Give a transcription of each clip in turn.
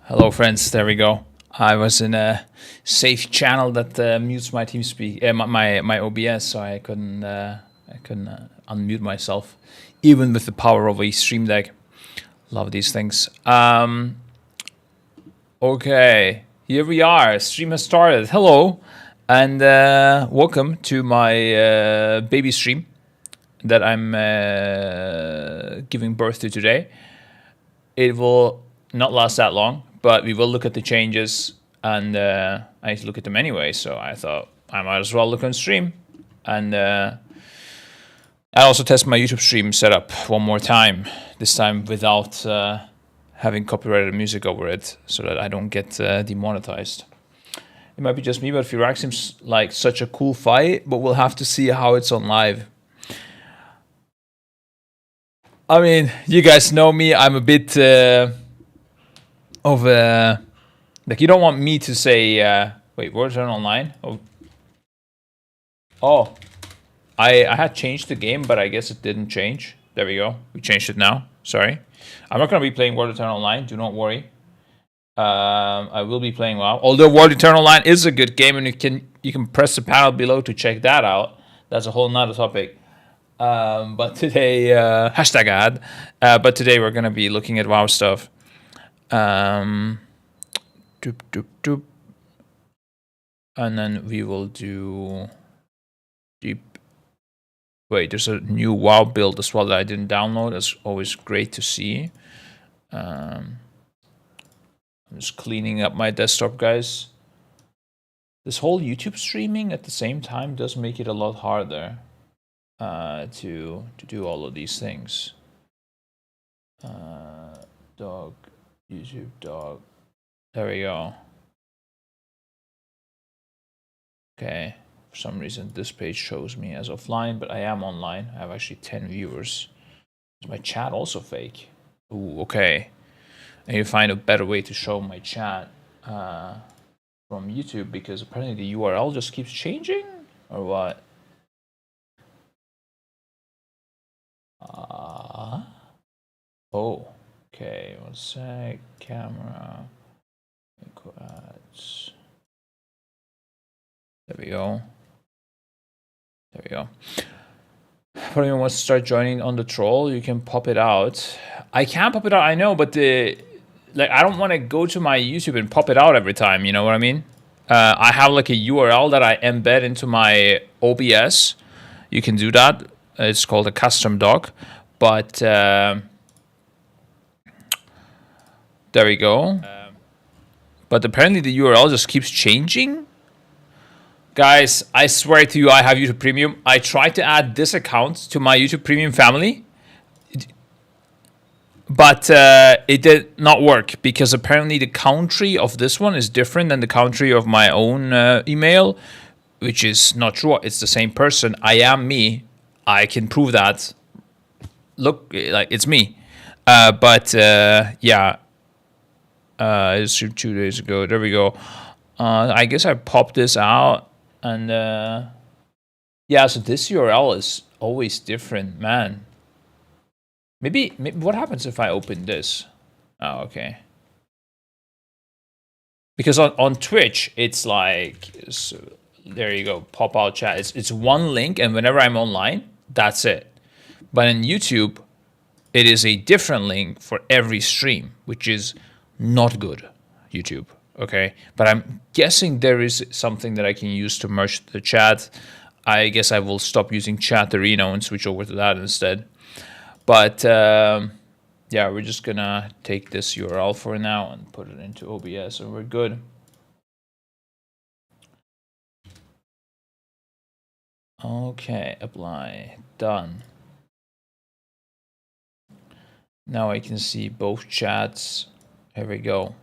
Hello, friends. There we go. I was in a safe channel that mutes my team speak, my OBS, so I couldn't unmute myself, even with the power of a Stream Deck. Love these things. Okay, here we are. Stream has started. Hello, and welcome to my baby stream that I'm giving birth to today. It will not last that long, but we will look at the changes, and I need to look at them anyway, so I thought I might as well look on stream. And I also test my YouTube stream setup one more time, this time without having copyrighted music over it, so that I don't get demonetized. It might be just me, but Fyrakk seems like such a cool fight, but we'll have to see how it's on live. I mean, you guys know me, I'm a bit of a... Like, you don't want me to say... wait, World Turn Online? Oh. I had changed the game, but I guess it didn't change. There we go. We changed it now. Sorry. I'm not going to be playing World Turn Online. Do not worry. I will be playing WoW. Although World Turn Online is a good game, and you can press the panel below to check that out. That's a whole nother topic. But today, hashtag ad. But today we're going to be looking at WoW stuff. Doop, doop, doop. And then we will do deep. Wait, there's a new WoW build as well that I didn't download. That's always great to see. I'm just cleaning up my desktop, guys. This whole YouTube streaming at the same time does make it a lot harder to do all of these things. Dog, YouTube dog. There we go. Okay. For some reason, this page shows me as offline, but I am online. I have actually 10 viewers. Is my chat also fake? Ooh, okay. I need to find a better way to show my chat from YouTube, because apparently the URL just keeps changing, or what? Oh, okay. 1 sec. Camera. Ads. There we go. There we go. If anyone wants to start joining on the troll, you can pop it out. I can pop it out, I know, but I don't want to go to my YouTube and pop it out every time, you know what I mean? I have like a URL that I embed into my OBS. You can do that. It's called a custom doc. But there we go. But apparently the URL just keeps changing. Guys, I swear to you, I have YouTube Premium. I tried to add this account to my YouTube Premium family, but it did not work, because apparently the country of this one is different than the country of my own email, which is not true. It's the same person. I am me. I can prove that. Look, like, it's me. Yeah. It's 2 days ago. There we go. I guess I popped this out, and yeah. So this URL is always different, man. Maybe what happens if I open this? Oh, okay. Because on Twitch, it's like, so there you go, pop out chat. It's one link, and whenever I'm online, that's it. But in YouTube, it is a different link for every stream, which is not good, YouTube. Okay, but I'm guessing there is something that I can use to merge the chat. I guess I will stop using Chat Arena and switch over to that instead. But yeah, we're just gonna take this URL for now and put it into OBS, and we're good. Okay, apply, done. Now I can see both chats. Here we go.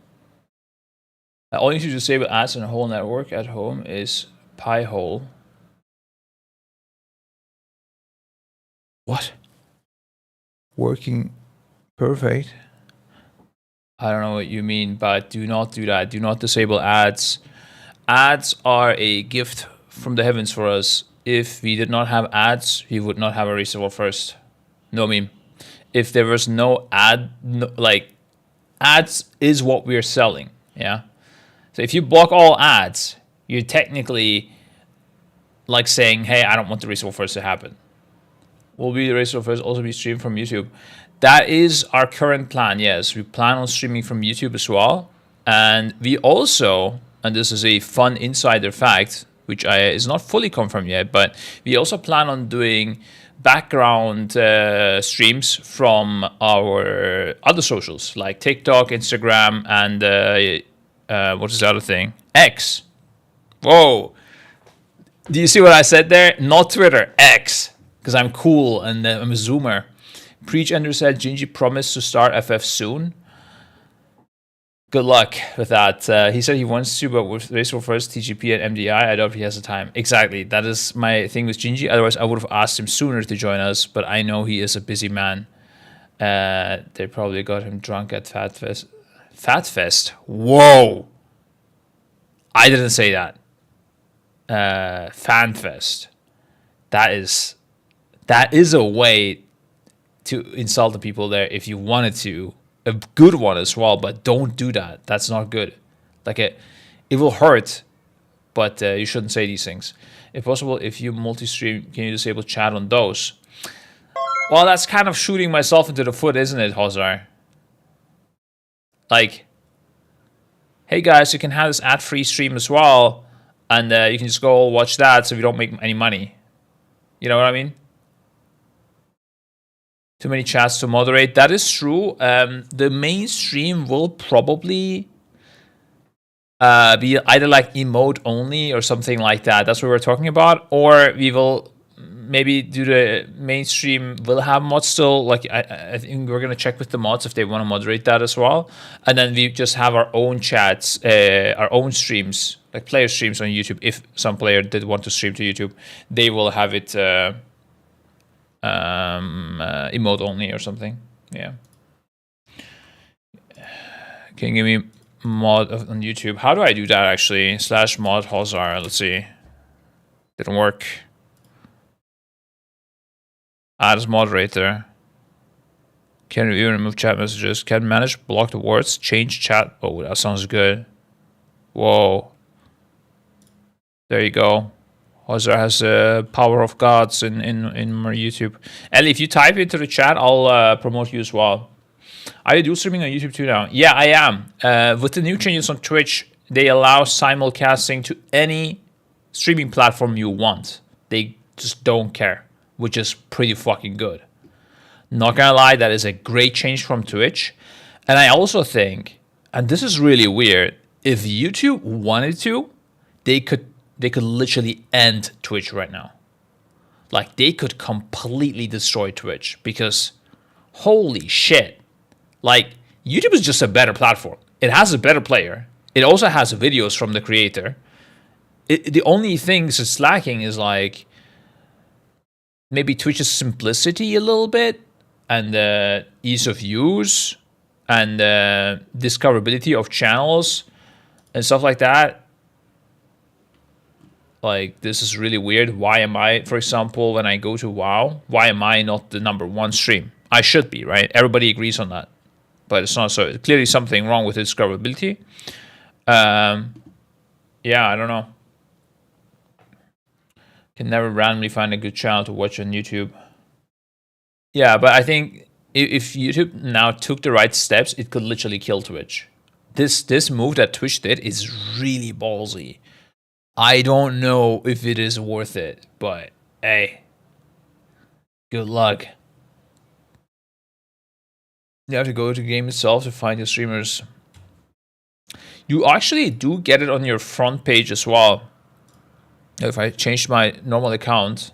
All you need to disable ads in a whole network at home is Pi-hole. What? Working perfect? I don't know what you mean, but do not do that. Do not disable ads. Ads are a gift from the heavens for us. If we did not have ads, we would not have a reservoir first. No meme. If there was no ad, ads is what we're selling. Yeah. So if you block all ads, you're technically like saying, hey, I don't want the race of first to happen. Will be the race of first also be streamed from YouTube? That is our current plan. Yes, we plan on streaming from YouTube as well. And we also, and this is a fun insider fact, which is not fully confirmed yet, but we also plan on doing background streams from our other socials like TikTok, Instagram, and what is the other thing? X. Whoa. Do you see what I said there? Not Twitter, X. Because I'm cool and I'm a zoomer. Preach Ender said Gingy promised to start FF soon. Good luck with that. He said he wants to, but with Race for First, TGP, and MDI, I doubt he has the time. Exactly. That is my thing with Gingy. Otherwise, I would have asked him sooner to join us, but I know he is a busy man. They probably got him drunk at Fat Fest. Fat Fest? Whoa! I didn't say that. Fan Fest. That is a way to insult the people there if you wanted to. A good one as well, but don't do that. That's not good. Like it will hurt, but you shouldn't say these things. If possible, if you multi-stream, can you disable chat on those? Well, that's kind of shooting myself into the foot, isn't it, Hozar? Like, hey guys, you can have this ad-free stream as well, and you can just go watch that so we don't make any money. You know what I mean? Too many chats to moderate. That is true. The main stream will probably be either like emote only or something like that. That's what we're talking about. Or we will maybe do the mainstream will have mods still. Like I think we're gonna check with the mods if they want to moderate that as well. And then we just have our own chats, our own streams, like player streams on YouTube. If some player did want to stream to YouTube, they will have it emote only or something. Yeah. Can you give me mod on YouTube? How do I do that actually? /mod Hozar. Let's see. Didn't work. Add as moderator. Can review and remove chat messages. Can manage blocked words. Change chat. Oh, that sounds good. Whoa. There you go. Hozar has the power of gods in my YouTube. Ellie, if you type into the chat, I'll promote you as well. Are you dual streaming on YouTube too now? Yeah, I am. With the new changes on Twitch, they allow simulcasting to any streaming platform you want. They just don't care, which is pretty fucking good. Not gonna lie, that is a great change from Twitch. And I also think, and this is really weird, if YouTube wanted to, they could literally end Twitch right now. Like, they could completely destroy Twitch because, holy shit. Like, YouTube is just a better platform. It has a better player. It also has videos from the creator. The only things it's lacking is, like, maybe Twitch's simplicity a little bit and ease of use and discoverability of channels and stuff like that. Like, this is really weird. Why am I, for example, when I go to WoW, why am I not the #1 stream? I should be, right? Everybody agrees on that. But it's not so. Clearly something wrong with discoverability. Yeah, I don't know. Can never randomly find a good channel to watch on YouTube. Yeah, but I think if YouTube now took the right steps, it could literally kill Twitch. This move that Twitch did is really ballsy. I don't know if it is worth it, but hey, good luck. You have to go to the game itself to find your streamers. You actually do get it on your front page as well. If I change my normal account,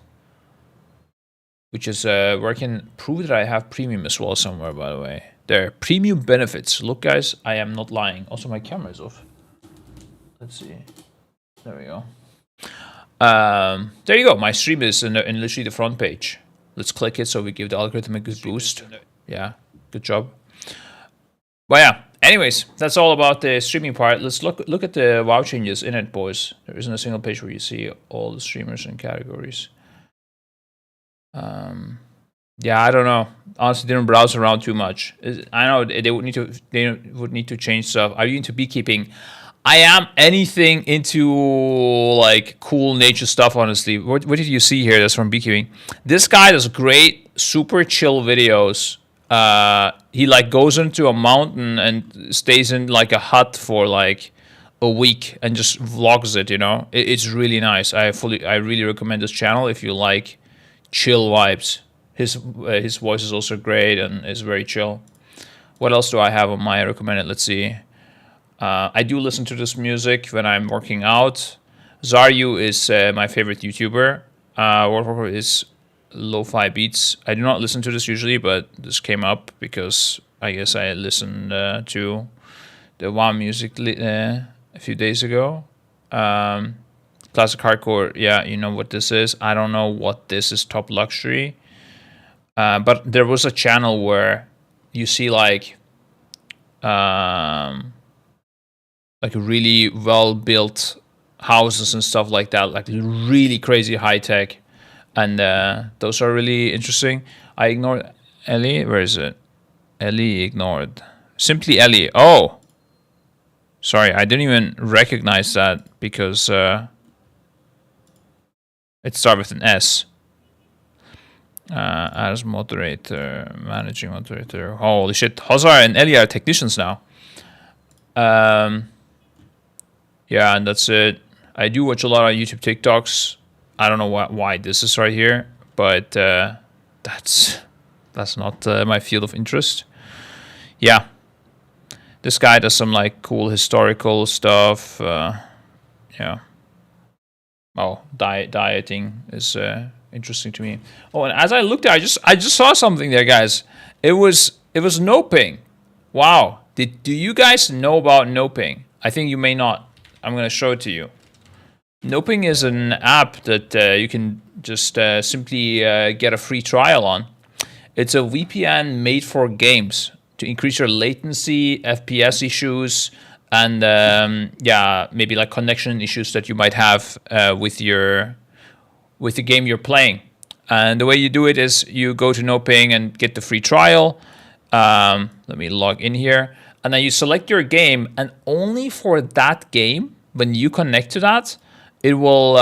which is where I can prove that I have premium as well somewhere, by the way. There, premium benefits. Look, guys, I am not lying. Also, my camera is off. Let's see. There we go. There you go. My stream is in literally the front page. Let's click it so we give the algorithm a good boost. Yeah, good job. But yeah, anyways, that's all about the streaming part. Let's look at the WoW changes in it, boys. There isn't a single page where you see all the streamers and categories. Yeah, I don't know. Honestly, didn't browse around too much. I know they would need to change stuff. Are you into beekeeping? I am anything into like cool nature stuff. Honestly, what did you see here? That's from beekeeping. This guy does great, super chill videos. He like goes into a mountain and stays in like a hut for like a week and just vlogs it. It's really nice. I really recommend this channel if you like chill vibes. His voice is also great and is very chill. What else do I have on my recommended? Let's see. I do listen to this music when I'm working out. Zaryu is my favorite YouTuber. World is lo-fi beats. I do not listen to this usually, but this came up because I guess I listened to the WoW music a few days ago. Classic hardcore, yeah, you know what this is. I don't know what this is, top luxury. But there was a channel where you see like really well built houses and stuff like that, like really crazy high tech, and those are really interesting. I ignored Ellie. Where is it? Ellie ignored. Simply Ellie. Oh, sorry, I didn't even recognize that because it starts with an S. As moderator, managing moderator. Holy shit, Hazar and Ellie are technicians now. Yeah, and that's it. I do watch a lot of YouTube TikToks. I don't know why this is right here, but that's not my field of interest. Yeah, this guy does some like cool historical stuff. Yeah. Oh, dieting is interesting to me. Oh, and as I looked at, I just saw something there, guys. It was noping. Wow. Do you guys know about noping? I think you may not. I'm gonna show it to you. Noping is an app that you can just simply get a free trial on. It's a VPN made for games to increase your latency, FPS issues, and yeah, maybe like connection issues that you might have with the game you're playing. And the way you do it is you go to noping and get the free trial. Let me log in here. And then you select your game, and only for that game, when you connect to that, it will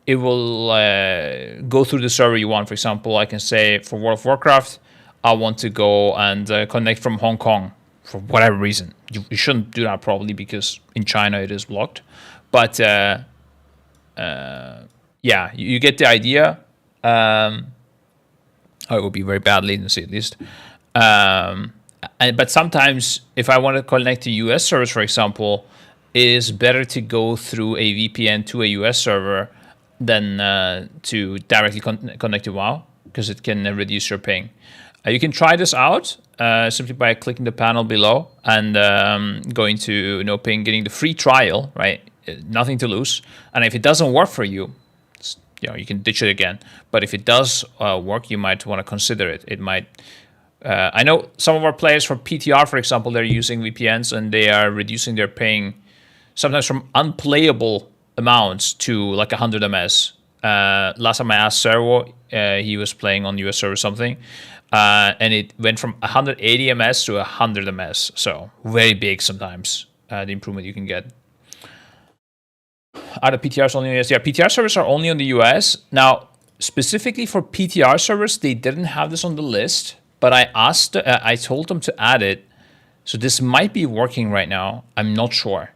go through the server you want. For example, I can say for World of Warcraft, I want to go and connect from Hong Kong for whatever reason. You shouldn't do that probably because in China it is blocked. But yeah, you get the idea. It will be very bad latency at least. But sometimes if I want to connect to US servers, for example, it is better to go through a VPN to a US server than to directly connect to WoW, because it can reduce your ping. You can try this out simply by clicking the panel below and going to no ping, getting the free trial, right? Nothing to lose. And if it doesn't work for you, you can ditch it again. But if it does work, you might want to consider it. It might. I know some of our players from PTR, for example, they're using VPNs and they are reducing their ping sometimes from unplayable amounts to like 100 ms. Last time I asked Servo, he was playing on US server or something, and it went from 180 ms to 100 ms. So very big sometimes, the improvement you can get. Are the PTRs only in the US? Yeah, PTR servers are only on the US. Now, specifically for PTR servers, they didn't have this on the list, but I told them to add it. So this might be working right now. I'm not sure.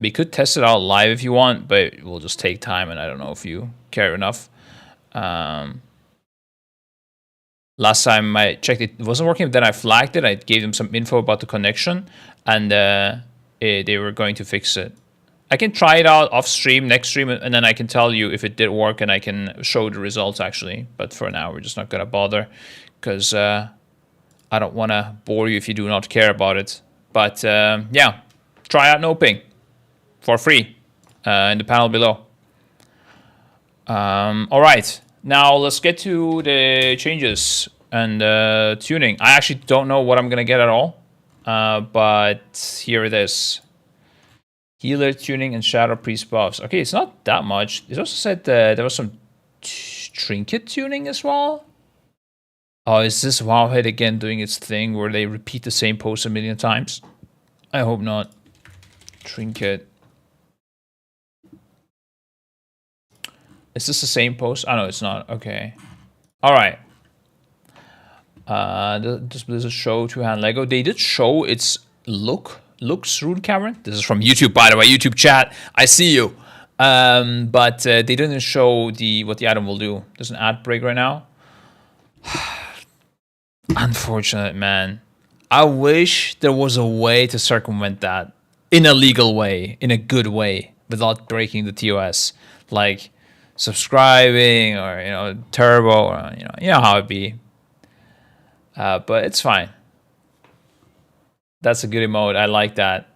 We could test it out live if you want, but it will just take time, and I don't know if you care enough. Last time I checked, it wasn't working, but then I flagged it. I gave them some info about the connection, and they were going to fix it. I can try it out off stream, next stream, and then I can tell you if it did work, and I can show the results actually. But for now, we're just not gonna bother, because I don't want to bore you if you do not care about it. But yeah, try out noping for free in the panel below. All right, now let's get to the changes and tuning. I actually don't know what I'm gonna get at all, but here it is. Healer tuning and Shadow Priest buffs. Okay, it's not that much. It also said there was some trinket tuning as well. Oh, is this Wowhead again doing its thing where they repeat the same pose a million times? I hope not. Trinket. Is this the same pose? Oh, no, it's not. Okay. All right. Does Blizzard show two-hand Lego? They did show its looks rune cavern. This is from YouTube, by the way. YouTube chat. I see you. But they didn't show what the item will do. There's an ad break right now. Unfortunate, man. I wish there was a way to circumvent that in a legal way, in a good way, without breaking the TOS, like subscribing or turbo, or you know how it be. But it's fine. That's a good emote. I like that.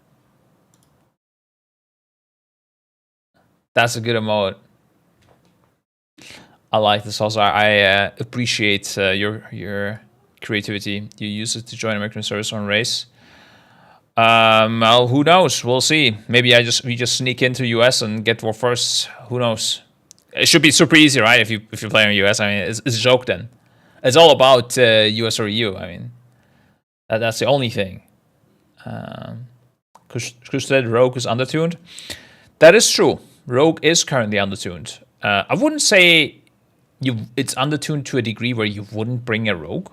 That's a good emote. I like this also. I appreciate your creativity. You use it to join American service on race. Well, who knows? We'll see. Maybe we just sneak into US and get war first. Who knows? It should be super easy, right? If you play in US, I mean, it's a joke then. It's all about US or EU. I mean, that's the only thing. Chris said Rogue is undertuned. That is true. Rogue is currently undertuned. I wouldn't say it's undertuned to a degree where you wouldn't bring a Rogue.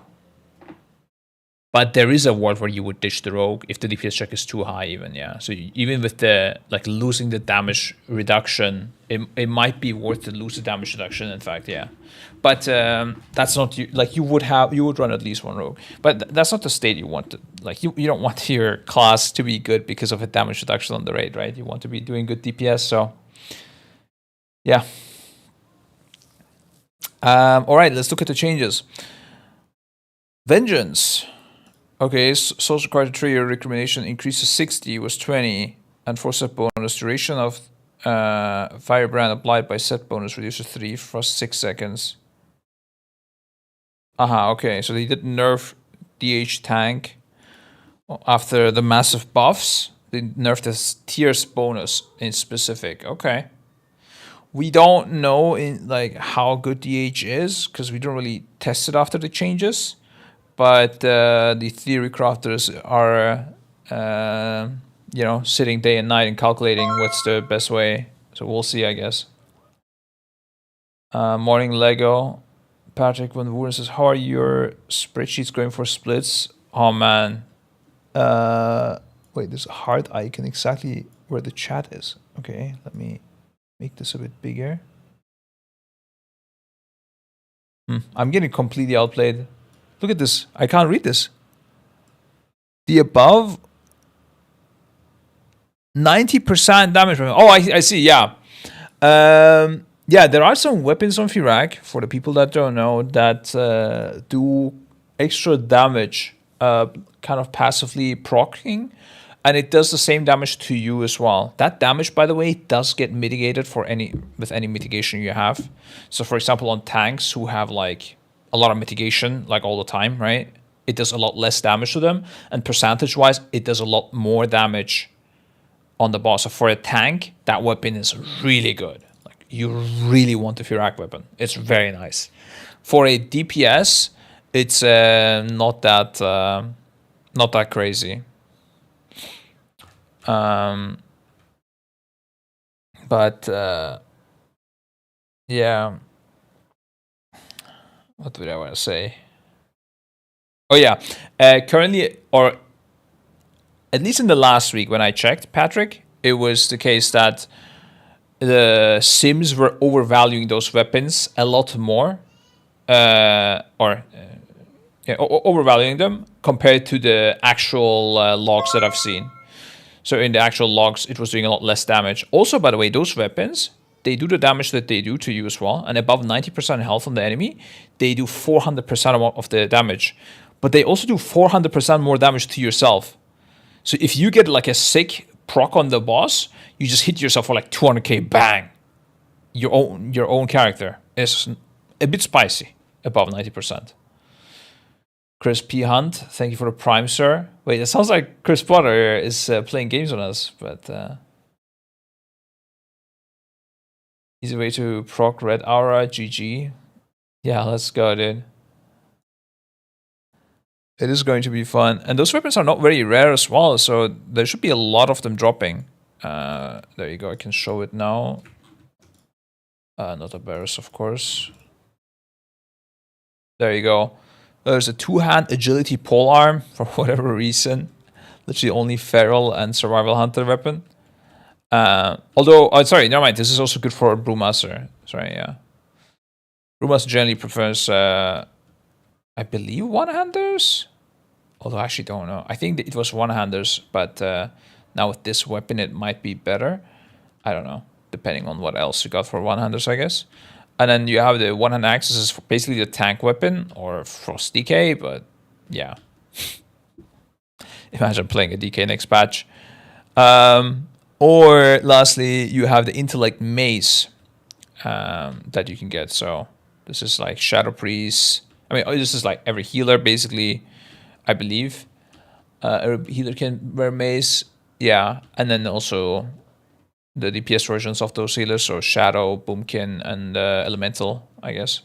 But there is a world where you would ditch the Rogue if the DPS check is too high even, yeah. So even with the, losing the damage reduction, it might be worth to lose the damage reduction, in fact, yeah. But that's not, you would run at least one Rogue. But that's not the state you want. You don't want your class to be good because of a damage reduction on the raid, right? You want to be doing good DPS, so yeah. All right, let's look at the changes. Vengeance. Okay, social card trigger recrimination increased to 60, was 20, and for set bonus duration of firebrand applied by set bonus reduced to 3 for 6 seconds. Okay, so they did nerf DH tank after the massive buffs. They nerfed this tiers bonus in specific. Okay. We don't know how good DH is because we don't really test it after the changes. But the theory crafters are, sitting day and night and calculating what's the best way. So we'll see, I guess. Morning Lego. Patrick Van Woeren says, how are your spreadsheets going for splits? Oh, man. Wait, there's a heart icon exactly where the chat is. Okay, let me make this a bit bigger. I'm getting completely outplayed. Look at this. I can't read this. The above 90% damage. Oh, I see. Yeah. Yeah, there are some weapons on Fyrakk, for the people that don't know, that do extra damage, kind of passively proccing, and it does the same damage to you as well. That damage, by the way, does get mitigated with any mitigation you have. So, for example, on tanks who have a lot of mitigation all the time, right? It does a lot less damage to them, and percentage-wise, it does a lot more damage on the boss. So for a tank, that weapon is really good. You really want the Fyrakk weapon. It's very nice. For a DPS, it's not that crazy. But yeah. What did I want to say? Oh yeah, currently, or at least in the last week when I checked, Patrick, it was the case that the Sims were overvaluing those weapons a lot more, overvaluing them compared to the actual logs that I've seen. So in the actual logs, it was doing a lot less damage. Also, by the way, those weapons, they do the damage that they do to you as well. And above 90% health on the enemy, they do 400% of the damage. But they also do 400% more damage to yourself. So if you get a sick proc on the boss, you just hit yourself for 200k, bang. Your own character is a bit spicy, above 90%. Chris P. Hunt, thank you for the prime, sir. Wait, it sounds like Chris Potter is playing games on us, but Easy way to proc red aura, GG. Yeah, let's go, dude. It is going to be fun. And those weapons are not very rare as well, so there should be a lot of them dropping. There you go, I can show it now. Not a Barris, of course. There you go. There's a two-hand agility polearm for whatever reason. Literally only feral and survival hunter weapon. Although, oh, sorry, never mind. This is also good for Brewmaster. Sorry, yeah. Brewmaster generally prefers, I believe, one-handers? Although I actually don't know. I think it was one-handers, but now with this weapon it might be better. I don't know. Depending on what else you got for one-handers, I guess. And then you have the one-hand axe. This is basically the tank weapon or frost DK, but yeah. Imagine playing a DK next patch. Or lastly, you have the intellect mace that you can get. So this is like Shadow Priest. I mean, this is like every healer basically, I believe. Every healer can wear mace. Yeah, and then also the DPS versions of those healers, so Shadow, Boomkin, and Elemental, I guess.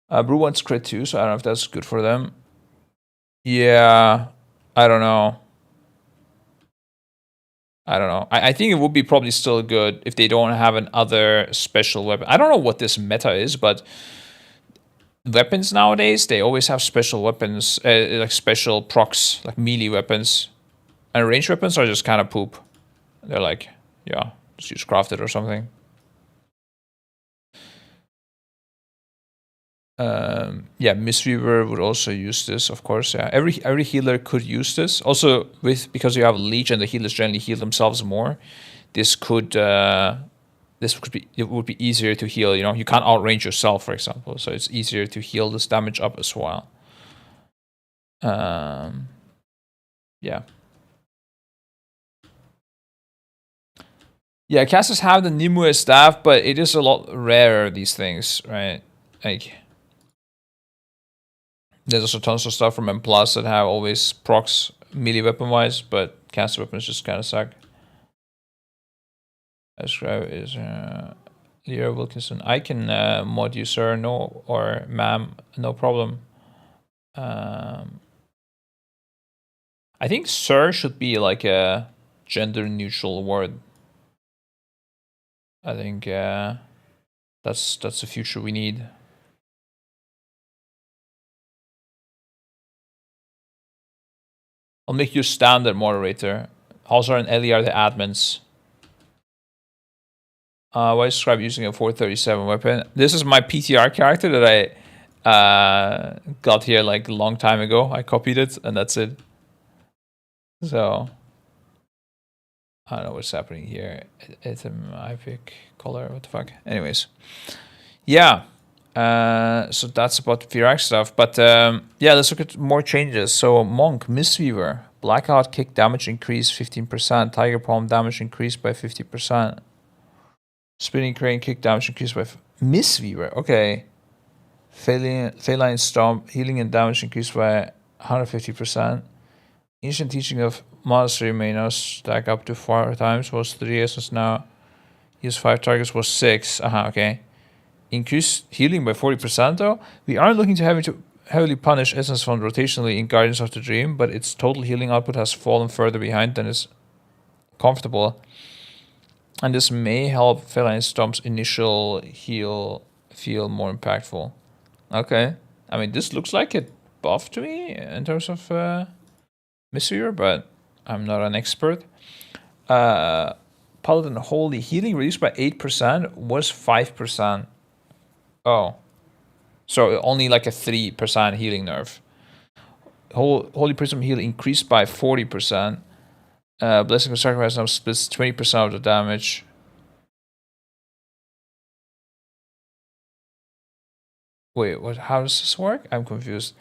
Brew wants crit too, so I don't know if that's good for them. Yeah, I don't know. I think it would be probably still good if they don't have another special weapon. I don't know what this meta is, but weapons nowadays, they always have special weapons, like special procs, like melee weapons. And ranged weapons are just kind of poop. They're like, yeah, just use crafted or something. Yeah, Mistweaver would also use this, of course. Yeah, every healer could use this. Also, because you have Leech and the healers generally heal themselves more, it would be easier to heal. You know, you can't outrange yourself, for example, so it's easier to heal this damage up as well. Yeah. Yeah, casters have the Nimue staff, but it is a lot rarer, these things, right? Like, there's also tons of stuff from M+ that have always procs melee weapon-wise, but caster weapons just kind of suck. Scribe is Leo Wilkinson. I can mod you, sir, no, or ma'am, no problem. I think sir should be like a gender-neutral word. I think that's the future we need. I'll make you standard moderator. Halsar and Ellie are the admins. Why is Scribe using a 437 weapon? This is my PTR character that I got here like a long time ago. I copied it and that's it. So I don't know what's happening here. It's I pick color. What the fuck? Anyways, yeah. So that's about Fyrakk stuff. But yeah, let's look at more changes. So Monk, Mistweaver, Blackout kick damage increased 15%. Tiger Palm damage increased by 50%. Spinning Crane kick damage increased by Mistweaver. Okay. Feline Stomp healing and damage increased by 150%. Ancient teaching of Monastery may now stack up to 4 times. Was 3 essence now. Use 5 targets was 6. Okay. Increase healing by 40% though. We aren't looking to heavily punish Essence Fund rotationally in Guardians of the Dream, but its total healing output has fallen further behind than is comfortable. And this may help Feline Stomp's initial heal feel more impactful. Okay. I mean, this looks like it buffed to me in terms of Mistweaver, but I'm not an expert. Paladin Holy healing reduced by 8% was 5%. Oh. So only like a 3% healing nerf. Holy Prism heal increased by 40%. Blessing of Sacrifice now splits 20% of the damage. Wait, what? How does this work? I'm confused.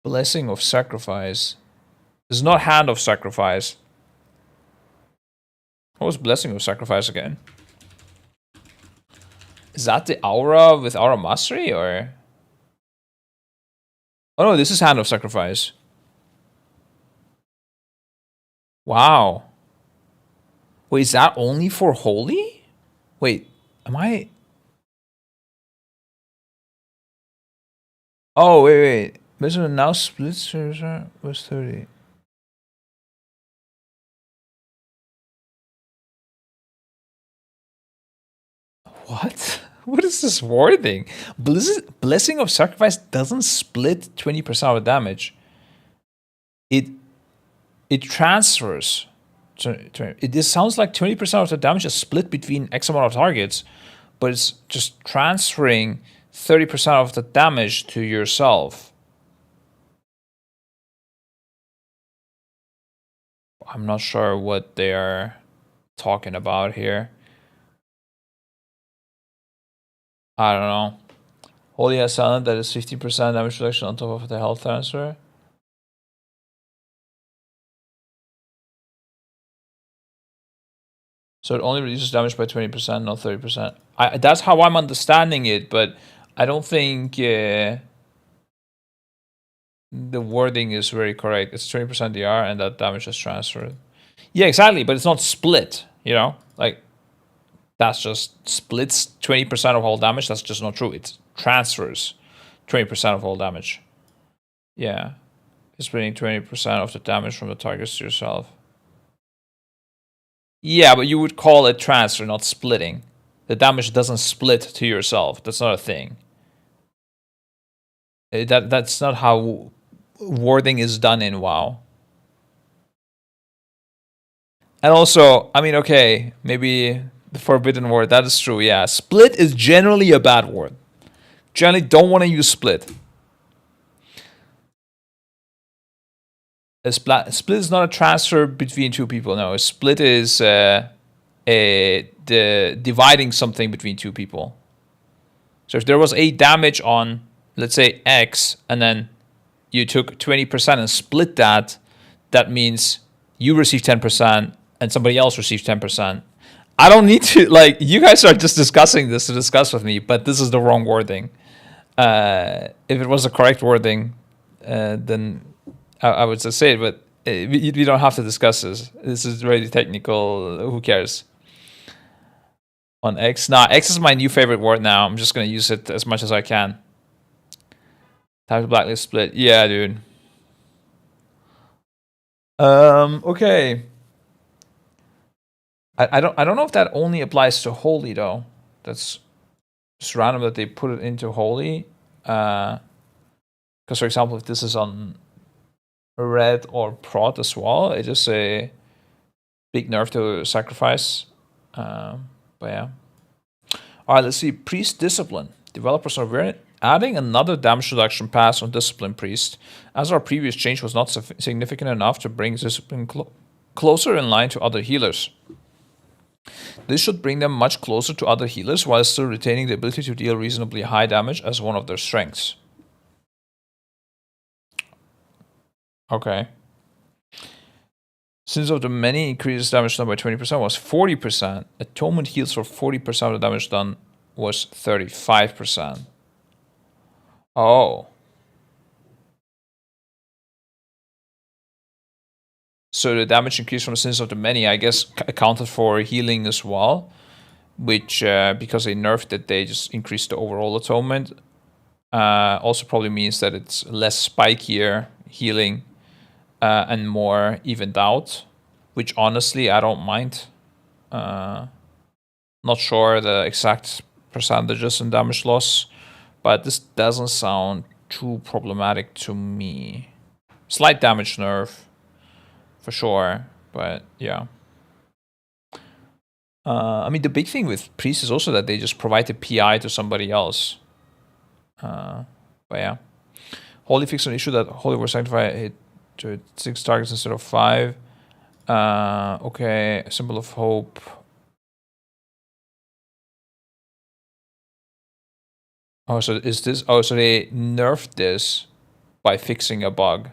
Blessing of Sacrifice. This is not Hand of Sacrifice. What was Blessing of Sacrifice again? Is that the Aura with Aura Mastery, or? Oh no, this is Hand of Sacrifice. Wow. Wait, is that only for Holy? Wait, am I? Oh, wait. Blizzard now splits was 30. What? What is this wording? Blessing of Sacrifice doesn't split 20% of damage. It transfers. This sounds like 20% of the damage is split between X amount of targets, but it's just transferring 30% of the damage to yourself. I'm not sure what they are talking about here. I don't know. Holy Ascendant, that is 50% damage reduction on top of the health transfer. So it only reduces damage by 20%, not 30%. That's how I'm understanding it, but I don't think the wording is very correct. It's 20% DR and that damage is transferred. Yeah, exactly, but it's not split, you know? Like, that's just splits 20% of all damage. That's just not true. It transfers 20% of all damage. Yeah. It's splitting 20% of the damage from the targets to yourself. Yeah, but you would call it transfer, not splitting. The damage doesn't split to yourself. That's not a thing. That's not how wording is done in WoW. And also, I mean, okay, maybe the forbidden word, that is true, yeah. Split is generally a bad word. Generally don't want to use split. A split is not a transfer between two people. No, a split is dividing something between two people. So if there was 8 damage on, let's say, X, and then you took 20% and split that, that means you received 10% and somebody else received 10%. I don't need to, like, you guys are just discussing this to discuss with me, but this is the wrong wording. If it was the correct wording, then I would just say it, but we don't have to discuss this. This is really technical. Who cares? On X? Nah, X is my new favorite word now. I'm just going to use it as much as I can. Type of blacklist split. Yeah, dude. Okay. I don't know if that only applies to Holy, though. That's just random that they put it into Holy. Because, for example, if this is on Red or Prot as well, it is a big nerf to Sacrifice. But yeah. Alright, let's see. Priest Discipline. Developers are adding another damage reduction pass on Discipline Priest, as our previous change was not significant enough to bring Discipline closer in line to other healers. This should bring them much closer to other healers while still retaining the ability to deal reasonably high damage as one of their strengths. Okay. Sins of the Many increases damage done by 20% was 40%. Atonement heals for 40% of the damage done was 35%. Oh. So the damage increase from Sins of the Many, I guess, accounted for healing as well. Which, because they nerfed it, they just increased the overall atonement. Also probably means that it's less spikier healing and more evened out. Which, honestly, I don't mind. Not sure the exact percentages in damage loss. But this doesn't sound too problematic to me. Slight damage nerf. For sure, but yeah. I mean, the big thing with Priest is also that they just provide the PI to somebody else. But yeah. Holy fixed an issue that Holy War Sanctify hit to 6 targets instead of 5. Okay, Symbol of Hope. Oh, so is this... Oh, so they nerfed this by fixing a bug.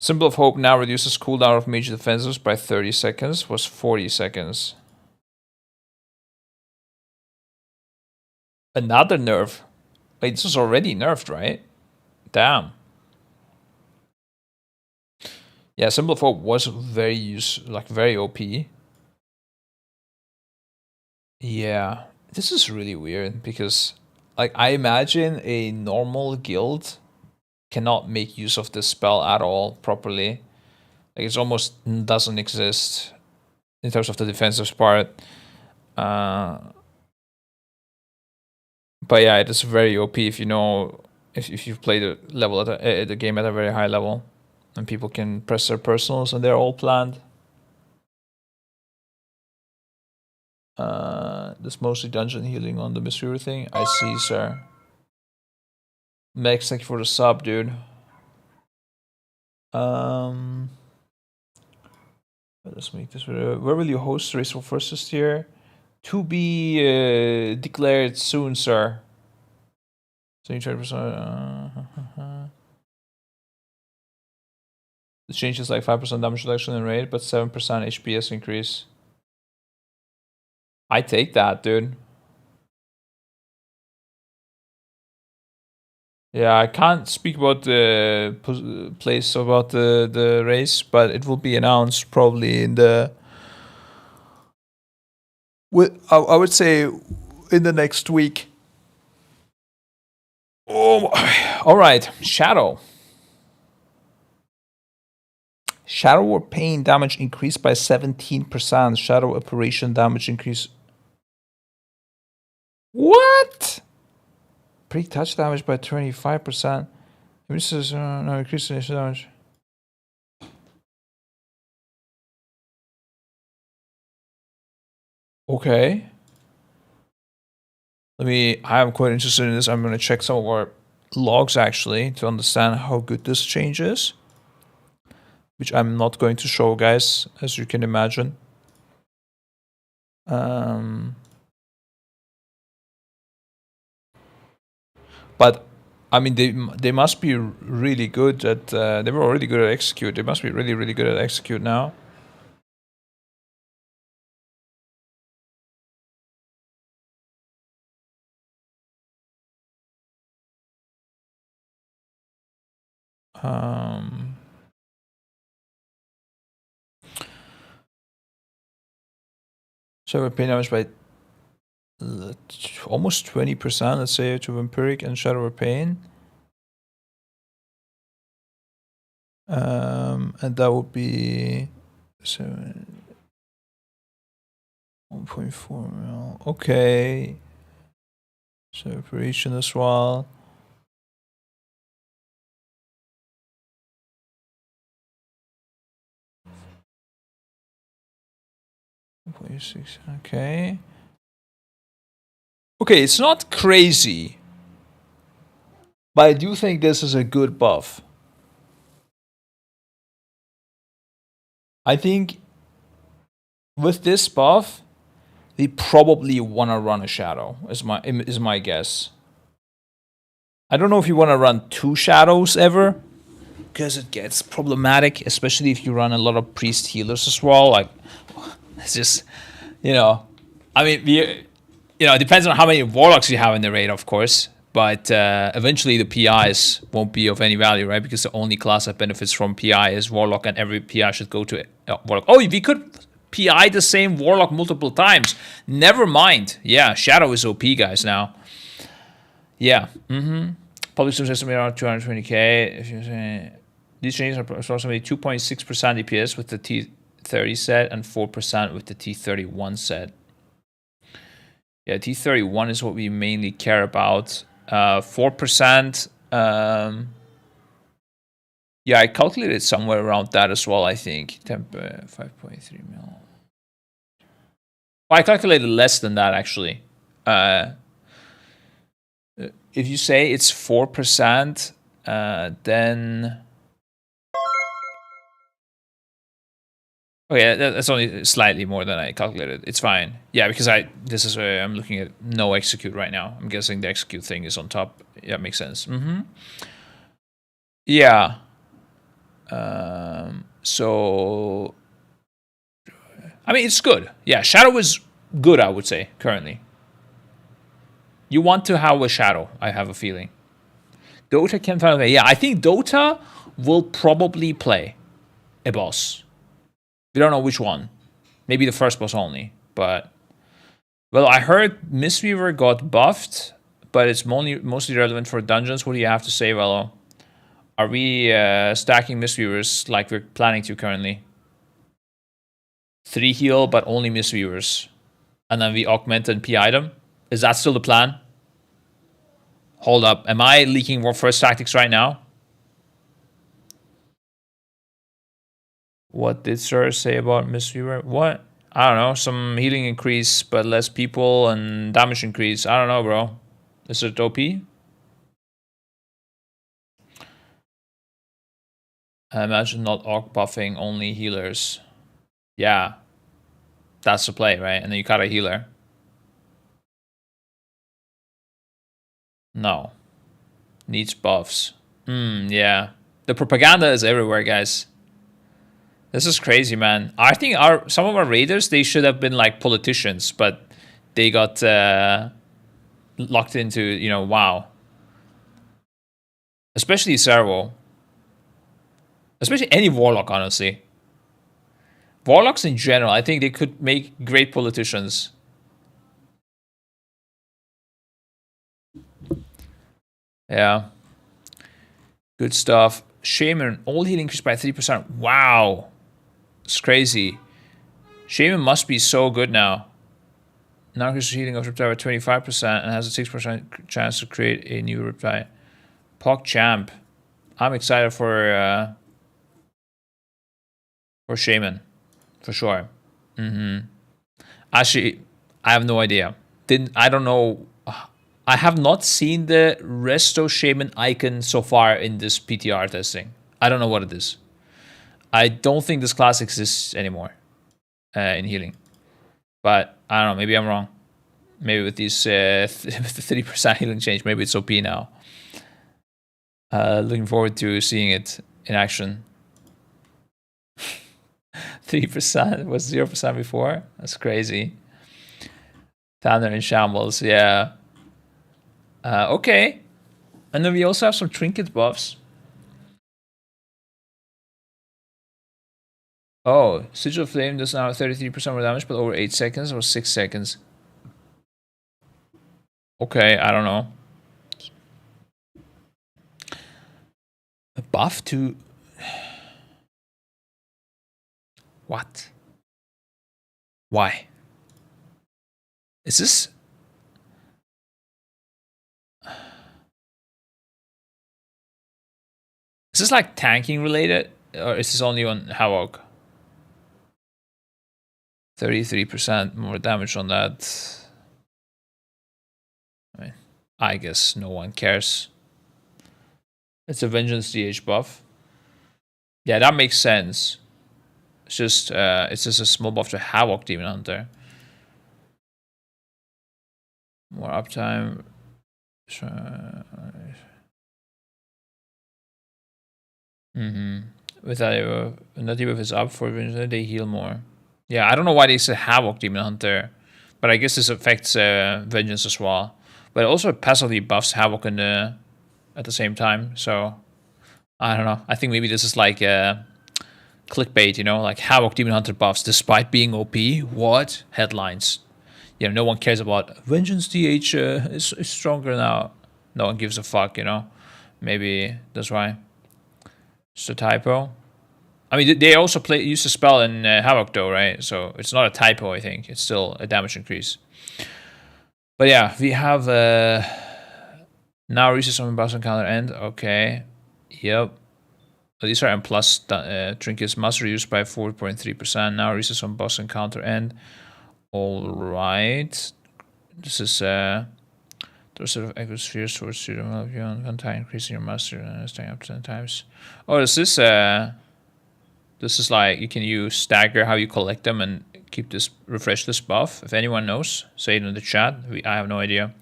Symbol of Hope now reduces cooldown of major defenses by 30 seconds, was 40 seconds. Another nerf. Wait, this was already nerfed, right? Damn. Yeah, Symbol of Hope was very very OP. Yeah, this is really weird because, like, I imagine a normal guild cannot make use of this spell at all properly. Like, it almost doesn't exist in terms of the defensive part. But yeah, it is very OP if you know if you've played the game at a very high level, and people can press their personals and they're all planned. This mostly dungeon healing on the mystery thing. I see, sir. Max, thank you for the sub, dude. Let's make this. Where will you host the race for first this year? To be declared soon, sir. 73%. The change is like 5% damage reduction in rate, but 7% HPS increase. I take that, dude. Yeah, I can't speak about the place about the race, but it will be announced probably in the. I would say in the next week. Oh, all right. Shadow. Shadow or pain damage increased by 17%. Shadow operation damage increase. What? Pre-touch damage by 25%. This is no increase in initial damage. Okay. I'm quite interested in this. I'm going to check some of our logs actually to understand how good this change is. Which I'm not going to show, guys, as you can imagine. But I mean, they must be really good at. They were already good at execute. They must be really, really good at execute now. So we're pain damage by almost 20%, let's say, to Vampiric and Shadow Pain. And that would be 1.4 mil. Okay. So operation as well. Okay. Okay, it's not crazy. But I do think this is a good buff. I think with this buff, they probably want to run a shadow, is my guess. I don't know if you want to run 2 shadows ever, because it gets problematic, especially if you run a lot of priest healers as well. Like, it's just, I mean, it depends on how many warlocks you have in the raid, of course. But eventually the PIs won't be of any value, right? Because the only class that benefits from PI is Warlock, and every PI should go to Warlock. Oh, we could PI the same Warlock multiple times. Never mind. Yeah, Shadow is OP, guys, now. Yeah. Public service estimate around 220k. If you say these changes are approximately 2.6% DPS with the T30 set and 4% with the T31 set. Yeah, T31 is what we mainly care about. 4%. Yeah, I calculated somewhere around that as well, I think. 5.3 mil. Well, I calculated less than that, actually. If you say it's 4%, then... Okay, that's only slightly more than I calculated. It's fine. Yeah, because I'm looking at no execute right now. I'm guessing the execute thing is on top. Yeah, makes sense. Yeah. So, I mean, it's good. Yeah, Shadow is good, I would say, currently. You want to have a Shadow, I have a feeling. Dota can finally... Yeah, I think Dota will probably play a boss. We don't know which one. Maybe the first boss only, but Well, I heard Mistweaver got buffed, but it's mostly relevant for dungeons. What do you have to say, Velo? Are we stacking Mistweavers like we're planning to currently? 3 heal, but only Mistweavers. And then we augment and P item? Is that still the plan? Hold up. Am I leaking War First tactics right now? What did Sir say about Mistweaver? What? I don't know. Some healing increase, but less people and damage increase. I don't know, bro. Is it OP? I imagine not Aug buffing, only healers. Yeah. That's the play, right? And then you got a healer. No. Needs buffs. Yeah. The propaganda is everywhere, guys. This is crazy, man. I think some of our raiders, they should have been like politicians, but they got locked into, you know, WoW. Especially Servo. Especially any Warlock, honestly. Warlocks in general, I think they could make great politicians. Yeah. Good stuff. Shaman, all healing increased by 3%. Wow. It's crazy. Shaman must be so good now. Now increases healing of reptile by 25% and has a 6% chance to create a new reptile. Pog Champ. I'm excited for Shaman. For sure. Actually, I have no idea. I don't know. I have not seen the Resto Shaman icon so far in this PTR testing. I don't know what it is. I don't think this class exists anymore in healing. But I don't know. Maybe I'm wrong. Maybe with these with the 30% healing change, maybe it's OP now. Looking forward to seeing it in action. 3% was 0% before. That's crazy. Thunder in shambles, yeah. Okay. And then we also have some trinket buffs. Oh, Sigil Flame does now 33% more damage, but over 8 seconds or 6 seconds. Okay, I don't know. A buff to... What? Why? Is this... Is this like tanking related? Or is this only on Havoc? 33% more damage on that. I guess no one cares. It's a Vengeance DH buff. Yeah, that makes sense. It's just a small buff to Havoc Demon Hunter. More uptime. With that, when that debuff is up for Vengeance, they heal more. Yeah, I don't know why they say Havoc Demon Hunter, but I guess this affects Vengeance as well. But it also passively buffs Havoc at the same time, so I don't know. I think maybe this is like clickbait, you know, like Havoc Demon Hunter buffs despite being OP. What? Headlines. You know, no one cares about Vengeance DH is stronger now. No one gives a fuck, you know. Maybe that's why. It's a typo. I mean, they also use the spell in Havoc though, right? So it's not a typo, I think. It's still a damage increase. But yeah, we have now resist on boss encounter end. Okay. Yep. These are M plus trinkets must reduce by 4.3%. Now resist on boss encounter end. Alright. This is those sort of echo spheres towards student well beyond one time increasing your master and staying up to 10 times. Oh, this is like you can use stagger how you collect them and keep this refresh this buff. If anyone knows, say it in the chat. I have no idea.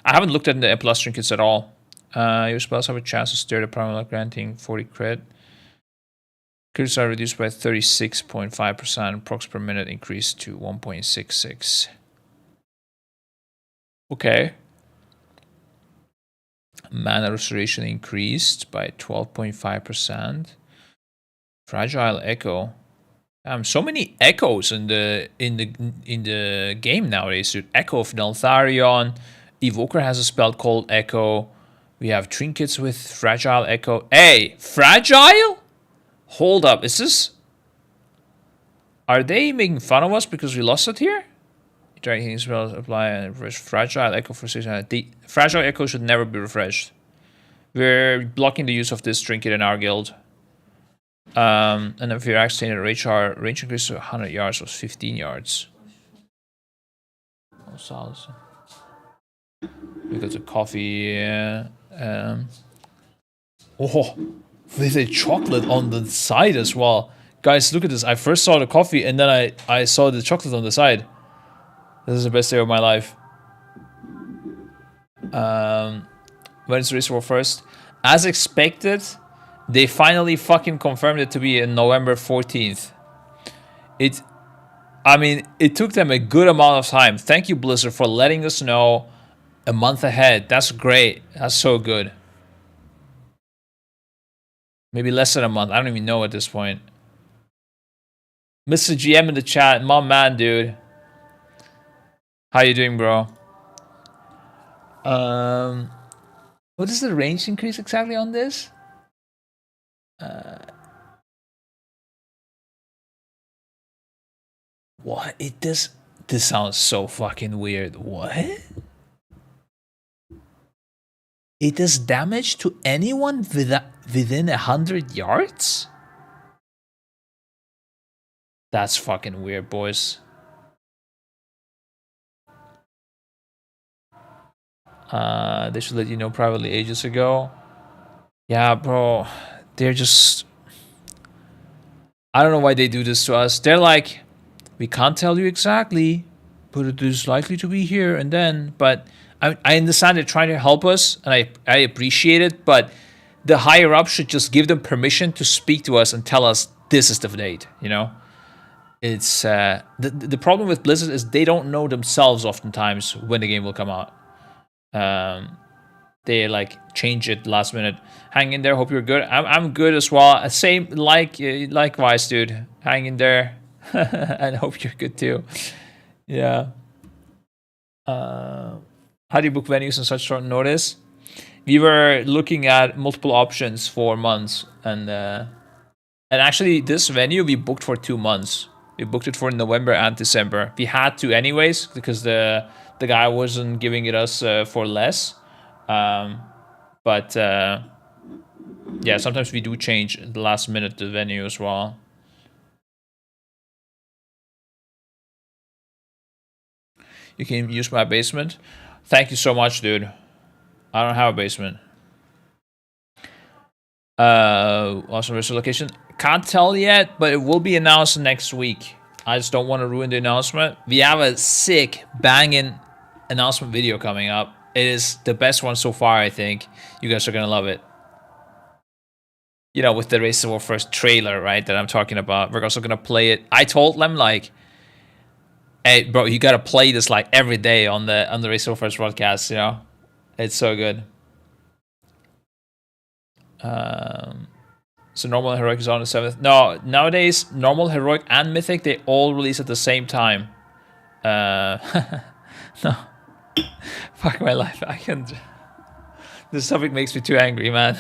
I haven't looked at the plus trinkets at all. Your spells have a chance to stir the primal granting 40 crit. Crits are reduced by 36.5%. Procs per minute increased to 1.66. Okay. Mana restoration increased by 12.5%. Fragile Echo. So many echoes in the game nowadays, dude. Echo of Neltharion. Evoker has a spell called Echo. We have Trinkets with Fragile Echo. Hey, Fragile? Hold up, is this... Are they making fun of us because we lost it here? Dragging spells apply and refresh Fragile Echo for 600. The Fragile Echo should never be refreshed. We're blocking the use of this trinket in our guild. And then Fyrakk saying that range increase to 100 yards was 15 yards. Oh, we got the coffee. Oh, with a chocolate on the side as well. Guys, look at this. I first saw the coffee and then I saw the chocolate on the side. This is the best day of my life. When is the race war first? As expected, they finally fucking confirmed it to be on November 14th. I mean, it took them a good amount of time. Thank you, Blizzard, for letting us know a month ahead. That's great. That's so good. Maybe less than a month. I don't even know at this point. Mr. GM in the chat. My man, dude. How you doing, bro? What is the range increase exactly on this? What? This sounds so fucking weird. What? It does damage to anyone within 100 yards? That's fucking weird, boys. They should let you know privately ages ago. Yeah, bro. They're just... I don't know why they do this to us. They're like, we can't tell you exactly, but it is likely to be here and then. But I understand they're trying to help us, and I appreciate it, but the higher up should just give them permission to speak to us and tell us this is the date, you know? It's the problem with Blizzard is they don't know themselves oftentimes when the game will come out. They like change it last minute. Hang in there. Hope you're good. I'm good as well. Same likewise, dude. Hang in there, and hope you're good too. Yeah. How do you book venues on such short notice? We were looking at multiple options for months, and actually this venue we booked for 2 months. We booked it for November and December. We had to anyways because the guy wasn't giving it us for less. But yeah, sometimes we do change at the last minute the venue as well. You can use my basement. Thank you so much, dude. I don't have a basement. Awesome virtual location. Can't tell yet, but it will be announced next week. I just don't want to ruin the announcement. We have a sick, banging announcement video coming up. It is the best one so far, I think. You guys are gonna love it. You know, with the Race of War First trailer, right, that I'm talking about. We're also gonna play it. I told them, like, hey, bro, you gotta play this, like, every day on the Race of War First broadcast, you know? It's so good. So normal and heroic is on the 7th. No, nowadays, normal, heroic, and mythic, they all release at the same time. No. Fuck my life. I can't. This topic makes me too angry, man.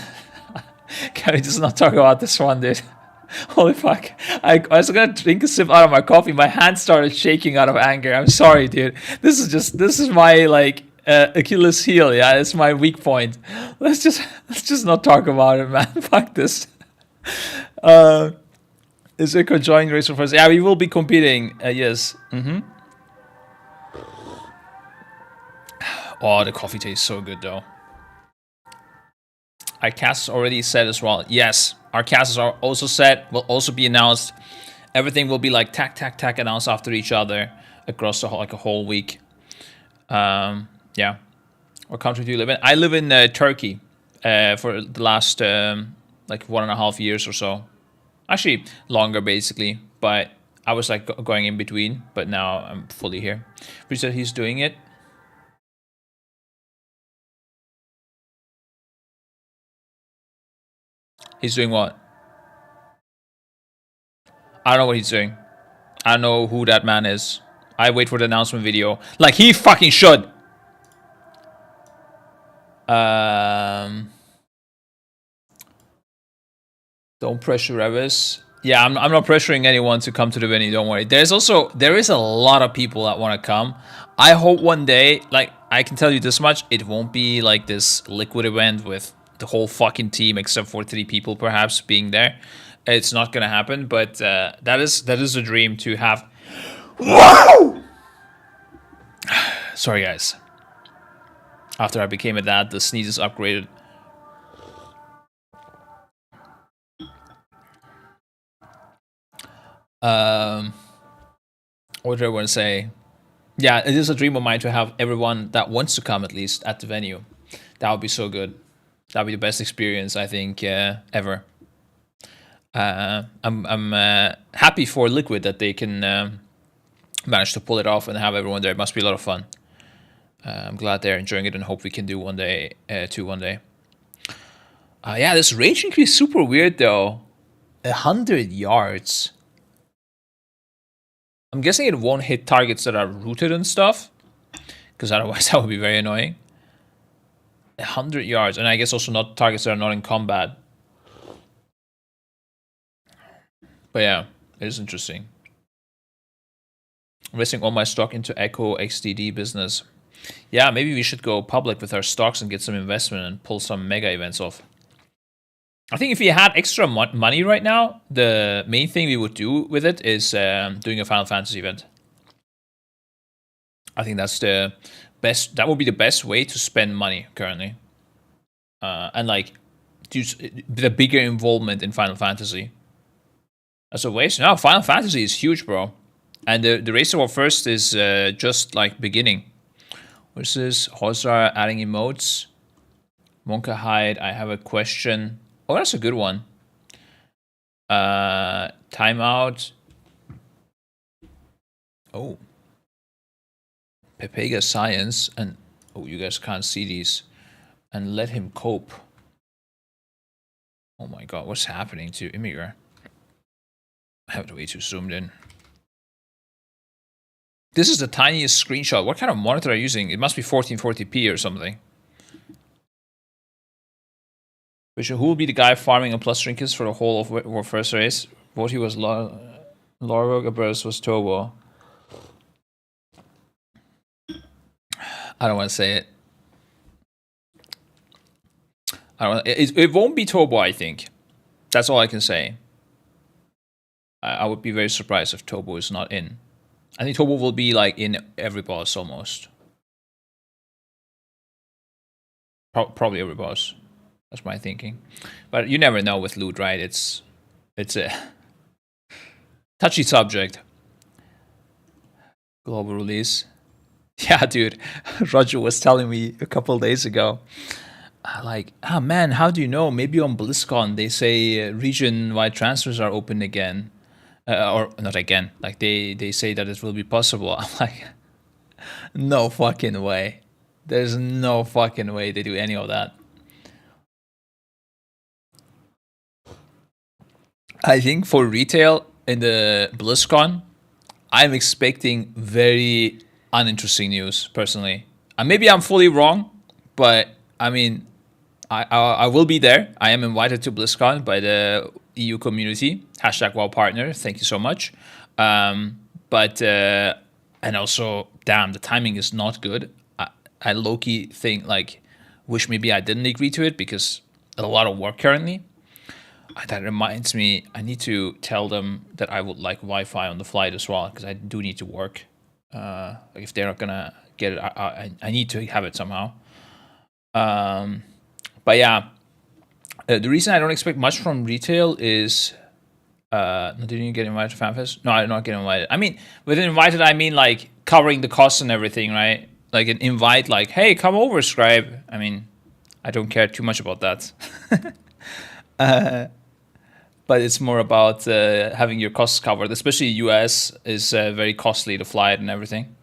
Can we just not talk about this one, dude? Holy fuck. I was gonna drink a sip out of my coffee. My hand started shaking out of anger. I'm sorry, dude. This is my, like, Achilles heel. Yeah, it's my weak point. Let's just not talk about it, man. Fuck this. Is Echo joining Race for First? Yeah, we will be competing. Yes. Oh, the coffee tastes so good, though. Our cast is already set as well. Yes, our casts are also set. Will also be announced. Everything will be like tack announced after each other across a whole week. Yeah. What country do you live in? I live in Turkey for the last like 1.5 years or so. Actually, longer basically. But I was like going in between. But now I'm fully here. He said he's doing it. He's doing what? I don't know what he's doing. I don't know who that man is. I wait for the announcement video. Like, he fucking should. Don't pressure Revis. Yeah, I'm not pressuring anyone to come to the venue, don't worry. There is a lot of people that want to come. I hope one day, like, I can tell you this much, it won't be like this liquid event with the whole fucking team except for 3 people perhaps being there. It's not gonna happen, but that is a dream to have. Wow! Sorry guys. After I became a dad, the sneezes upgraded. What do I want to say? Yeah, it is a dream of mine to have everyone that wants to come at least at the venue. That would be so good. That would be the best experience, I think, ever. I'm happy for Liquid that they can manage to pull it off and have everyone there. It must be a lot of fun. I'm glad they're enjoying it and hope we can do one day, too, one day. Yeah, this range increase is super weird, though. 100 yards. I'm guessing it won't hit targets that are rooted and stuff, because otherwise that would be very annoying. 100 yards, and I guess also not targets that are not in combat. But yeah, it is interesting. Investing all my stock into Echo XDD business. Yeah, maybe we should go public with our stocks and get some investment and pull some mega events off. I think if we had extra money right now, the main thing we would do with it is doing a Final Fantasy event. I think that's the best. That would be the best way to spend money currently, and like do the bigger involvement in Final Fantasy. As a waste. No, Final Fantasy is huge, bro, and the Race of First is just like beginning. What's this? Hosar adding emotes. Monka Hide. I have a question. Oh, that's a good one. Timeout. Oh. Pepega Science. And oh, you guys can't see these. And let him cope. Oh my god, what's happening to Immigrant? I have to way too zoomed in. This is the tiniest screenshot. What kind of monitor are you using? It must be 1440p or something. Who will be the guy farming and plus trinkets for the whole of War First race? What he was Lorog, Abers was Tobo. I don't want to say it. It won't be Tobo, I think. That's all I can say. I would be very surprised if Tobo is not in. I think Tobo will be like in every boss almost. Probably every boss. That's my thinking. But you never know with loot, right? It's a touchy subject. Global release. Yeah, dude. Roger was telling me a couple days ago. Like, man, how do you know? Maybe on BlizzCon they say region-wide transfers are open again. Or not again. Like, they say that it will be possible. I'm like, no fucking way. There's no fucking way they do any of that. I think for retail in the BlizzCon, I'm expecting very uninteresting news, personally. And maybe I'm fully wrong, but I mean, I will be there. I am invited to BlizzCon by the EU community. #WoW partner. Thank you so much. And also, damn, the timing is not good. I low-key think, like, wish maybe I didn't agree to it because a lot of work currently. That reminds me, I need to tell them that I would like Wi-Fi on the flight as well, because I do need to work. If they're not gonna get it, I need to have it somehow. But yeah, the reason I don't expect much from retail is, did you get invited to FanFest? No, I did not get invited. I mean, with invited, I mean like covering the costs and everything, right? Like an invite, like, hey, come over, Scribe. I mean, I don't care too much about that. But it's more about having your costs covered, especially US is very costly to fly it and everything.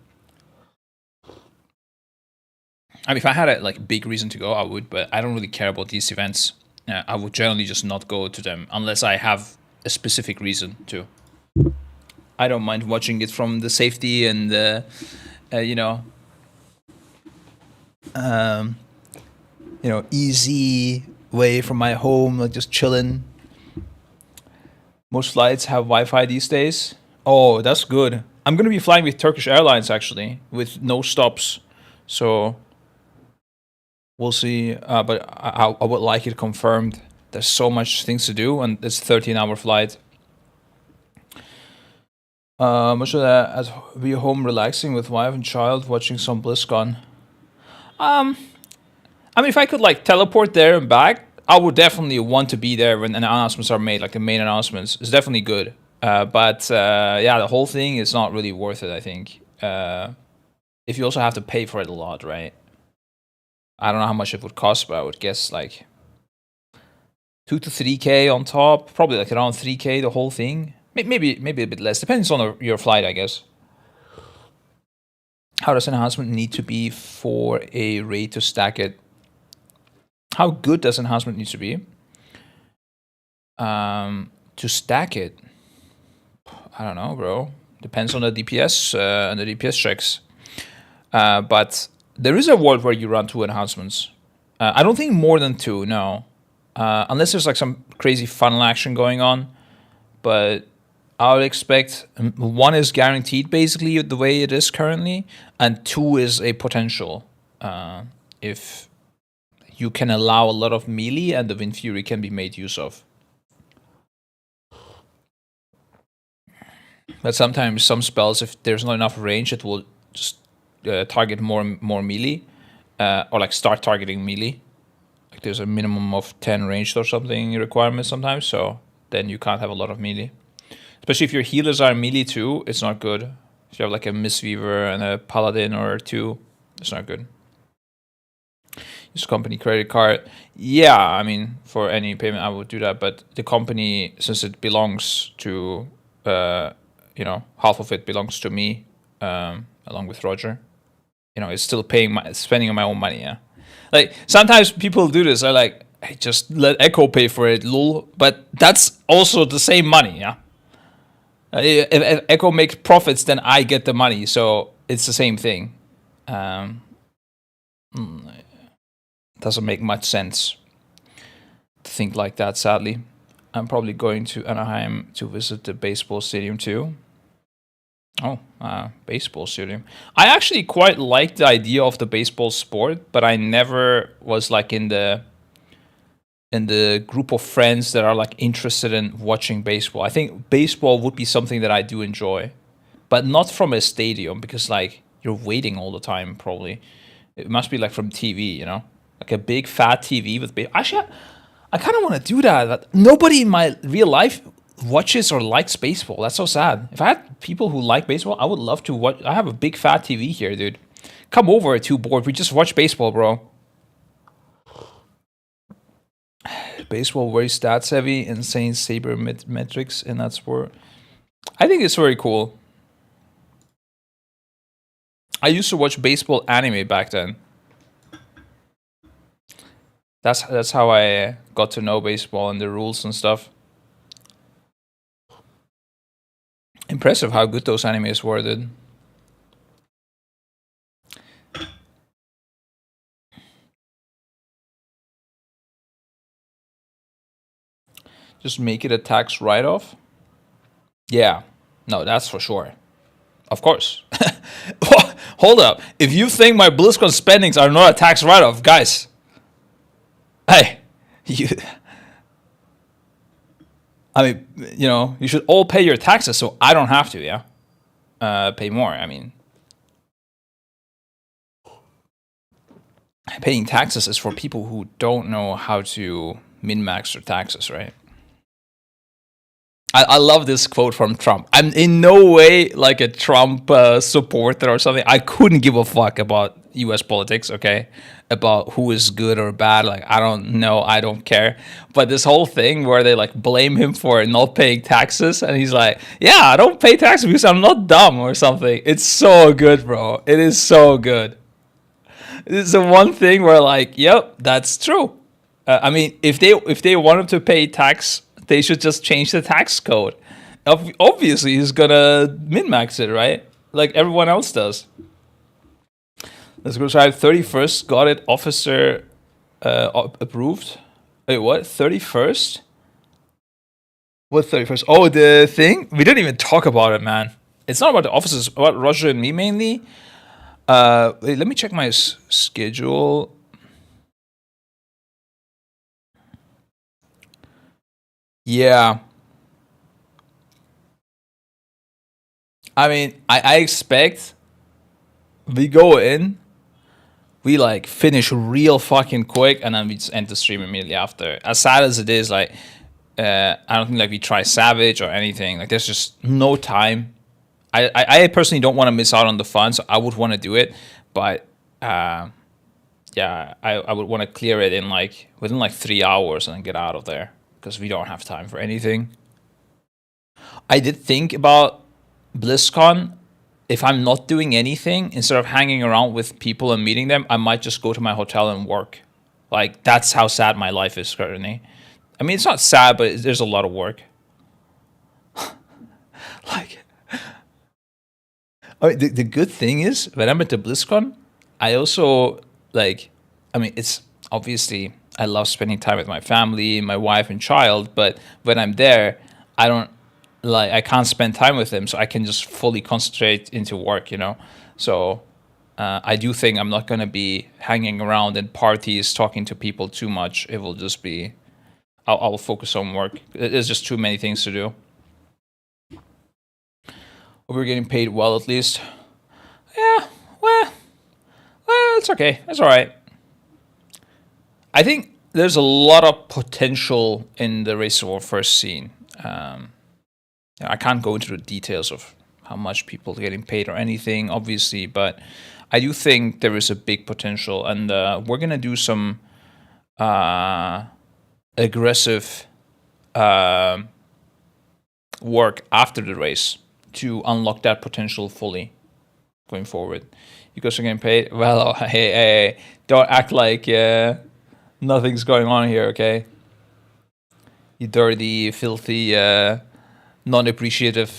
I mean, if I had a like big reason to go, I would, but I don't really care about these events. I would generally just not go to them unless I have a specific reason to. I don't mind watching it from the safety and easy way from my home, like just chilling. Most flights have Wi-Fi these days. Oh, that's good. I'm gonna be flying with Turkish Airlines actually, with no stops. So we'll see. But I would like it confirmed. There's so much things to do, and it's a 13-hour flight. Much of that at be home relaxing with wife and child, watching some BlizzCon. I mean, if I could like teleport there and back, I would definitely want to be there when announcements are made, like the main announcements. It's definitely good. But the whole thing is not really worth it, I think. If you also have to pay for it a lot, right? I don't know how much it would cost, but I would guess like 2 to 3K on top. Probably like around 3K, the whole thing. Maybe a bit less. Depends on your flight, I guess. How does enhancement need to be for a raid to stack it? How good does enhancement need to be? To stack it? I don't know, bro. Depends on the DPS and the DPS checks. But there is a world where you run 2 enhancements. I don't think more than 2, no. Unless there's like some crazy funnel action going on. But I would expect 1 is guaranteed basically the way it is currently, and 2 is a potential. If you can allow a lot of melee and the Wind Fury can be made use of. But sometimes some spells, if there's not enough range, it will just target more melee, or like start targeting melee. Like there's a minimum of 10 ranged or something requirement sometimes, so then you can't have a lot of melee. Especially if your healers are melee too, it's not good. If you have like a Mistweaver and a Paladin or 2, it's not good. Use company credit card. Yeah, I mean, for any payment I would do that, but the company, since it belongs to, half of it belongs to me, along with Roger. It's still spending my own money, yeah. Like, sometimes people do this, they're like, hey, just let Echo pay for it, lol. But that's also the same money, yeah. If Echo makes profits, then I get the money, so it's the same thing. Doesn't make much sense to think like that, sadly. I'm probably going to Anaheim to visit the baseball stadium too. Oh, baseball stadium. I actually quite like the idea of the baseball sport, but I never was like in the group of friends that are like interested in watching baseball. I think baseball would be something that I do enjoy, but not from a stadium, because like you're waiting all the time probably. It must be like from TV, like a big fat TV with baseball. Actually, I kind of want to do that. But nobody in my real life watches or likes baseball. That's so sad. If I had people who like baseball, I would love to watch. I have a big fat TV here, dude. Come over at 2 board. We just watch baseball, bro. Baseball very stats heavy, insane saber metrics in that sport. I think it's very cool. I used to watch baseball anime back then. That's how I got to know baseball and the rules and stuff. Impressive how good those animes were, dude. Just make it a tax write-off? Yeah. No, that's for sure. Of course. Hold up. If you think my BlizzCon spendings are not a tax write-off, guys. Hey. I mean, you should all pay your taxes so I don't have to, yeah? Pay more, I mean. Paying taxes is for people who don't know how to min-max their taxes, right? I love this quote from Trump. I'm in no way like a Trump supporter or something. I couldn't give a fuck about US politics, okay? About who is good or bad. Like, I don't know. I don't care. But this whole thing where they like blame him for not paying taxes. And he's like, yeah, I don't pay taxes because I'm not dumb or something. It's so good, bro. It is so good. It's the one thing where like, yep, that's true. I mean, if they wanted to pay tax, they should just change the tax code. Obviously, he's gonna min-max it, right? Like everyone else does. Let's go try 31st. Got it. Officer approved. Wait, what? 31st? What 31st? Oh, the thing? We didn't even talk about it, man. It's not about the officers, about Roger and me mainly. Wait, let me check my schedule. Yeah. I mean, I expect we go in, we like finish real fucking quick, and then we just end the stream immediately after. As sad as it is, like, I don't think like we try Savage or anything. Like, there's just no time. I personally don't want to miss out on the fun, so I would want to do it, but yeah, I would want to clear it in like within like 3 hours and then get out of there because we don't have time for anything. I did think about BlizzCon. If I'm not doing anything, instead of hanging around with people and meeting them, I might just go to my hotel and work. Like, that's how sad my life is currently. I mean, it's not sad, but there's a lot of work. Like, I mean, the good thing is, when I'm at the BlizzCon, I also, like, I mean, it's obviously, I love spending time with my family, my wife and child, but when I'm there, I can't spend time with them, so I can just fully concentrate into work, you know? So I do think I'm not going to be hanging around in parties, talking to people too much. It will just be, I'll focus on work. There's just too many things to do. We're getting paid well, at least. Yeah, well, it's okay. It's all right. I think there's a lot of potential in the Race of War first scene. I can't go into the details of how much people are getting paid or anything, obviously, but I do think there is a big potential, and we're gonna do some aggressive work after the race to unlock that potential fully going forward. You guys are getting paid? Well, hey, don't act like nothing's going on here, okay? You dirty, filthy, non-appreciative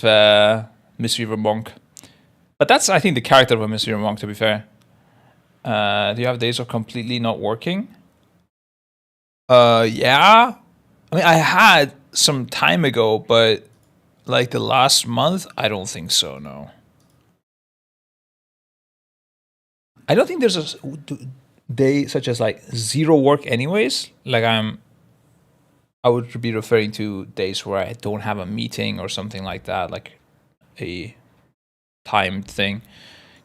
Misweaver Monk. But that's, I think, the character of a Misweaver Monk, to be fair. Do you have days of completely not working? Yeah. I mean, I had some time ago, but like the last month, I don't think so, no. I don't think there's a day such as like zero work anyways. Like I would be referring to days where I don't have a meeting or something like that, like a timed thing.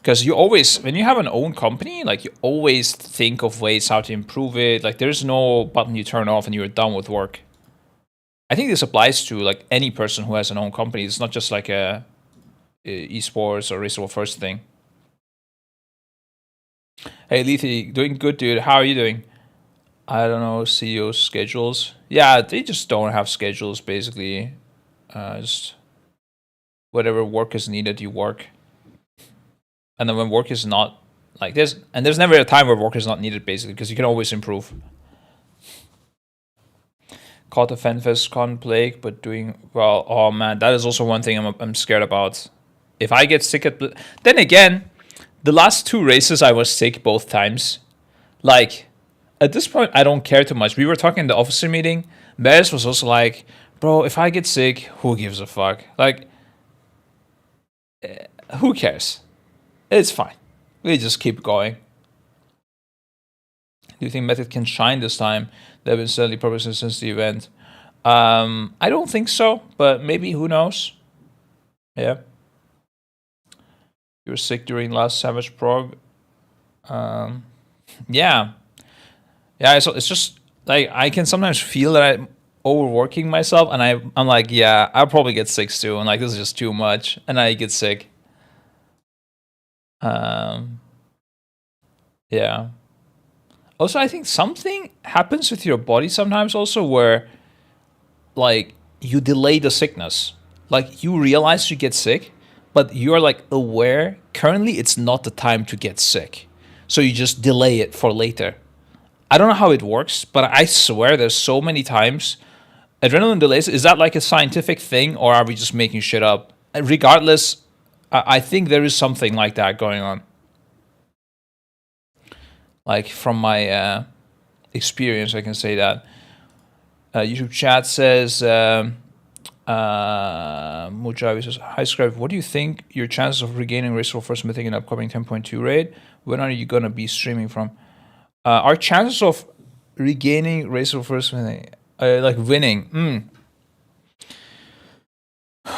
Because you always, when you have an own company, like you always think of ways how to improve it. Like there's no button you turn off and you're done with work. I think this applies to like any person who has an own company. It's not just like a esports or Race of War First thing. Hey Lethy, doing good, dude. How are you doing? I don't know, CEO schedules. Yeah, they just don't have schedules, basically. Just whatever work is needed, you work. And then when work is not, like there's never a time where work is not needed, basically, because you can always improve. Caught a FanFest con plague, but doing well. Oh man, that is also one thing I'm scared about. If I get sick at, then again, the last 2 races I was sick both times. Like, at this point, I don't care too much. We were talking in the officer meeting. Bears was also like, bro, if I get sick, who gives a fuck? Like, who cares? It's fine. We just keep going. Do you think Mythic can shine this time? They've been steadily progressing since the event. I don't think so, but maybe, who knows? Yeah. You were sick during last Savage Prog. Yeah. Yeah, so it's just like I can sometimes feel that I'm overworking myself, and I'm like, yeah, I'll probably get sick too, and like this is just too much, and I get sick. Yeah. Also, I think something happens with your body sometimes also where like you delay the sickness. Like you realize you get sick, but you're like aware currently it's not the time to get sick. So you just delay it for later. I don't know how it works, but I swear there's so many times Adrenaline delays, is that like a scientific thing, or are we just making shit up? Regardless, I think there is something like that going on. Like, from my experience, I can say that. YouTube chat says, Mujavi says, hi Scripe, what do you think your chances of regaining racial first mythic in upcoming 10.2 raid? When are you gonna be streaming from? Our chances of regaining racial first mythic, like winning,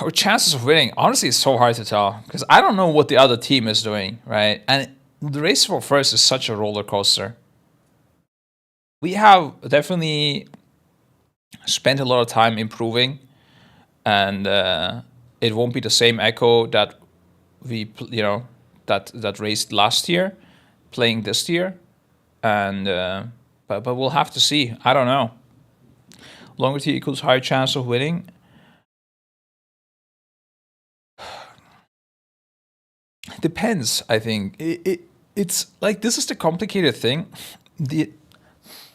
our chances of winning, honestly, it's so hard to tell, because I don't know what the other team is doing, right? And the race for first is such a roller coaster. We have definitely spent a lot of time improving, and it won't be the same Echo that we, that raced last year, playing this year, and but we'll have to see. I don't know. Longer T equals higher chance of winning. Depends, I think. It's like, this is the complicated thing.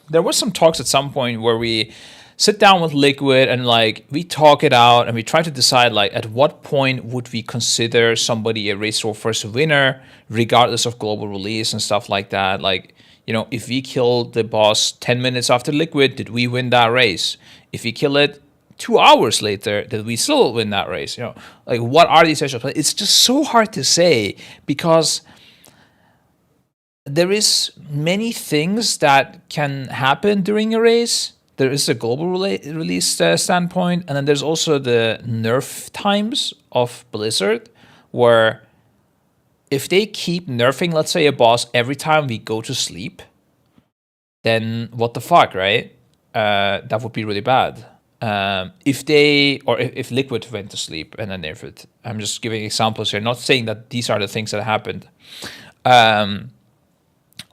There was some talks at some point where we sit down with Liquid and like we talk it out and we try to decide like at what point would we consider somebody a race war first winner regardless of global release and stuff like that. Like, if we kill the boss 10 minutes after Liquid, did we win that race? If we kill it 2 hours later, did we still win that race? Like, what are these essential? It's just so hard to say, because there is many things that can happen during a race. There is a global release standpoint, and then there's also the nerf times of Blizzard, where if they keep nerfing, let's say, a boss every time we go to sleep, then what the fuck, right? That would be really bad. If Liquid went to sleep and then nerf it. I'm just giving examples here, not saying that these are the things that happened.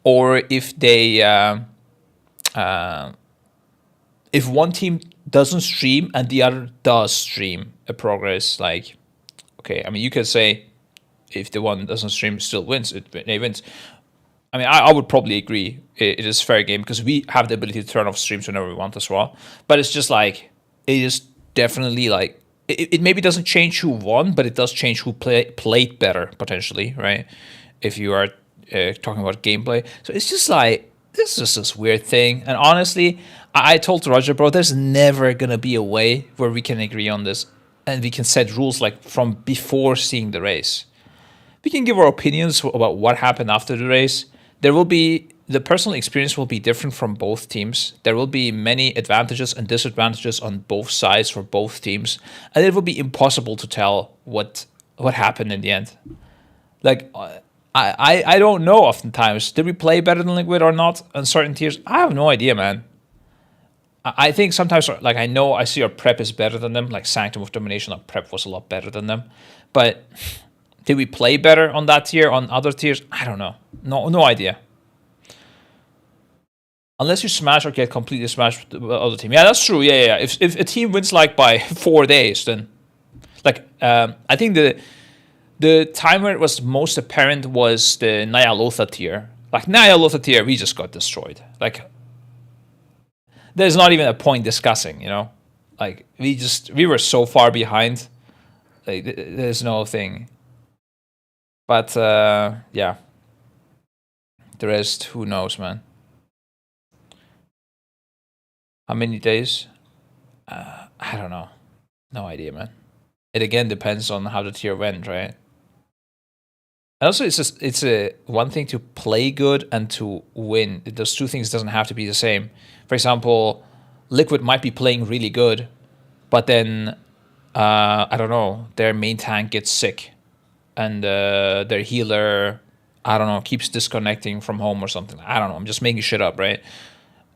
Or if they, if one team doesn't stream and the other does stream a progress, like, okay, I mean, you could say if the one doesn't stream still wins, it wins. I mean, I would probably agree it is fair game, because we have the ability to turn off streams whenever we want as well. But it's just like, it is definitely like, it maybe doesn't change who won, but it does change who played better, potentially, right? If you are talking about gameplay. So it's just like, this is just this weird thing. And honestly, I told Roger, bro, there's never going to be a way where we can agree on this and we can set rules like from before seeing the race. We can give our opinions about what happened after the race. The personal experience will be different from both teams. There will be many advantages and disadvantages on both sides for both teams. And it will be impossible to tell what happened in the end. Like, I don't know oftentimes. Did we play better than Liquid or not on certain tiers? I have no idea, man. I think sometimes, like, I see our prep is better than them. Like Sanctum of Domination, our prep was a lot better than them. But did we play better on that tier, on other tiers? I don't know. No idea. Unless you smash or get completely smashed with the other team. Yeah, that's true. Yeah. If a team wins like by 4 days, then like I think the time where it was most apparent was the Nyalotha tier. Like Nyalotha tier, we just got destroyed. Like there's not even a point discussing, Like we were so far behind. Like there's no thing. But yeah. The rest, who knows, man. How many days? I don't know. No idea, man. It again depends on how the tier went, right? And also, it's a one thing to play good and to win. Those two things doesn't have to be the same. For example, Liquid might be playing really good, but then I don't know, their main tank gets sick, and their healer, I don't know, keeps disconnecting from home or something. I don't know. I'm just making shit up, right?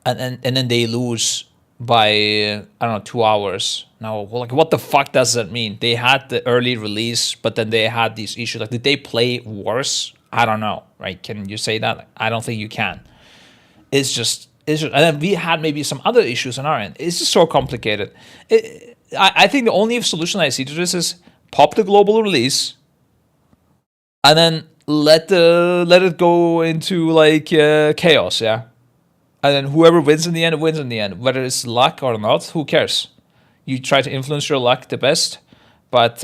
And then they lose by, I don't know, 2 hours. Now, like, what the fuck does that mean? They had the early release, but then they had these issues. Like, did they play worse? I don't know, right? Can you say that? Like, I don't think you can. It's just, and then we had maybe some other issues on our end. It's just so complicated. I think the only solution I see to this is pop the global release, and then let it go into like chaos, yeah. And then whoever wins in the end, wins in the end. Whether it's luck or not, who cares? you try to influence your luck the best. But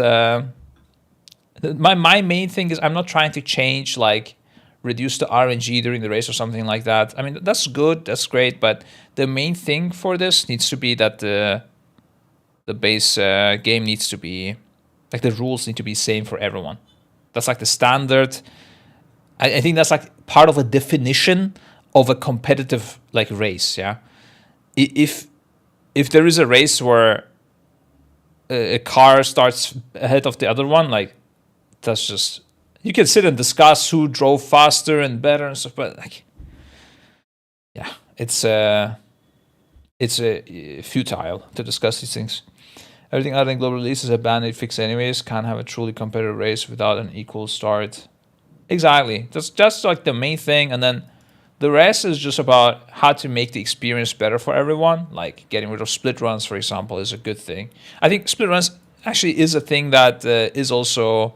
my main thing is I'm not trying to change, like reduce the RNG during the race or something like that. I mean, that's good, that's great, but the main thing for this needs to be that the base game needs to be, like the rules need to be same for everyone. That's like the standard. I think that's like part of a definition of a competitive like race. Yeah, if there is a race where a car starts ahead of the other one, like that's just, you can sit and discuss who drove faster and better and stuff, but like, yeah, it's futile to discuss these things. Everything other than global release is a band-aid fix anyways. Can't have a truly competitive race without an equal start. Exactly. That's like the main thing, and then the rest is just about how to make the experience better for everyone. Like getting rid of split runs, for example, is a good thing. I think split runs actually is a thing that is also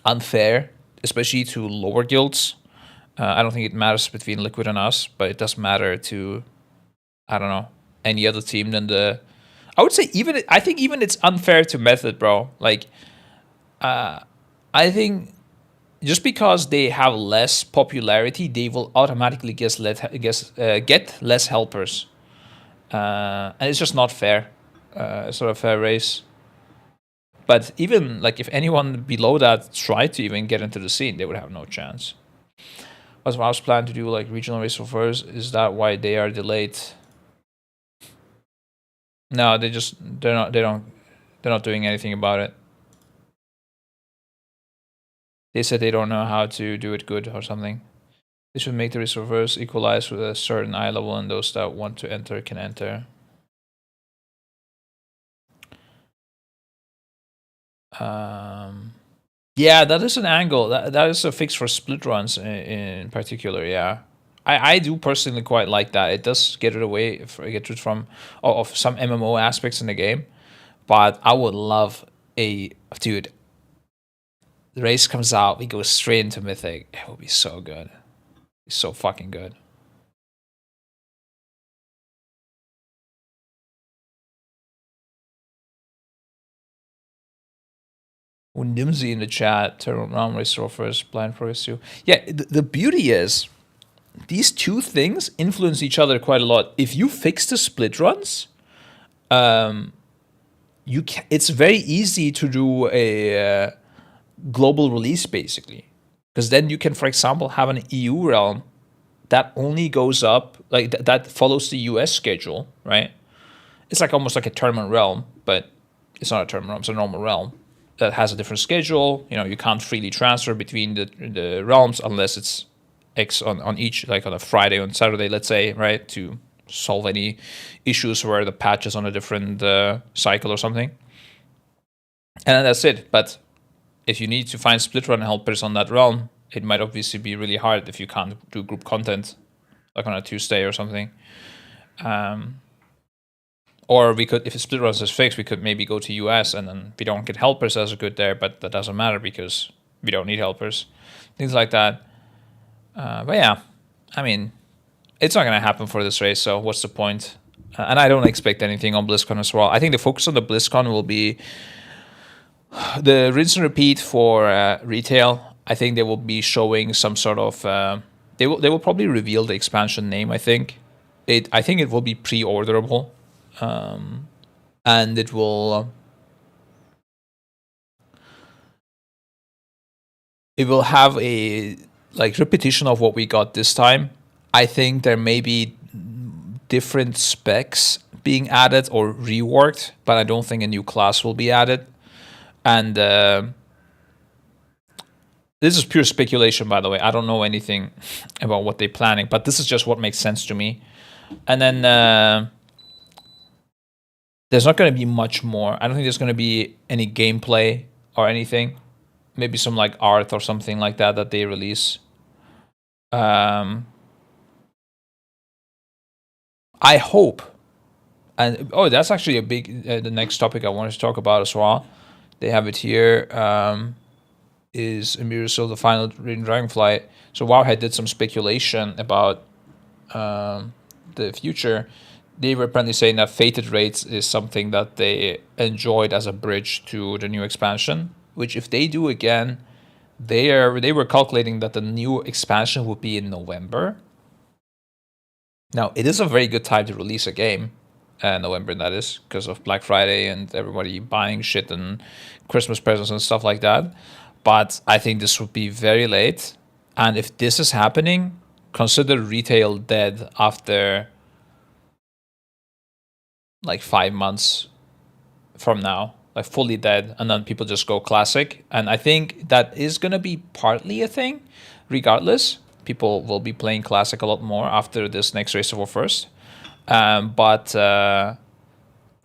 unfair, especially to lower guilds. I don't think it matters between Liquid and us, but it does matter to, I don't know, any other team than the. I would say I think even it's unfair to Method, bro. Like, I think just because they have less popularity, they will automatically get less helpers, and it's just not fair. It's not a fair race. But even like if anyone below that tried to even get into the scene, they would have no chance. Was Valve's plan to do like regional race for first? Is that why they are delayed? No, they're not doing anything about it. They said they don't know how to do it good or something. They should make the race reverse equalize with a certain eye level, and those that want to enter can enter. Yeah, that is an angle. That is a fix for split runs in particular. Yeah, I do personally quite like that. It does get rid from of some MMO aspects in the game, but I would love dude. The race comes out, we go straight into Mythic. It would be so good. It's so fucking good. Nimsy in the chat, turn around, restore first, blind progress too. Yeah, the beauty is these two things influence each other quite a lot. If you fix the split runs, it's very easy to do a global release basically, because then you can, for example, have an EU realm that only goes up like that follows the US schedule, right? It's like almost like a tournament realm, but it's not a tournament realm, it's a normal realm that has a different schedule. You know, you can't freely transfer between the realms unless it's X on each, like on a Friday, on Saturday, let's say, right, to solve any issues where the patch is on a different cycle or something. And then that's it. But if you need to find split run helpers on that realm, it might obviously be really hard if you can't do group content like on a Tuesday or something. Or we could, if split runs is fixed, we could maybe go to US and then we don't get helpers as good there, but that doesn't matter because we don't need helpers. Things like that. But yeah, I mean, it's not going to happen for this race, so what's the point? And I don't expect anything on BlizzCon as well. I think the focus on the BlizzCon will be the rinse and repeat for retail. I think they will be showing some sort of. They will probably reveal the expansion name. I think it will be pre-orderable, and it will. It will have a like repetition of what we got this time. I think there may be different specs being added or reworked, but I don't think a new class will be added. And this is pure speculation, by the way. I don't know anything about what they're planning, but this is just what makes sense to me. And then there's not going to be much more. I don't think there's going to be any gameplay or anything. Maybe some like art or something like that they release. I hope. And that's actually a big the next topic I wanted to talk about as well. They have it here. Is Emir still the final Dragonflight? So Wowhead did some speculation about the future. they were apparently saying that fated raids is something that they enjoyed as a bridge to the new expansion. Which, if they do again, they were calculating that the new expansion would be in November. Now, it is a very good time to release a game, November, that is, because of Black Friday and everybody buying shit and Christmas presents and stuff like that. But I think this would be very late. And if this is happening, consider retail dead after like 5 months from now, like fully dead, and then people just go classic. And I think that is going to be partly a thing, regardless. People will be playing classic a lot more after this next Race of War first. But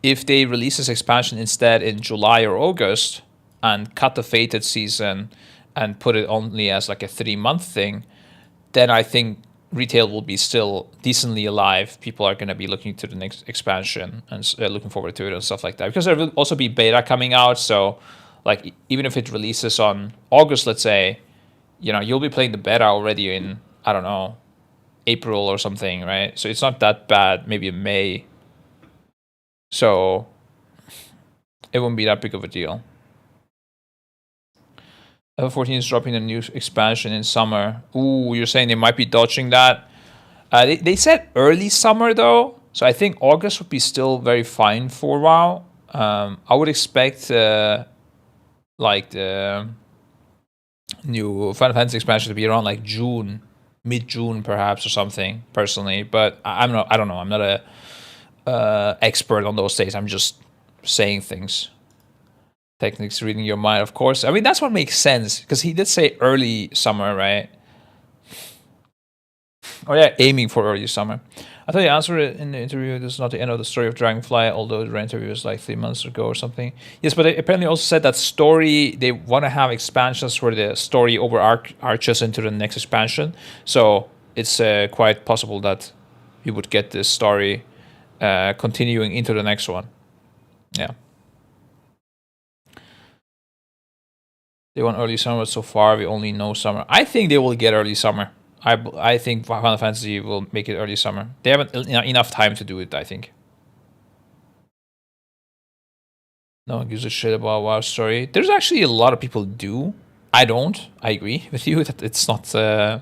if they release this expansion instead in July or August and cut the Fated season and put it only as like a 3-month thing, then I think retail will be still decently alive. People are going to be looking to the next expansion and looking forward to it and stuff like that. Because there will also be beta coming out. So like even if it releases on August, let's say, you know, you'll be playing the beta already in, I don't know, April or something, right? So it's not that bad, maybe in May. So it won't be that big of a deal. FF14 is dropping a new expansion in summer. Ooh, you're saying they might be dodging that? They said early summer, though. So I think August would be still very fine for WoW. I would expect like the new Final Fantasy expansion to be around like June, mid-June perhaps or something, personally. But I don't know. I'm not a expert on those dates. I'm just saying things. Techniques reading your mind, of course. I mean, that's what makes sense, because he did say early summer, right? Oh yeah, aiming for early summer. I thought you answered it in the interview. This is not the end of the story of Dragonfly, although the interview was like 3 months ago or something. Yes, but they apparently also said that story, they want to have expansions where the story arches into the next expansion. So it's quite possible that you would get this story continuing into the next one. Yeah. They want early summer, but so far we only know summer. I think they will get early summer. I think Final Fantasy will make it early summer. They haven't enough time to do it, I think. No one gives a shit about WoW story. There's actually a lot of people do. I don't. I agree with you that it's not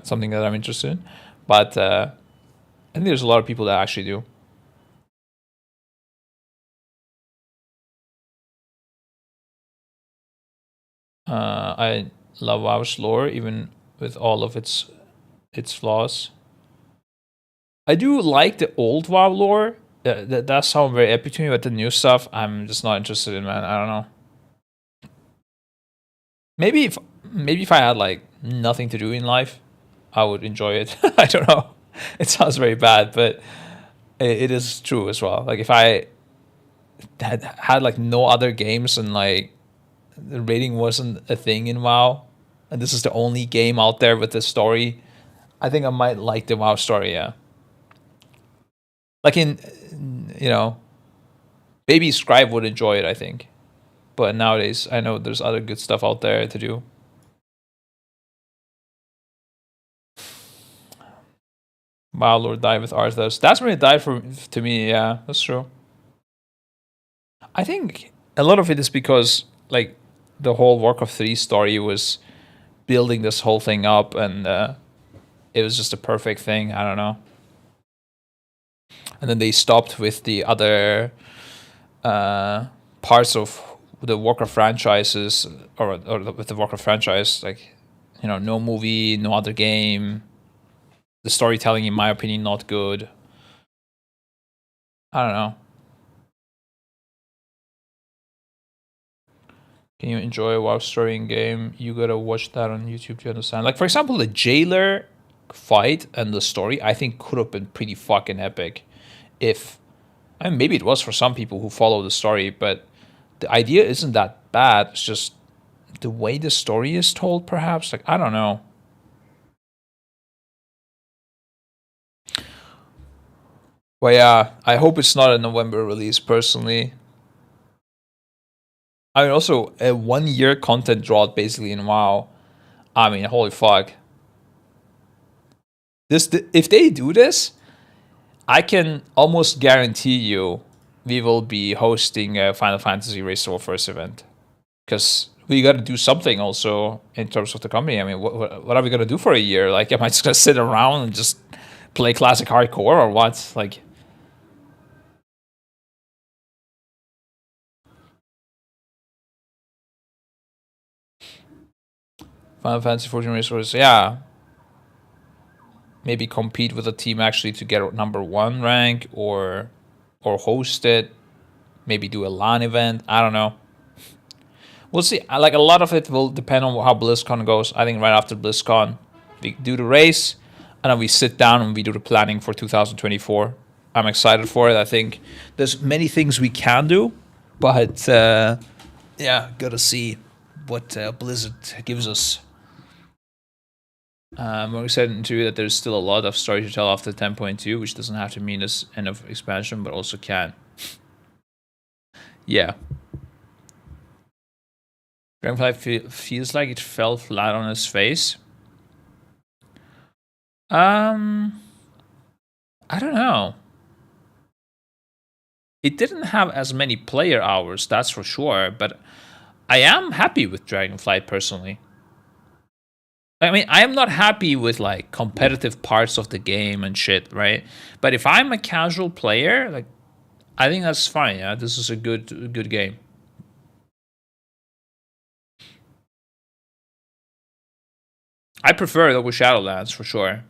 something that I'm interested in. But I think there's a lot of people that actually do. I love WoW's lore, even with all of its flaws. I do like the old WoW lore. That sounds very epic to me, but the new stuff, I'm just not interested in, man. I don't know. Maybe if I had like nothing to do in life, I would enjoy it. I don't know. It sounds very bad, but it is true as well. Like if I had like no other games and like the rating wasn't a thing in WoW, and this is the only game out there with this story, I think I might like the WoW story, yeah. Like in, you know, maybe Scripe would enjoy it, I think. But nowadays, I know there's other good stuff out there to do. WoW Lord died with Arthas. That's when it died to me, yeah, that's true. I think a lot of it is because, like, the whole Warcraft 3 story was building this whole thing up, and it was just a perfect thing. I don't know. And then they stopped with the other parts of the Warcraft franchises, or with the Warcraft franchise, like, you know, no movie, no other game. The storytelling, in my opinion, not good. I don't know. Can you enjoy a WoW story in game? You gotta watch that on YouTube to understand. Like, for example, the jailer fight and the story, I think could have been pretty fucking epic. If, I mean, maybe it was for some people who follow the story, but the idea isn't that bad. It's just the way the story is told, perhaps. Like, I don't know. But yeah, I hope it's not a November release, personally. I mean, also, a 1-year content drought, basically, in WoW. I mean, holy fuck. If they do this, I can almost guarantee you we will be hosting a Final Fantasy Race to First event, because we got to do something also in terms of the company. I mean, what are we going to do for a year? Like, am I just going to sit around and just play classic hardcore or what? Like, Final Fantasy 14 Racers, yeah. Maybe compete with a team actually to get #1 rank, or host it. Maybe do a LAN event. I don't know. We'll see. Like, a lot of it will depend on how BlizzCon goes. I think right after BlizzCon, we do the race, and then we sit down and we do the planning for 2024. I'm excited for it. I think there's many things we can do, but yeah, gotta see what Blizzard gives us. We're excited too that there's still a lot of story to tell after 10.2, which doesn't have to mean this end of expansion, but also can. Yeah. Dragonfly feels like it fell flat on its face. I don't know. It didn't have as many player hours, that's for sure, but I am happy with Dragonflight personally. I mean, I am not happy with like competitive parts of the game and shit, right? But if I'm a casual player, like, I think that's fine. Yeah, this is a good game. I prefer it over Shadowlands for sure.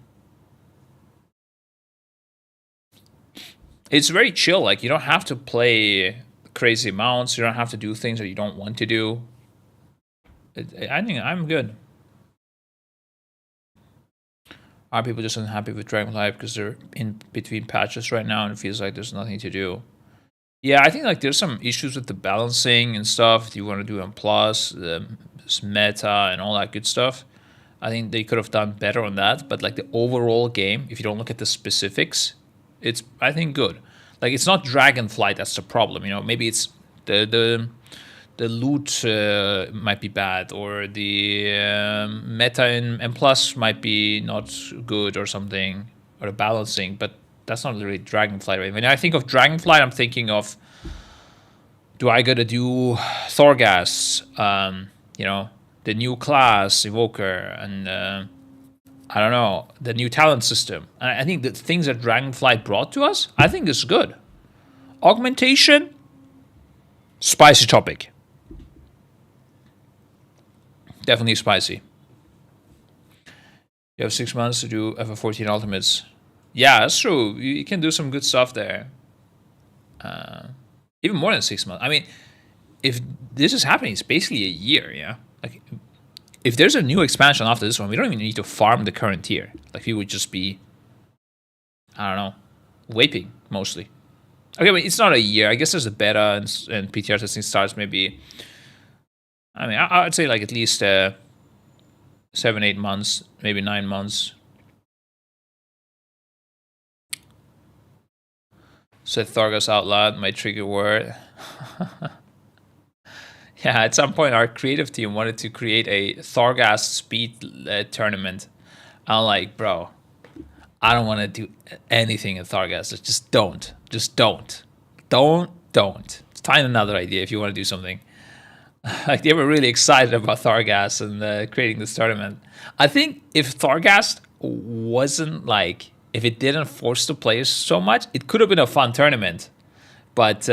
It's very chill. Like, you don't have to play crazy amounts. You don't have to do things that you don't want to do. I think I'm good. Are people just unhappy with Dragonfly because they're in between patches right now and it feels like there's nothing to do? Yeah, I think like there's some issues with the balancing and stuff. Do you want to do on plus, meta, and all that good stuff? I think they could have done better on that. But like the overall game, if you don't look at the specifics, it's, I think, good. Like, it's not Dragonflight that's the problem. You know, maybe it's the loot might be bad, or the meta in M plus might be not good or something, or the balancing, but that's not really Dragonflight, right? When I think of Dragonflight, I'm thinking of, do I gotta do Thorghast, you know, the new class, Evoker, and I don't know, the new talent system. And I think the things that Dragonflight brought to us, I think is good. Augmentation, spicy topic. Definitely spicy. You have 6 months to do FF14 Ultimates. Yeah, that's true. You can do some good stuff there. Even more than 6 months. I mean, if this is happening, it's basically a year, yeah? Like, if there's a new expansion after this one, we don't even need to farm the current tier. Like, we would just be, I don't know, vaping, mostly. Okay, but it's not a year. I guess there's a beta and PTR testing starts maybe, I mean, I'd say like at least 7-8 months, maybe 9 months. Said Thorghast out loud, my trigger word. Yeah, at some point our creative team wanted to create a Thorghast speed tournament. I'm like, bro, I don't want to do anything in Thorghast. Just don't. Just don't. Don't. Find another idea if you want to do something. Like, they were really excited about Thorghast and creating this tournament. I think if Thorghast wasn't like, if it didn't force the players so much, it could have been a fun tournament. But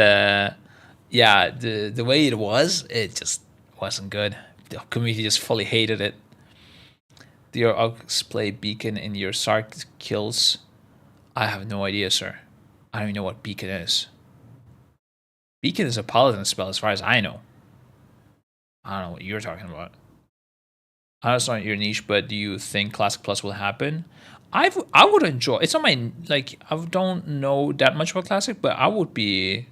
yeah, the way it was, it just wasn't good. The community just fully hated it. Do your Ox play Beacon in your Sark kills? I have no idea, sir. I don't even know what Beacon is. Beacon is a paladin spell as far as I know. I don't know what you're talking about. I know it's not your niche, but do you think Classic Plus will happen? I would enjoy. It's not my, like, I don't know that much about Classic, but I would be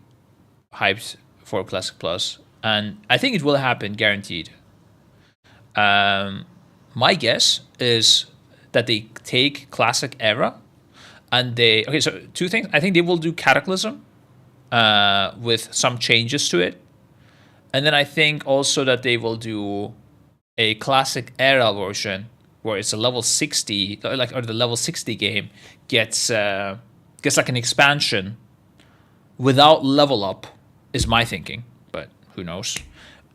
hyped for Classic Plus, and I think it will happen, guaranteed. My guess is that they take Classic Era, and they, okay, so 2 things. I think they will do Cataclysm with some changes to it. And then I think also that they will do a Classic Era version where it's a level 60, like, or the level 60 game gets Gets like an expansion without level up is my thinking, but who knows.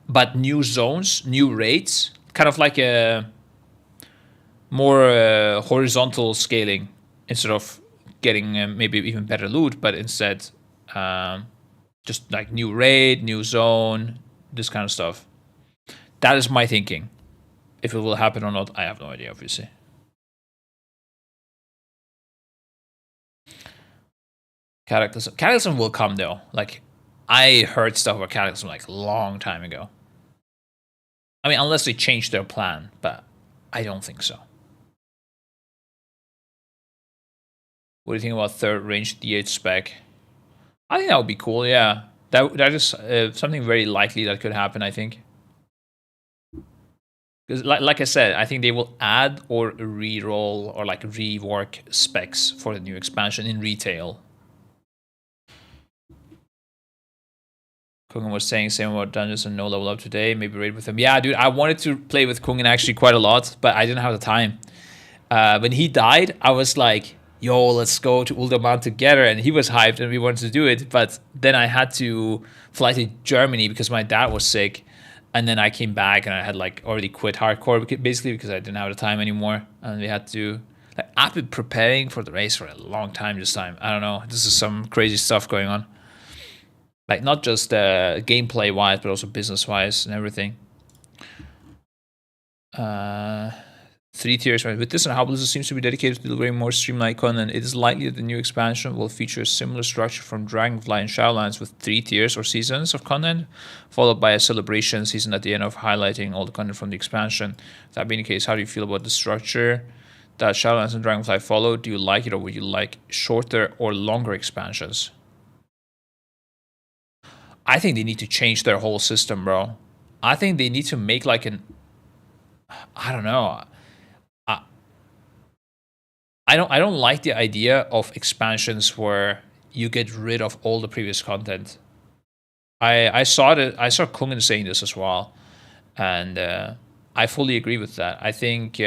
But new zones, new raids, kind of like a more horizontal scaling instead of getting maybe even better loot, but instead just like new raid, new zone, this kind of stuff. That is my thinking. If it will happen or not, I have no idea, obviously. Cataclysm will come though. Like, I heard stuff about Cataclysm like a long time ago. I mean, unless they change their plan, but I don't think so. What do you think about third range D8 spec? I think that would be cool, yeah. That is something very likely that could happen, I think. Because like I said, I think they will add or re-roll or like rework specs for the new expansion in retail. Kungen was saying same about dungeons and no level up today. Maybe raid with him. Yeah, dude, I wanted to play with Kungen actually quite a lot, but I didn't have the time. When he died, I was like, yo, let's go to Ulderman together. And he was hyped and we wanted to do it. But then I had to fly to Germany because my dad was sick. And then I came back and I had like already quit hardcore basically because I didn't have the time anymore. And we had to, like, I've been preparing for the race for a long time this time. I don't know. This is some crazy stuff going on. Like, not just gameplay wise, but also business wise and everything. 3 tiers, right? With this and how Blizzard seems to be dedicated to delivering more streamlined content, it is likely that the new expansion will feature a similar structure from Dragonfly and Shadowlands with 3 tiers or seasons of content, followed by a celebration season at the end of highlighting all the content from the expansion. That being the case, how do you feel about the structure that Shadowlands and Dragonfly follow? Do you like it, or would you like shorter or longer expansions? I think they need to change their whole system, bro. I think they need to make like an, I don't know. I don't like the idea of expansions where you get rid of all the previous content. I saw Kungen saying this as well, and I fully agree with that. I think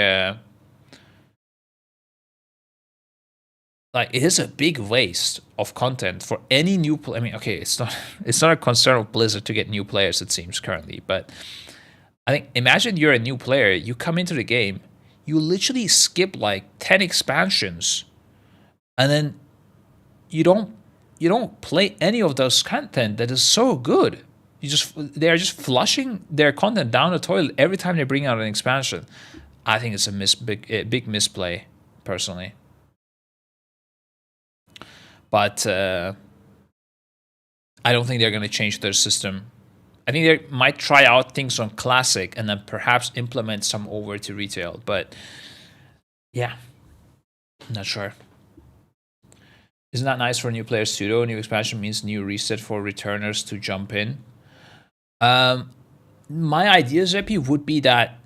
like, it is a big waste of content for any new I mean, okay, it's not a concern of Blizzard to get new players, it seems currently, but I think, imagine you're a new player, you come into the game, you literally skip like 10 expansions, and then you don't play any of those content that is so good. They are just flushing their content down the toilet every time they bring out an expansion. I think it's a big misplay, personally. But I don't think they're going to change their system. I think they might try out things on Classic and then perhaps implement some over to retail. But yeah, I'm not sure. Isn't that nice for new players too, though? New expansion means new reset for returners to jump in. My idea, Zeppy, would be that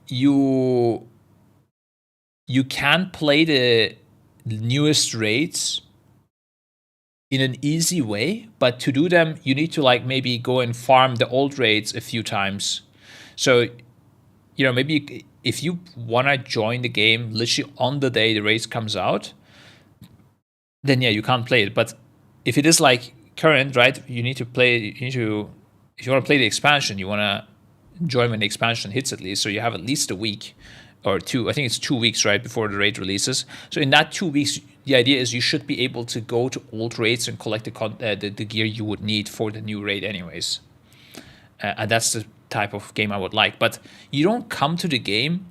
you can play the newest raids in an easy way, but to do them you need to like maybe go and farm the old raids a few times. So, you know, maybe if you want to join the game literally on the day the raid comes out, then yeah, you can't play it. But if it is like current, right, if you want to play the expansion, you want to join when the expansion hits at least, so you have at least a week or 2, I think it's 2 weeks, right, before the raid releases. So in that 2 weeks, the idea is you should be able to go to old raids and collect the gear you would need for the new raid anyways. And that's the type of game I would like. But you don't come to the game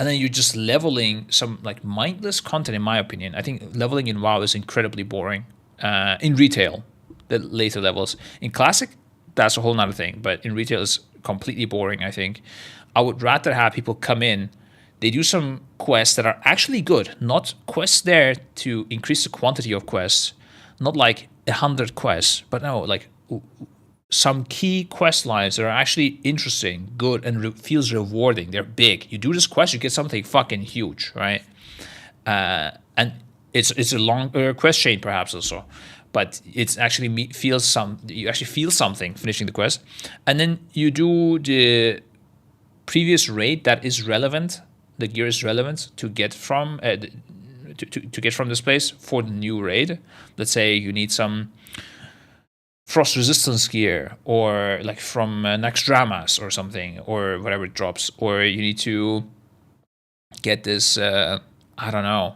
and then you're just leveling some like mindless content, in my opinion. I think leveling in WoW is incredibly boring. In retail, the later levels. In Classic, that's a whole nother thing. But in retail, it's completely boring, I think. I would rather have people come in, they do some quests that are actually good, not quests there to increase the quantity of quests, not like 100 quests, but no, like some key quest lines that are actually interesting, good, and feels rewarding. They're big. You do this quest, you get something fucking huge, right? And it's a longer quest chain perhaps also, but it's actually you actually feel something finishing the quest, and then you do the previous raid that is relevant. The gear is relevant to get from to get from this place for the new raid. Let's say you need some frost resistance gear, or like from Naxxramas or something, or whatever it drops, or you need to get this I don't know,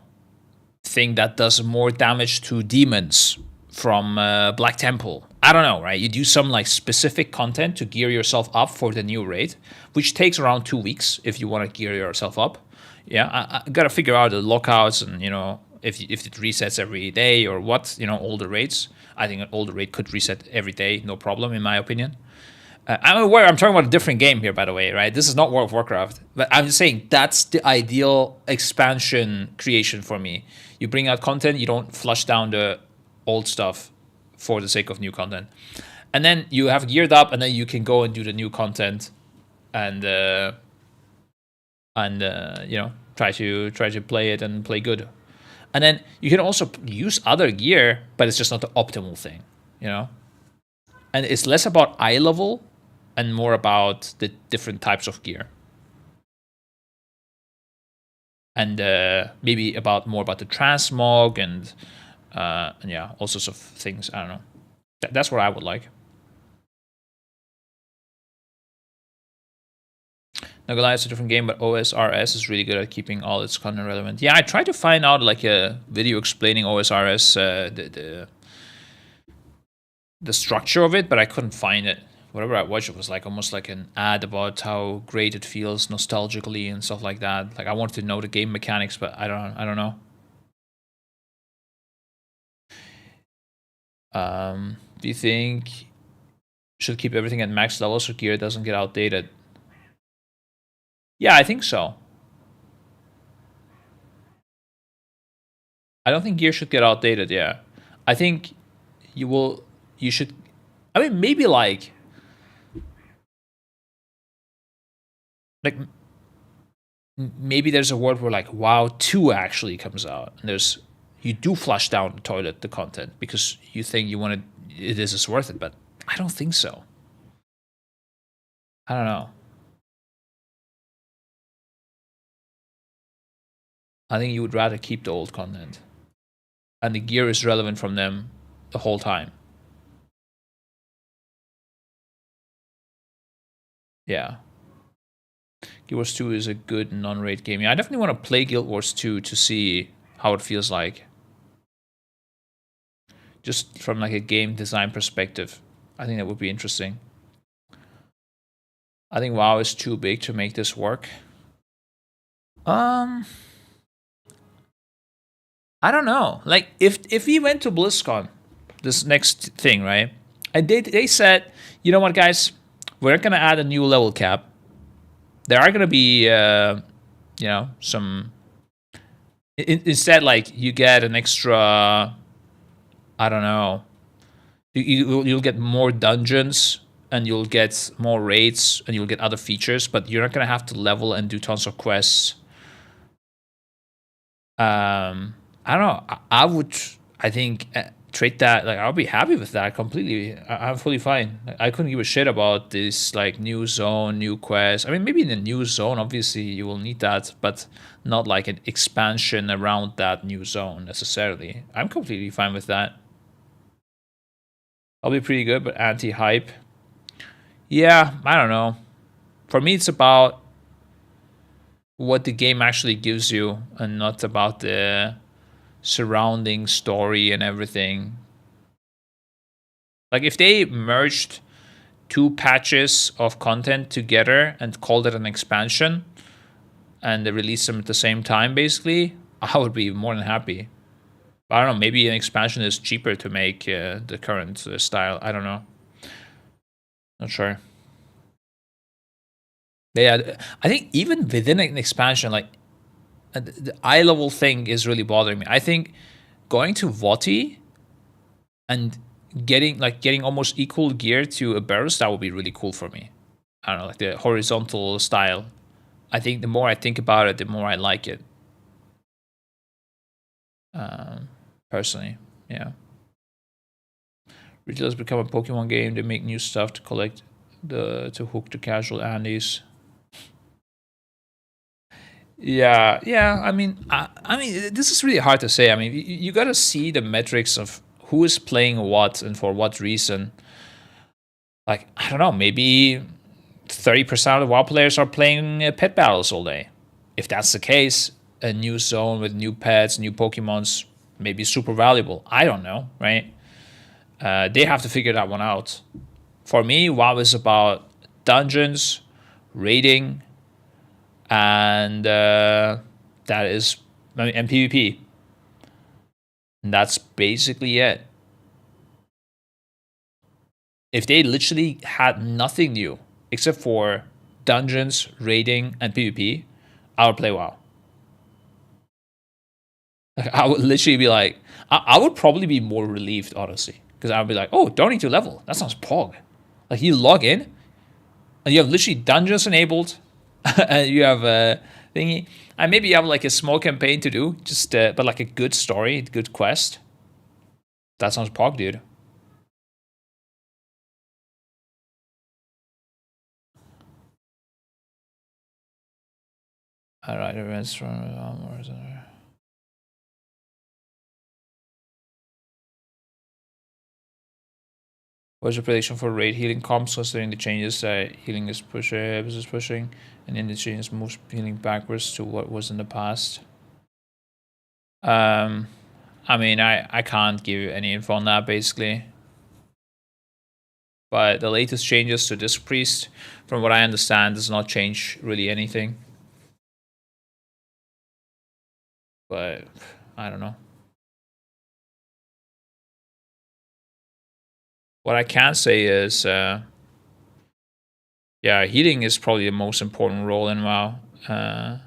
thing that does more damage to demons from Black Temple. I don't know, right? You do some like specific content to gear yourself up for the new raid, which takes around 2 weeks if you want to gear yourself up. Yeah, I gotta figure out the lockouts and, you know, if it resets every day or what, you know, all the raids. I think an older raid could reset every day, no problem, in my opinion. I'm aware I'm talking about a different game here, by the way, right? This is not World of Warcraft, but I'm just saying that's the ideal expansion creation for me. You bring out content, you don't flush down the old stuff for the sake of new content, and then you have geared up, and then you can go and do the new content, and you know, try to play it and play good. And then you can also use other gear, but it's just not the optimal thing, you know. And it's less about eye level and more about the different types of gear. And maybe more about the transmog and yeah, all sorts of things. I don't know. That's what I would like. Not gonna lie, it's a different game, but OSRS is really good at keeping all its content relevant. Yeah, I tried to find out like a video explaining OSRS, the structure of it, but I couldn't find it. Whatever I watched, it was like almost like an ad about how great it feels nostalgically and stuff like that. Like I wanted to know the game mechanics, but I don't know. Do you think should keep everything at max level so gear doesn't get outdated? Yeah, I think so. I don't think gear should get outdated, yeah. I think you should, I mean, maybe like maybe there's a world where like WoW 2 actually comes out, and you do flush down the toilet, the content, because you think this is worth it, but I don't think so. I don't know. I think you would rather keep the old content, and the gear is relevant from them the whole time. Yeah. Guild Wars 2 is a good non-raid game. Yeah, I definitely want to play Guild Wars 2 to see how it feels like. Just from like a game design perspective. I think that would be interesting. I think WoW is too big to make this work. I don't know. Like if we went to BlizzCon, this next thing, right? And they said, you know what, guys, we're gonna add a new level cap. There are gonna be, you know, some. Instead, like you get an extra. I don't know. You'll get more dungeons, and you'll get more raids, and you'll get other features, but you're not gonna have to level and do tons of quests. I don't know. I think trade that. Like I'll be happy with that completely. I'm fully fine. I couldn't give a shit about this like new zone, new quest. I mean, maybe in the new zone, obviously you will need that, but not like an expansion around that new zone necessarily. I'm completely fine with that. I'll be pretty good, but anti-hype. Yeah, I don't know. For me, it's about what the game actually gives you, and not about the surrounding story and everything. Like if they merged 2 patches of content together and called it an expansion, and they released them at the same time, basically, I would be more than happy. I don't know, maybe an expansion is cheaper to make the current style. I don't know. Not sure. Yeah, I think even within an expansion, like the eye level thing is really bothering me. I think going to Voti and getting almost equal gear to a Barrows, that would be really cool for me. I don't know, like the horizontal style. I think the more I think about it, the more I like it. Personally, yeah. Retail has become a Pokemon game. They make new stuff to collect to hook the casual Andes. Yeah. I mean, this is really hard to say. I mean, you got to see the metrics of who is playing what and for what reason. Like, I don't know, maybe 30% of the WoW players are playing pet battles all day. If that's the case, a new zone with new pets, new Pokemons, maybe super valuable. I don't know, right? They have to figure that one out. For me, WoW is about dungeons, raiding, and that is, and PvP. And that's basically it. If they literally had nothing new except for dungeons, raiding, and PvP, I would play WoW. Like, I would literally be like, I would probably be more relieved, honestly, because I would be like, oh, don't need to level. That sounds pog. Like, you log in, and you have literally dungeons enabled, and you have a thingy, and maybe you have like a small campaign to do, just but like a good story, good quest. That sounds pog, dude. All right, events from what's your prediction for raid healing comps considering the changes healing is pushing, and then the changes moves healing backwards to what was in the past? I mean, I can't give you any info on that basically. But the latest changes to Disc Priest, from what I understand, does not change really anything. But I don't know. What I can say is, yeah, healing is probably the most important role in WoW. I'm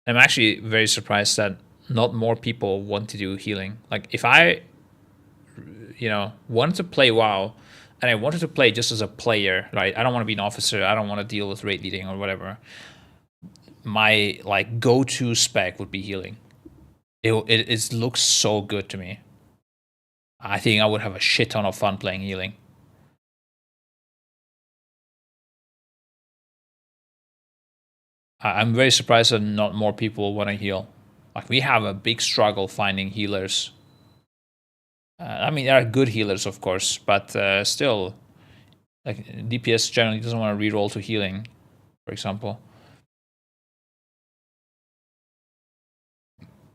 actually very surprised that not more people want to do healing. Like, if I, wanted to play WoW, and I wanted to play just as a player, right? I don't want to be an officer. I don't want to deal with raid leading or whatever. My like go-to spec would be healing. It looks so good to me. I think I would have a shit ton of fun playing healing. I'm very surprised that not more people want to heal. Like, we have a big struggle finding healers. I mean, there are good healers, of course, but still, like, DPS generally doesn't want to reroll to healing, for example.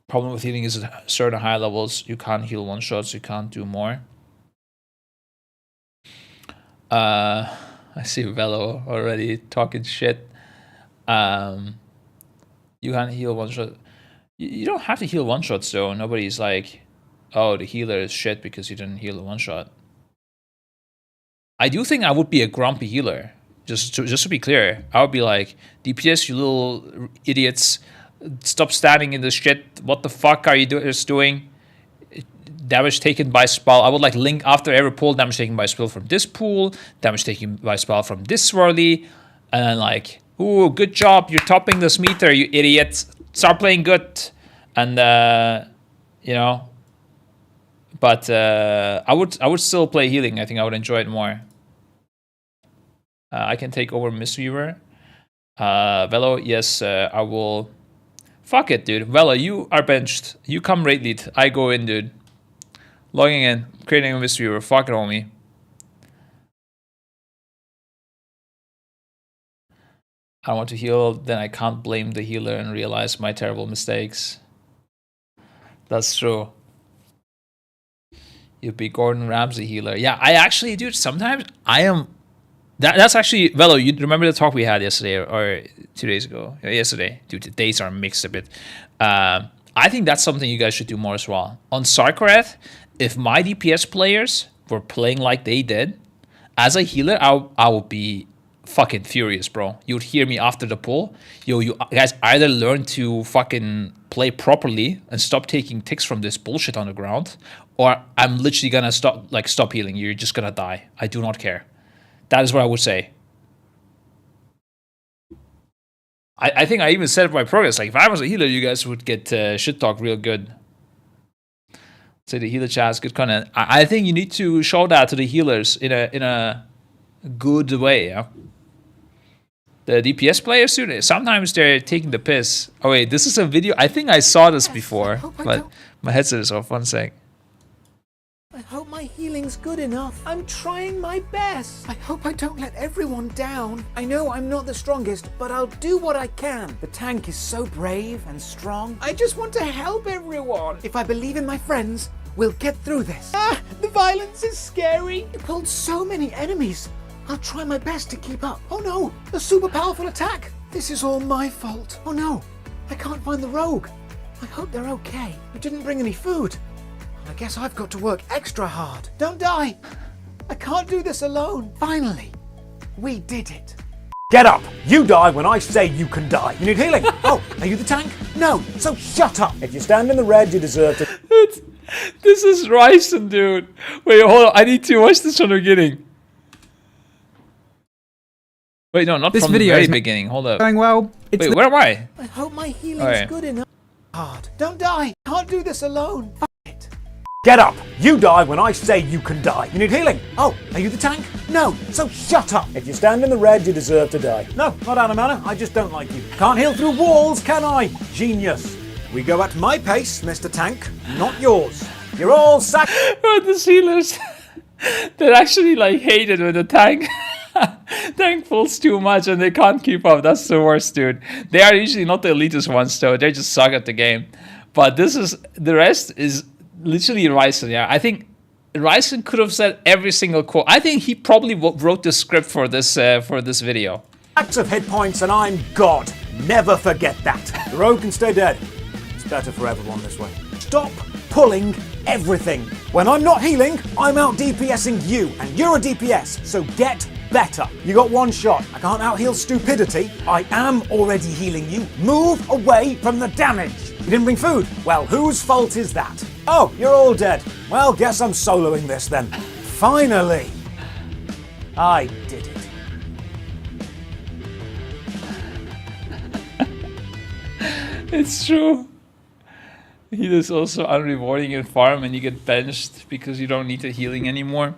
Problem with healing is at certain high levels, you can't heal one shots, you can't do more. I see Velo already talking shit. You can't heal one shot. You don't have to heal one shots though. Nobody's like, oh, the healer is shit because you didn't heal the one shot. I do think I would be a grumpy healer. Just to be clear, I would be like, DPS, you little idiots, stop standing in this shit. What the fuck are you doing? Damage taken by spell. I would like link after every pull, damage taken by spell from this pool, damage taken by spell from this swirly, and then like, ooh, good job, you're topping this meter, you idiot. Start playing good. And but I would still play healing. I think I would enjoy it more. I can take over Mistweaver. Velo, yes, I will. Fuck it, dude. Velo, you are benched. You come raid lead. I go in, dude. Logging in, creating a Mistweaver. Fuck it, homie. I want to heal, then I can't blame the healer and realize my terrible mistakes. That's true. You'd be Gordon Ramsay healer. Yeah, I actually, dude, sometimes I am. That's actually, Velo, you remember the talk we had yesterday or 2 days ago? Yesterday. Dude, the days are mixed a bit. I think that's something you guys should do more as well. On Sarkareth, if my DPS players were playing like they did, as a healer, I would be fucking furious, bro. You would hear me after the pull. Yo, you guys either learn to fucking play properly and stop taking ticks from this bullshit on the ground, or I'm literally gonna stop healing. You're just gonna die. I do not care. That is what I would say. I think I even said in my progress, like, if I was a healer, you guys would get shit talk real good. Say the healer chat is good content. I think you need to show that to the healers in a good way. Yeah. The DPS players, dude, sometimes they're taking the piss. Oh wait, this is a video. I think I saw this before, but my headset is off. 1 sec. I hope my healing's good enough. I'm trying my best. I hope I don't let everyone down. I know I'm not the strongest, but I'll do what I can. The tank is so brave and strong. I just want to help everyone. If I believe in my friends, we'll get through this. The violence is scary. You pulled so many enemies. I'll try my best to keep up. Oh no, a super powerful attack. This is all my fault. Oh no, I can't find the rogue. I hope they're okay. We didn't bring any food. I guess I've got to work extra hard. Don't die. I can't do this alone. Finally, we did it. Get up. You die when I say you can die. You need healing. Oh, are you the tank? No, so shut up. If you stand in the red, you deserve to... This is Ryzen, dude. Wait, hold on. I need to watch this from the beginning. Wait, no, not this from video the very beginning. Hold up. Going well. Wait, where am I? I hope my healing's good enough. Hard. Don't die. Can't do this alone. Fuck it. Get up. You die when I say you can die. You need healing. Oh, are you the tank? No, so shut up. If you stand in the red, you deserve to die. No, not out of manner. I just don't like you. Can't heal through walls, can I? Genius. We go at my pace, Mr. Tank, not yours. You're all sack. The healers that actually like hated when the tank pulls too much and they can't keep up. That's the worst, dude. They are usually not the elitist ones though. They just suck at the game. But this is the rest is literally Ryzen. Yeah, I think Ryzen could have said every single quote. I think he probably wrote the script for this video. Acts of hit points and I'm God. Never forget that. The rogue can stay dead. It's better for everyone this way. Stop pulling everything. When I'm not healing, I'm out DPSing you, and you're a DPS, so get better. You got one shot. I can't out-heal stupidity. I am already healing you. Move away from the damage. You didn't bring food. Well, whose fault is that? Oh, you're all dead. Well, guess I'm soloing this then. Finally. I did it. It's true. He is also unrewarding in farm and you get benched because you don't need the healing anymore.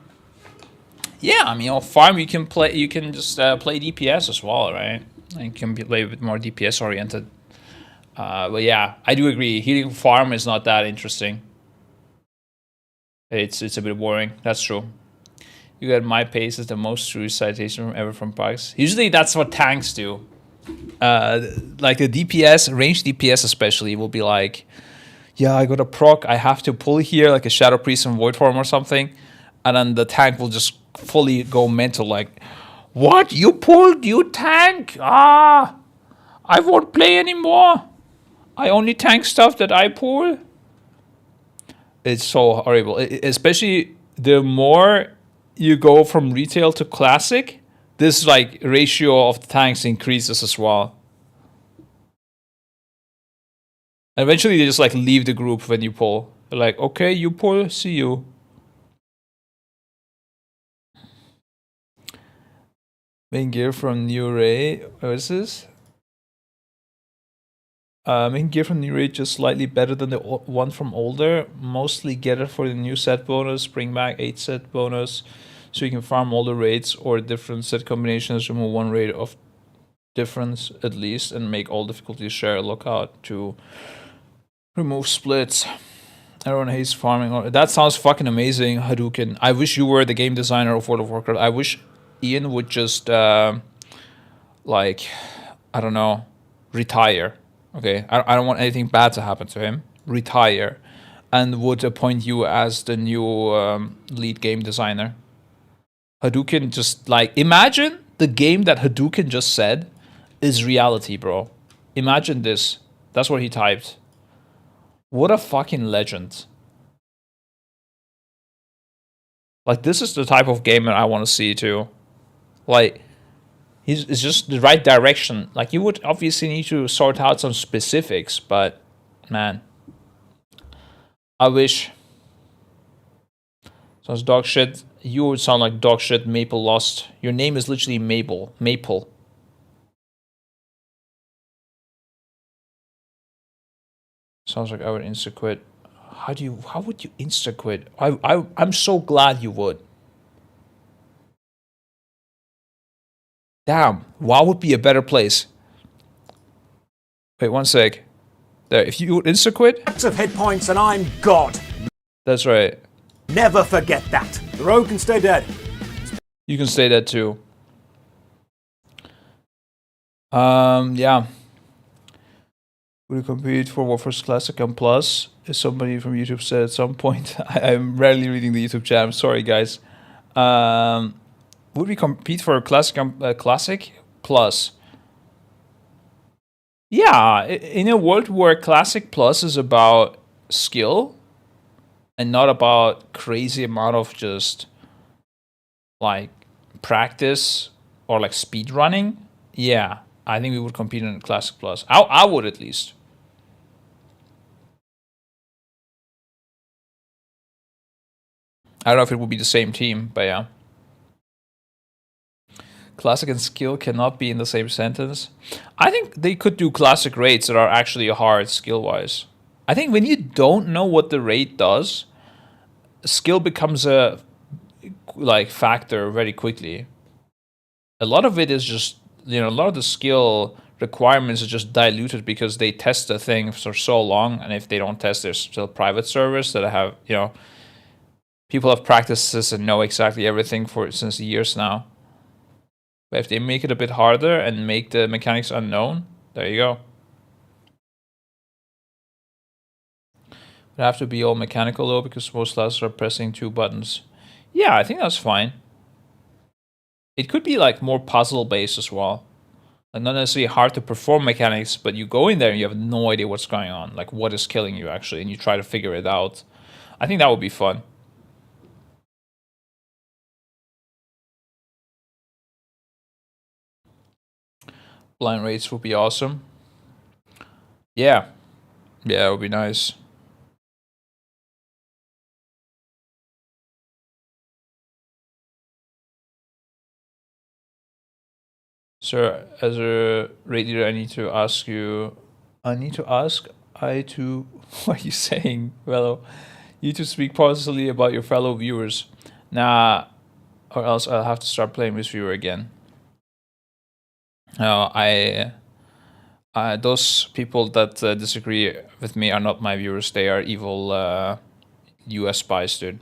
Yeah, I mean, on farm you can play. You can just play DPS as well, right? And you can play a bit more DPS oriented. But yeah, I do agree. Healing farm is not that interesting. It's a bit boring. That's true. You got my pace is the most true citation from ever from Pugs. Usually that's what tanks do. Like the DPS, ranged DPS especially, will be like, yeah, I got a proc, I have to pull here like a Shadow Priest and Void Form or something, and then the tank will just fully go mental like, what, you pulled, you tank? Ah, I won't play anymore. I only tank stuff that I pull. It's so horrible, especially the more you go from retail to classic, this like ratio of the tanks increases as well. And eventually they just like leave the group when you pull. They're like, okay, you pull, see you. Main gear from New Ray. What is this? Main gear from New Ray just slightly better than the one from older. Mostly get it for the new set bonus. Bring back 8 set bonus. So you can farm all the raids or different set combinations. Remove one raid of difference at least. And make all difficulties share. Lookout to remove splits. Everyone hates farming. That sounds fucking amazing, Hadouken. I wish you were the game designer of World of Warcraft. I wish Ian would just, like, I don't know, retire. Okay, I don't want anything bad to happen to him. Retire. And would appoint you as the new lead game designer. Hadouken just, like, imagine the game that Hadouken just said is reality, bro. Imagine this. That's what he typed. What a fucking legend. Like, this is the type of gamer I want to see, too. Like, it's just the right direction. Like, you would obviously need to sort out some specifics, but, man. I wish. Sounds dog shit. You would sound like dog shit, Maple Lost. Your name is literally Maple. Sounds like I would insta-quit. How would you insta-quit? I'm so glad you would. Damn, WoW would be a better place. Wait, one sec. There, if you insta-quit? Lots of hit points and I'm God. That's right. Never forget that. The rogue can stay dead. You can stay dead too. Yeah. Would you compete for Warforged Classic and Plus? As somebody from YouTube said at some point. I'm rarely reading the YouTube chat. I'm sorry, guys. Would we compete for a Classic Plus? Yeah, in a world where Classic Plus is about skill and not about crazy amount of just like practice or like speed running, yeah, I think we would compete in Classic Plus. I would at least. I don't know if it would be the same team, but yeah. Classic and skill cannot be in the same sentence. I think they could do classic raids that are actually hard skill-wise. I think when you don't know what the raid does, skill becomes a like factor very quickly. A lot of it is just, you know, a lot of the skill requirements are just diluted because they test the thing for so long, and if they don't test, there's still private servers that have, you know, people have practiced this and know exactly everything for since years now. But if they make it a bit harder and make the mechanics unknown, there you go. It have to be all mechanical though, because most classes are pressing 2 buttons. Yeah, I think that's fine. It could be like more puzzle based as well. Like not necessarily hard to perform mechanics, but you go in there and you have no idea what's going on. Like what is killing you actually, and you try to figure it out. I think that would be fun. Blind raids would be awesome. Yeah. Yeah, it would be nice. Sir, as a raid leader, I need to ask, what are you saying, fellow? You to speak positively about your fellow viewers. Nah, or else I'll have to start playing this viewer again. No, those people that disagree with me are not my viewers. They are evil US spies, dude.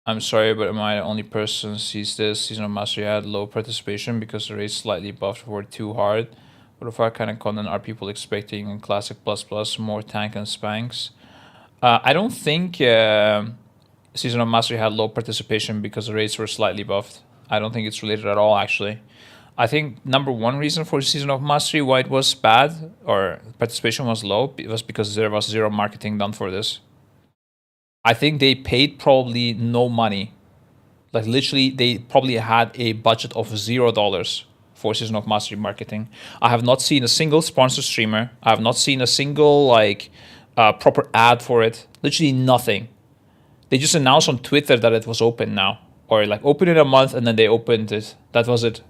I'm sorry, but am I the only person who sees this? Season of Mastery had low participation because the race slightly buffed were too hard. What kind of content are people expecting in Classic Plus Plus? More tank and spanks? I don't think Season of Mastery had low participation because the rates were slightly buffed. I don't think it's related at all, actually. I think number one reason for Season of Mastery why it was bad or participation was low was because there was zero marketing done for this. I think they paid probably no money. Like literally, they probably had a budget of $0 for Season of Mastery marketing. I have not seen a single sponsored streamer. I have not seen a single like proper ad for it. Literally nothing. They just announced on Twitter that it was open now, or like open in a month, and then they opened it. That was it.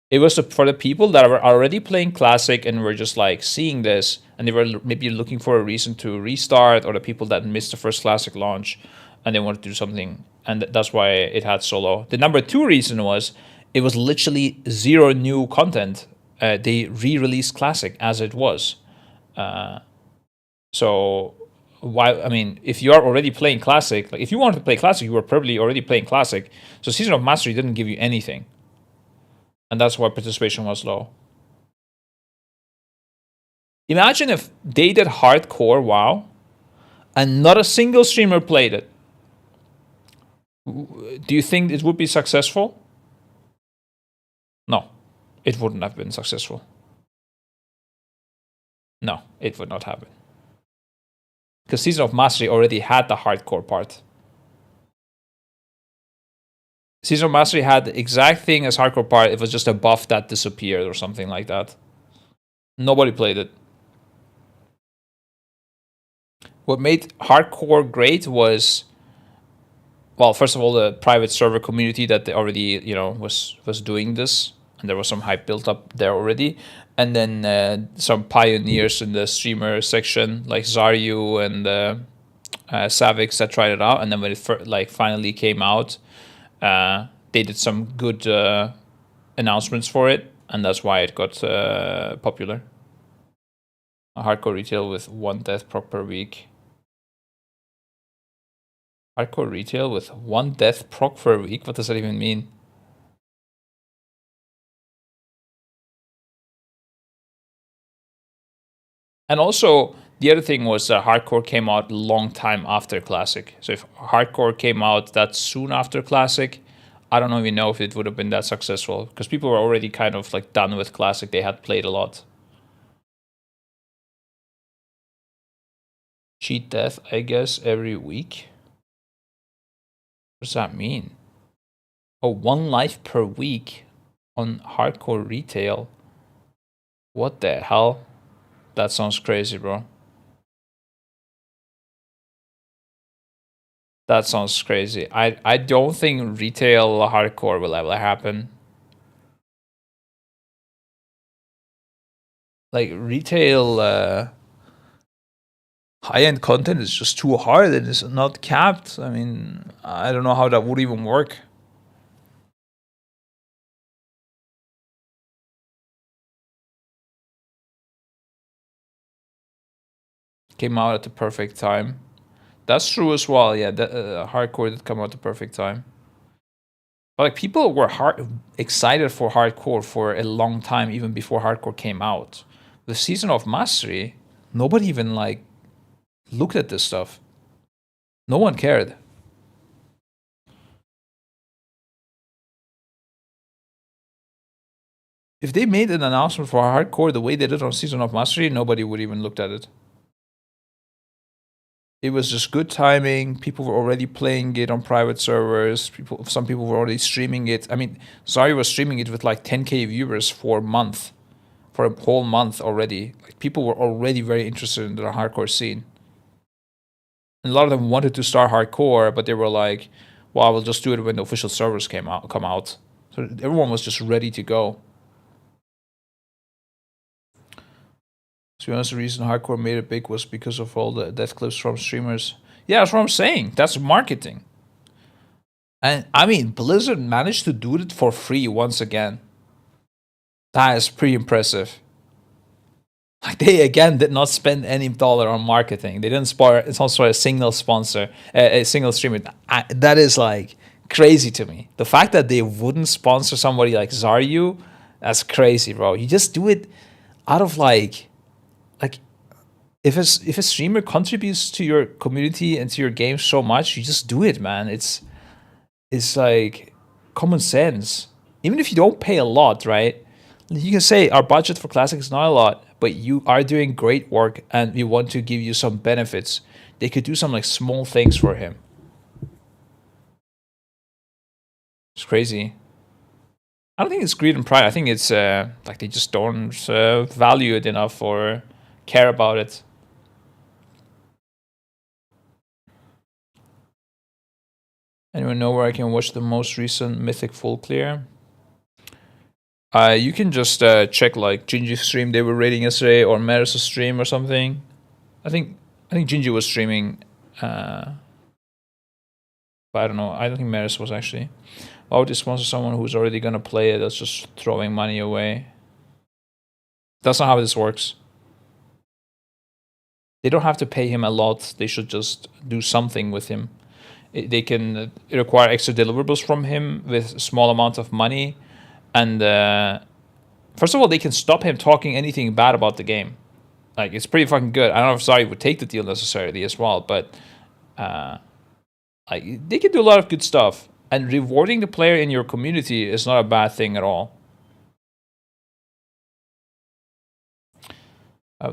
It was for the people that were already playing Classic and were just like seeing this, and they were maybe looking for a reason to restart, or the people that missed the first Classic launch and they wanted to do something, and that's why it had so low. The number two reason was it was literally zero new content. They re-released Classic as it was. So why? I mean, if you are already playing Classic, like if you wanted to play Classic, you were probably already playing Classic. So Season of Mastery didn't give you anything. And that's why participation was low. Imagine if they did hardcore WoW and not a single streamer played it. Do you think it would be successful? No, it wouldn't have been successful. No, it would not happen. Because Season of Mastery already had the hardcore part. Season of Mastery had the exact thing as hardcore part. It was just a buff that disappeared or something like that. Nobody played it. What made hardcore great was, well, first of all, the private server community that they already, you know, was doing this, and there was some hype built up there already. And then some pioneers in the streamer section, like Zaryu and Savix that tried it out, and then when it like finally came out, they did some good announcements for it, and that's why it got popular. A hardcore retail with 1 death proc per week. Hardcore retail with 1 death proc per week? What does that even mean? And also, the other thing was Hardcore came out a long time after Classic. So if Hardcore came out that soon after Classic, I don't even know if it would have been that successful, because people were already kind of like done with Classic. They had played a lot. Cheat death, I guess, every week. What does that mean? Oh, 1 life per week on Hardcore retail. What the hell? That sounds crazy, bro. That sounds crazy. I don't think retail hardcore will ever happen. Like, retail high-end content is just too hard and it's not capped. I mean, I don't know how that would even work. Came out at the perfect time. That's true as well. Yeah, hardcore did come out at the perfect time. But like, people were excited for hardcore for a long time, even before hardcore came out. The Season of Mastery, nobody even like looked at this stuff. No one cared. If they made an announcement for hardcore the way they did on Season of Mastery, nobody would even looked at it. It was just good timing. People were already playing it on private servers. Some people were already streaming it. I mean, Zari was streaming it with like 10K viewers for a whole month already. Like, people were already very interested in the hardcore scene. And a lot of them wanted to start hardcore, but they were like, well, I will just do it when the official servers come out. So everyone was just ready to go. To be honest, the reason hardcore made it big was because of all the death clips from streamers. Yeah, that's what I'm saying. That's marketing. And I mean, Blizzard managed to do it for free once again. That is pretty impressive. Like, they again did not spend any dollar on marketing. They didn't sponsor a single sponsor, a single streamer. That is like crazy to me. The fact that they wouldn't sponsor somebody like Zaryu, that's crazy, bro. You just do it out of like if a streamer contributes to your community and to your game so much, you just do it, man. It's like common sense. Even if you don't pay a lot, right? You can say our budget for Classic is not a lot, but you are doing great work and we want to give you some benefits. They could do some like small things for him. It's crazy. I don't think it's greed and pride. I think it's like they just don't value it enough or care about it. Anyone know where I can watch the most recent Mythic full clear? You can just check like Gingy's stream they were rating yesterday, or Maris' stream or something. I think Gingy was streaming, but I don't know. I don't think Maris was actually. Why would you sponsor someone who's already gonna play it? That's just throwing money away. That's not how this works. They don't have to pay him a lot. They should just do something with him. They can require extra deliverables from him with a small amount of money. And first of all, they can stop him talking anything bad about the game. Like, it's pretty fucking good. I don't know if Zari would take the deal necessarily as well, but like, they can do a lot of good stuff. And rewarding the player in your community is not a bad thing at all.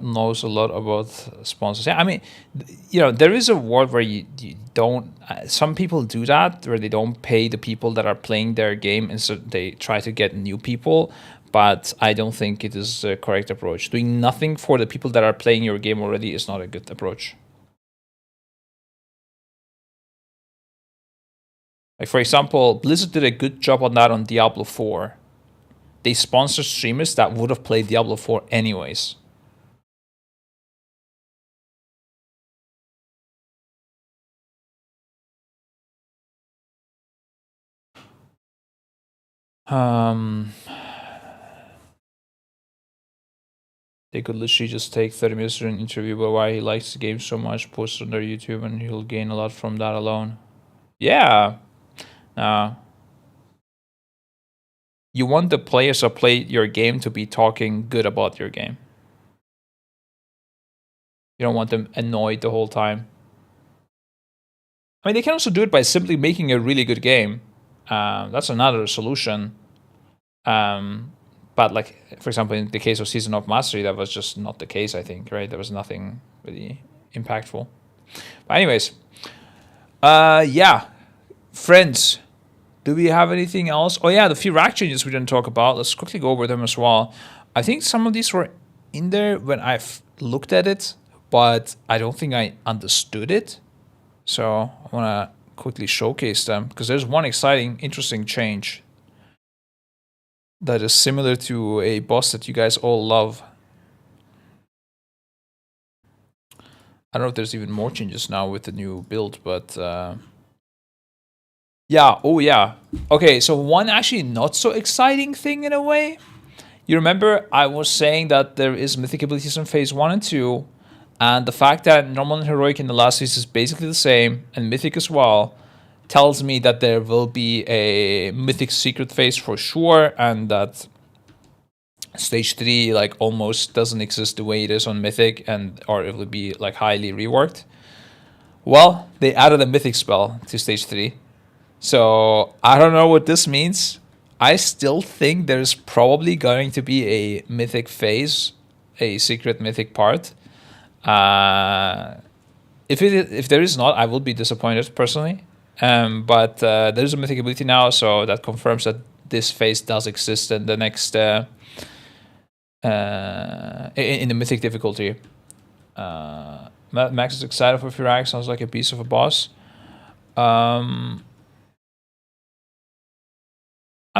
Knows a lot about sponsors. Yeah, I mean, you know, there is a world where you don't. Some people do that, where they don't pay the people that are playing their game, and so they try to get new people. But I don't think it is a correct approach. Doing nothing for the people that are playing your game already is not a good approach. Like, for example, Blizzard did a good job on that on Diablo 4. They sponsored streamers that would have played Diablo 4 anyways. They could literally just take 30 minutes to an interview about why he likes the game so much, post it on their YouTube, and he'll gain a lot from that alone. Yeah. You want the players who play your game to be talking good about your game. You don't want them annoyed the whole time. I mean, they can also do it by simply making a really good game. That's another solution. But like, for example, in the case of Season of Mastery, that was just not the case, I think, right? There was nothing really impactful. But anyways, yeah. Friends, do we have anything else? Oh yeah, the Fyrakk changes we didn't talk about. Let's quickly go over them as well. I think some of these were in there when I've looked at it, but I don't think I understood it. So I want to quickly showcase them, because there's one exciting, interesting change that is similar to a boss that you guys all love. I don't know if there's even more changes now with the new build, but yeah, oh yeah. Okay, so one actually not so exciting thing in a way. You remember I was saying that there is mythic abilities in phase 1 and 2, and the fact that normal and heroic in the last phase is basically the same, and mythic as well, tells me that there will be a mythic secret phase for sure, and that stage 3 like almost doesn't exist the way it is on mythic, and or it will be like highly reworked. Well, they added a mythic spell to stage 3, so I don't know what this means. I still think there's probably going to be a mythic phase, a secret mythic part. If there is not, I will be disappointed personally. But there's a mythic ability now, so that confirms that this phase does exist in the next in the mythic difficulty. Max is excited for Fyrakk. Sounds like a piece of a boss. I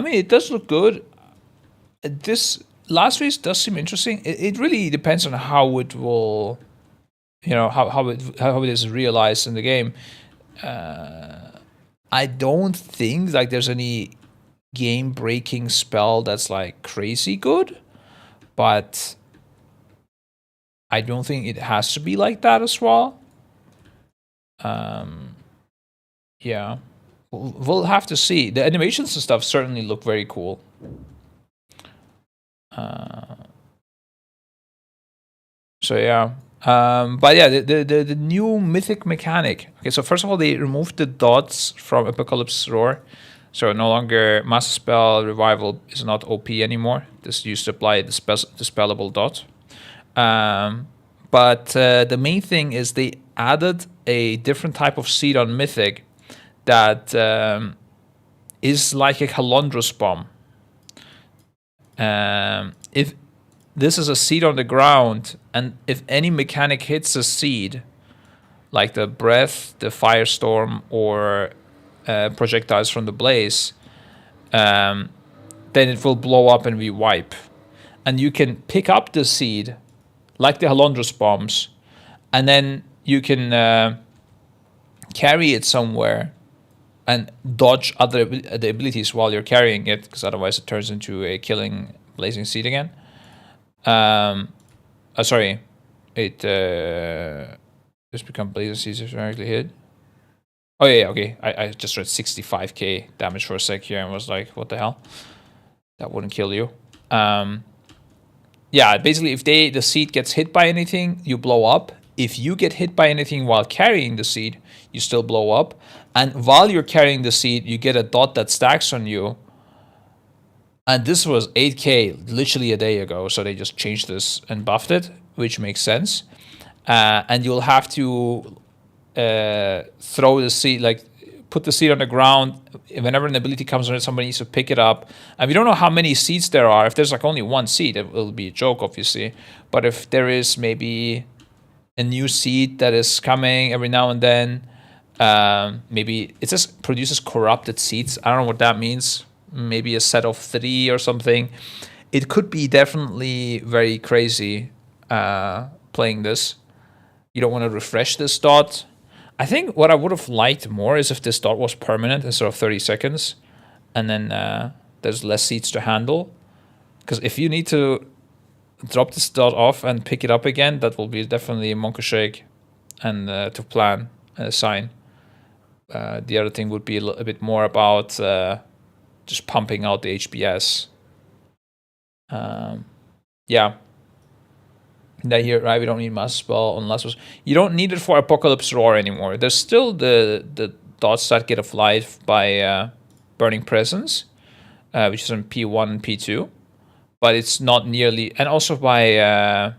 mean, it does look good. This last phase does seem interesting. It really depends on how it will, how it is realized in the game. I don't think like there's any game-breaking spell that's like crazy good, but I don't think it has to be like that as well. Yeah, we'll have to see. The animations and stuff certainly look very cool. So yeah. But yeah, the new mythic mechanic. Okay, so first of all, they removed the dots from Apocalypse Roar. So no longer Master Spell Revival is not OP anymore. This used to apply the spellable dot. But the main thing is they added a different type of seed on Mythic that is like a Halondrous Bomb. If this is a seed on the ground, and if any mechanic hits a seed, like the breath, the firestorm, or projectiles from the blaze, then it will blow up and we wipe. And you can pick up the seed, like the Halondrous bombs, and then you can carry it somewhere and dodge the abilities while you're carrying it, because otherwise it turns into a killing blazing seed again. Sorry, it just become blazing seeds if directly hit. Oh yeah, okay. I just read 65k damage for a sec here and was like, what the hell? That wouldn't kill you. Yeah, basically if the seed gets hit by anything, you blow up. If you get hit by anything while carrying the seed, you still blow up. And while you're carrying the seed, you get a dot that stacks on you. And this was 8k literally a day ago, so they just changed this and buffed it, which makes sense. And you'll have to throw the seed, like put the seed on the ground. Whenever an ability comes on it, somebody needs to pick it up. And we don't know how many seeds there are. If there's like only one seed, it will be a joke, obviously. But if there is maybe a new seed that is coming every now and then, maybe it just produces corrupted seeds. I don't know what that means. Maybe a set of 3 or something. It could be definitely very crazy playing this. You don't want to refresh this dot. I think what I would have liked more is if this dot was permanent instead of 30 seconds. And then there's less seeds to handle. Because if you need to drop this dot off and pick it up again, that will be definitely a monkey shake and to plan and assign. The other thing would be a bit more about just pumping out the HBS. Yeah. That here, right? We don't need Master Spell unless you don't need it for Apocalypse Roar anymore. There's still the dots that get a life by Burning Presence, which is on P1 and P2, but it's not nearly. And also by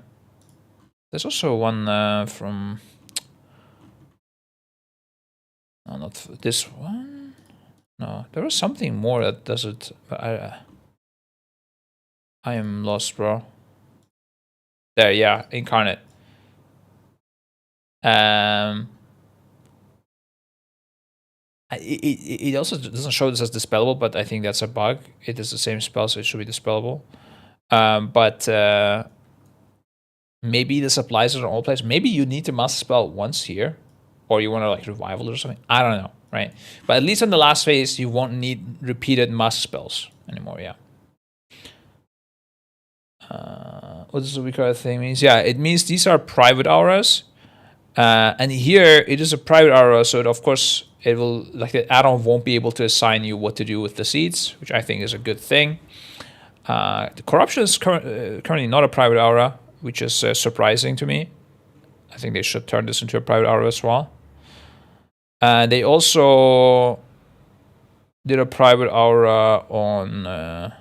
there's also one from. No, not this one. No, there was something more that does it. But I am lost, bro. There, yeah, Incarnate. It also doesn't show this as dispellable, but I think that's a bug. It is the same spell, so it should be dispellable. But maybe this applies in all places. Maybe you need to master spell once here, or you want to like revival or something. I don't know, right? But at least in the last phase, you won't need repeated master spells anymore. Yeah. What does the weaker thing means? Yeah, it means these are private auras, and here it is a private aura, so of course it will, like, the add-on won't be able to assign you what to do with the seeds, which I think is a good thing. The corruption is currently not a private aura, which is surprising to me. I think they should turn this into a private aura as well. They also did a private aura on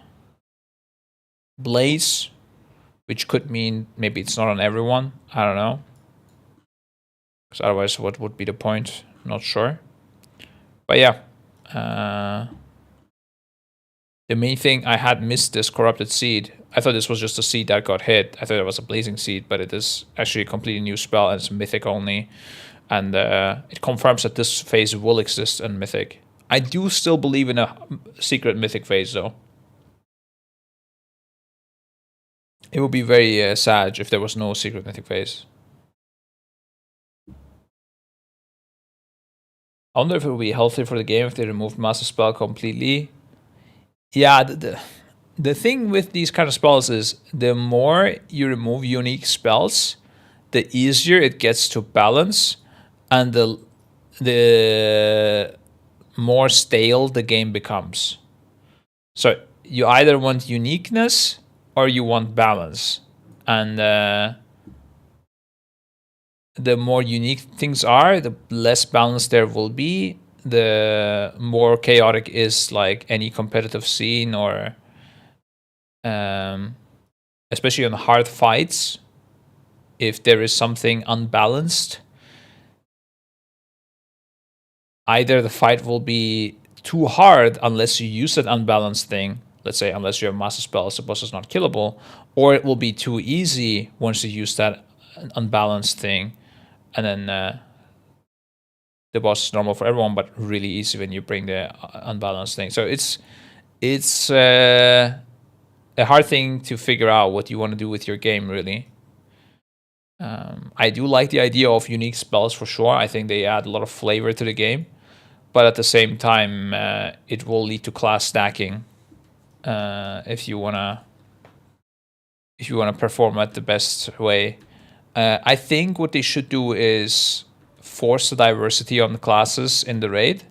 Blaze, which could mean maybe it's not on everyone. I don't know. Because otherwise, what would be the point? I'm not sure. But yeah. The main thing, I had missed this corrupted seed. I thought this was just a seed that got hit. I thought it was a blazing seed, but it is actually a completely new spell, and it's mythic only. And it confirms that this phase will exist in mythic. I do still believe in a secret mythic phase, though. It would be very sad if there was no secret mythic phase. I wonder if it would be healthy for the game if they removed Master Spell completely. Yeah, the thing with these kind of spells is the more you remove unique spells, the easier it gets to balance, and the more stale the game becomes. So you either want uniqueness or you want balance, and the more unique things are, the less balance there will be, the more chaotic is like any competitive scene, or especially on hard fights, if there is something unbalanced, either the fight will be too hard unless you use that unbalanced thing, let's say unless you have master spells, the boss is not killable, or it will be too easy once you use that unbalanced thing, and then the boss is normal for everyone, but really easy when you bring the unbalanced thing. So it's a hard thing to figure out what you want to do with your game, really. I do like the idea of unique spells for sure. I think they add a lot of flavor to the game, but at the same time, it will lead to class stacking if you wanna perform at the best way. I think what they should do is force the diversity on the classes in the raid.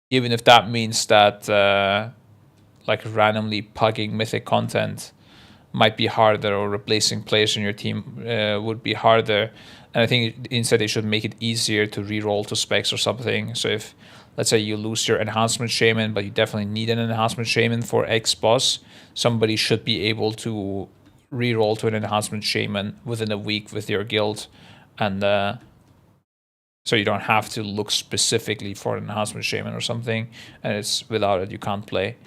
Even if that means that like randomly pugging mythic content might be harder, or replacing players in your team would be harder. And I think instead they should make it easier to reroll to specs or something. So if, let's say, you lose your enhancement shaman, but you definitely need an enhancement shaman for X boss, somebody should be able to reroll to an enhancement shaman within a week with your guild, and so you don't have to look specifically for an enhancement shaman or something, and it's without it you can't play.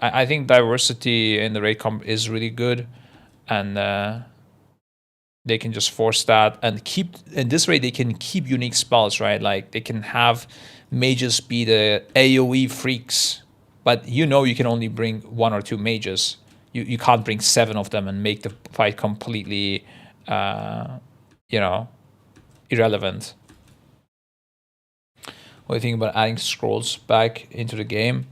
I think diversity in the raid comp is really good, and they can just force that and keep. In this way, they can keep unique spells, right? Like they can have mages be the AoE freaks, but you can only bring 1 or 2 mages. You can't bring 7 of them and make the fight completely, irrelevant. What do you think about adding scrolls back into the game?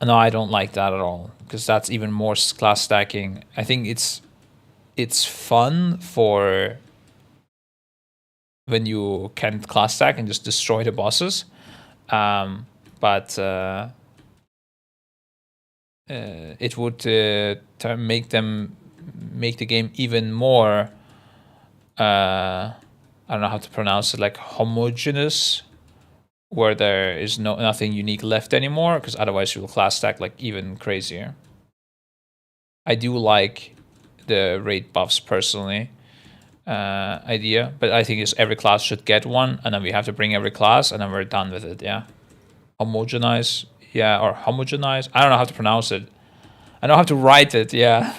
No, I don't like that at all, because that's even more class stacking. I think it's fun for when you can class stack and just destroy the bosses, but it would make the game even more. I don't know how to pronounce it, like homogeneous, where there is nothing unique left anymore, because otherwise you will class stack like even crazier. I do like the raid buffs personally idea, but I think every class should get one, and then we have to bring every class, and then we're done with it. Yeah, homogenize, yeah, or homogenize. I don't know how to pronounce it. I know how to write it. Yeah.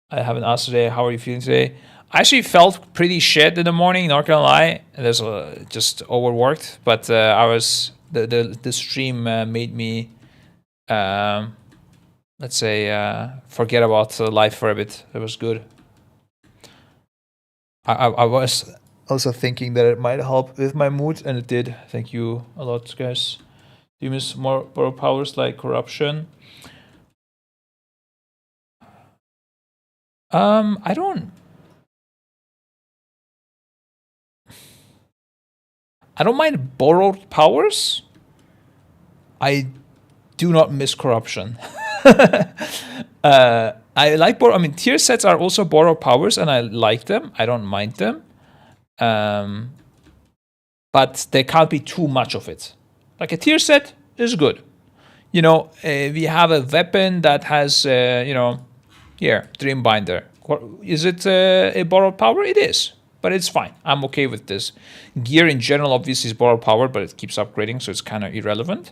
I haven't asked today. How are you feeling today? I actually felt pretty shit in the morning, not gonna lie. There's just overworked, but I was the stream made me let's say forget about life for a bit. It was good. I was also thinking that it might help with my mood, and it did. Thank you a lot, guys. Do you miss more borrowed powers like corruption? I don't mind borrowed powers. I do not miss corruption. I like I mean, tier sets are also borrowed powers, and I like them. I don't mind them. But there can't be too much of it. Like a tier set is good. You know, we have a weapon that has, you know, here, Dreambinder. Is it a borrowed power? It is, but it's fine. I'm okay with this. Gear in general obviously is borrowed power, but it keeps upgrading, so it's kind of irrelevant.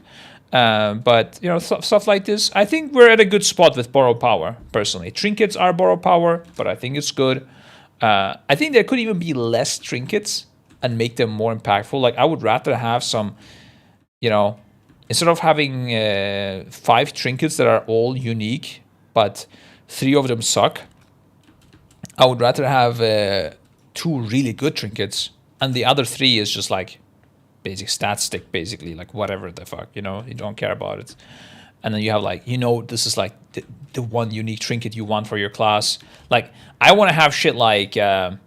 But, you know, stuff like this, I think we're at a good spot with borrowed power, personally. Trinkets are borrowed power, but I think it's good. I think there could even be less trinkets and make them more impactful. Like, I would rather have some, you know, instead of having 5 trinkets that are all unique, but 3 of them suck, I would rather have 2 really good trinkets, and the other 3 is just like basic stat stick, basically, like whatever the fuck, you know, you don't care about it. And then you have like, you know, this is like the one unique trinket you want for your class. Like, I want to have shit like, I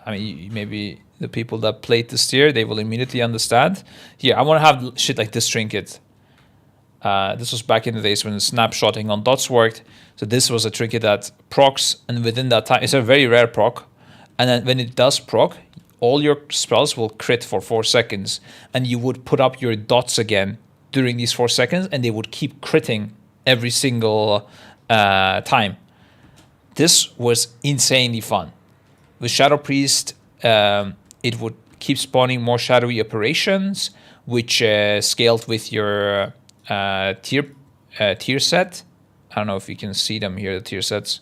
mean, maybe the people that played this tier, they will immediately understand. Here, I want to have shit like this trinket. This was back in the days when snapshotting on dots worked. So this was a trinket that procs, and within that time, it's a very rare proc. And then when it does proc, all your spells will crit for 4 seconds, and you would put up your dots again during these 4 seconds, and they would keep critting every single time. This was insanely fun. With Shadow Priest, it would keep spawning more shadowy operations, which scaled with your tier set. I don't know if you can see them here, the tier sets.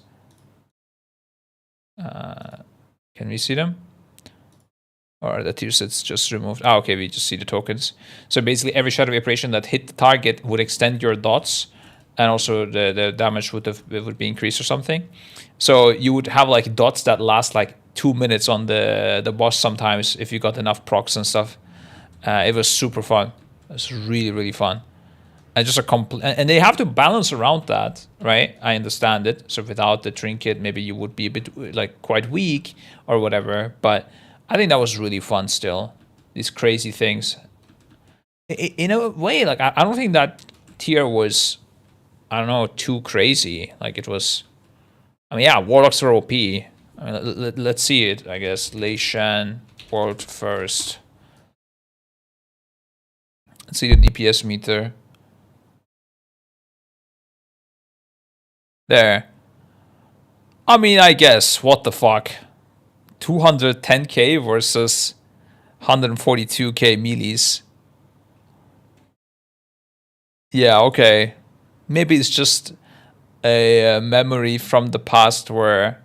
Can we see them? Or the tier sets just removed? Ah, okay, we just see the tokens. So basically every shadowy operation that hit the target would extend your dots, and also the damage would be increased or something. So you would have like dots that last like 2 minutes on the boss sometimes if you got enough procs and stuff. It was super fun. It was really, really fun. And just and they have to balance around that, right? I understand it. So without the trinket, maybe you would be a bit like quite weak or whatever. But I think that was really fun still. These crazy things. In a way, like I don't think that tier was, I don't know, too crazy. Like it was, I mean, yeah, Warlocks are OP. I mean, let's see it, I guess. Leishan, World First. Let's see the DPS meter. There. I mean, I guess, what the fuck? 210k versus 142k melees. Yeah, okay. Maybe it's just a memory from the past where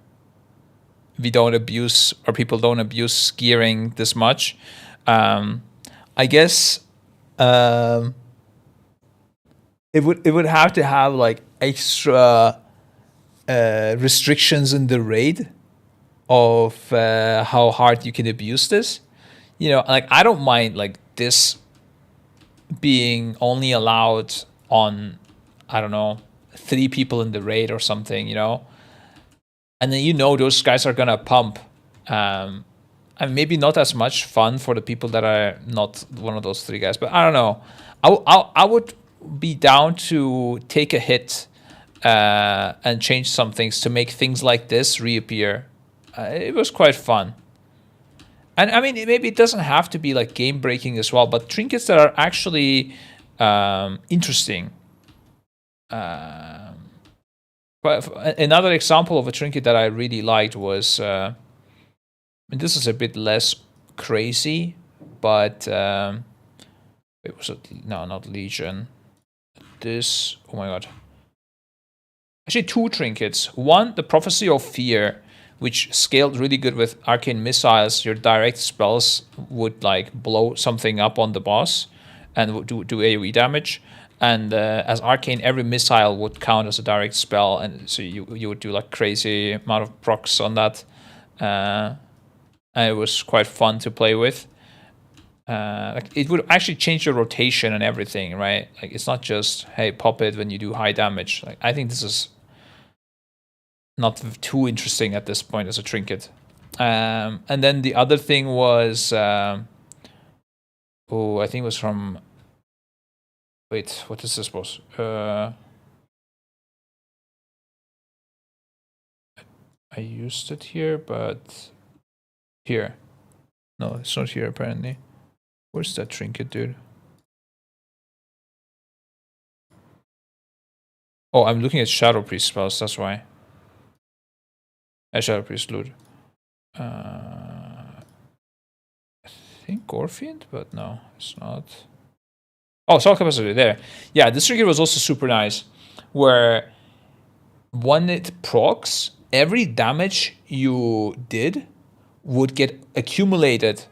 we don't abuse, or people don't abuse gearing this much. I guess it would have to have like extra restrictions in the raid, of how hard you can abuse this. You know, like I don't mind like this being only allowed on, I don't know, 3 people in the raid or something, you know, and then you know those guys are gonna pump. And maybe not as much fun for the people that are not one of those 3 guys, but I don't know. I would be down to take a hit and change some things to make things like this reappear. It was quite fun. And I mean, maybe it doesn't have to be like game breaking as well, but trinkets that are actually interesting. But another example of a trinket that I really liked was, and this is a bit less crazy, but it was no, not Legion. This, oh my god. Actually, 2 trinkets. One, the Prophecy of Fear, which scaled really good with arcane missiles. Your direct spells would like blow something up on the boss and would do AoE damage. And as arcane, every missile would count as a direct spell, and so you would do like crazy amount of procs on that. And it was quite fun to play with. Like it would actually change your rotation and everything, right? Like it's not just, hey, pop it when you do high damage. Like I think this is not too interesting at this point as a trinket. And then the other thing was, I think it was from, wait, what is this was? I used it here, but here. No, it's not here apparently. Where's that trinket, dude? Oh, I'm looking at Shadow Priest spells, that's why. Shadow Priest Loot. I think Gorfiend, but no, it's not. Oh, Soul Capacity, there. Yeah, this trinket was also super nice, where when it procs, every damage you did would get accumulated.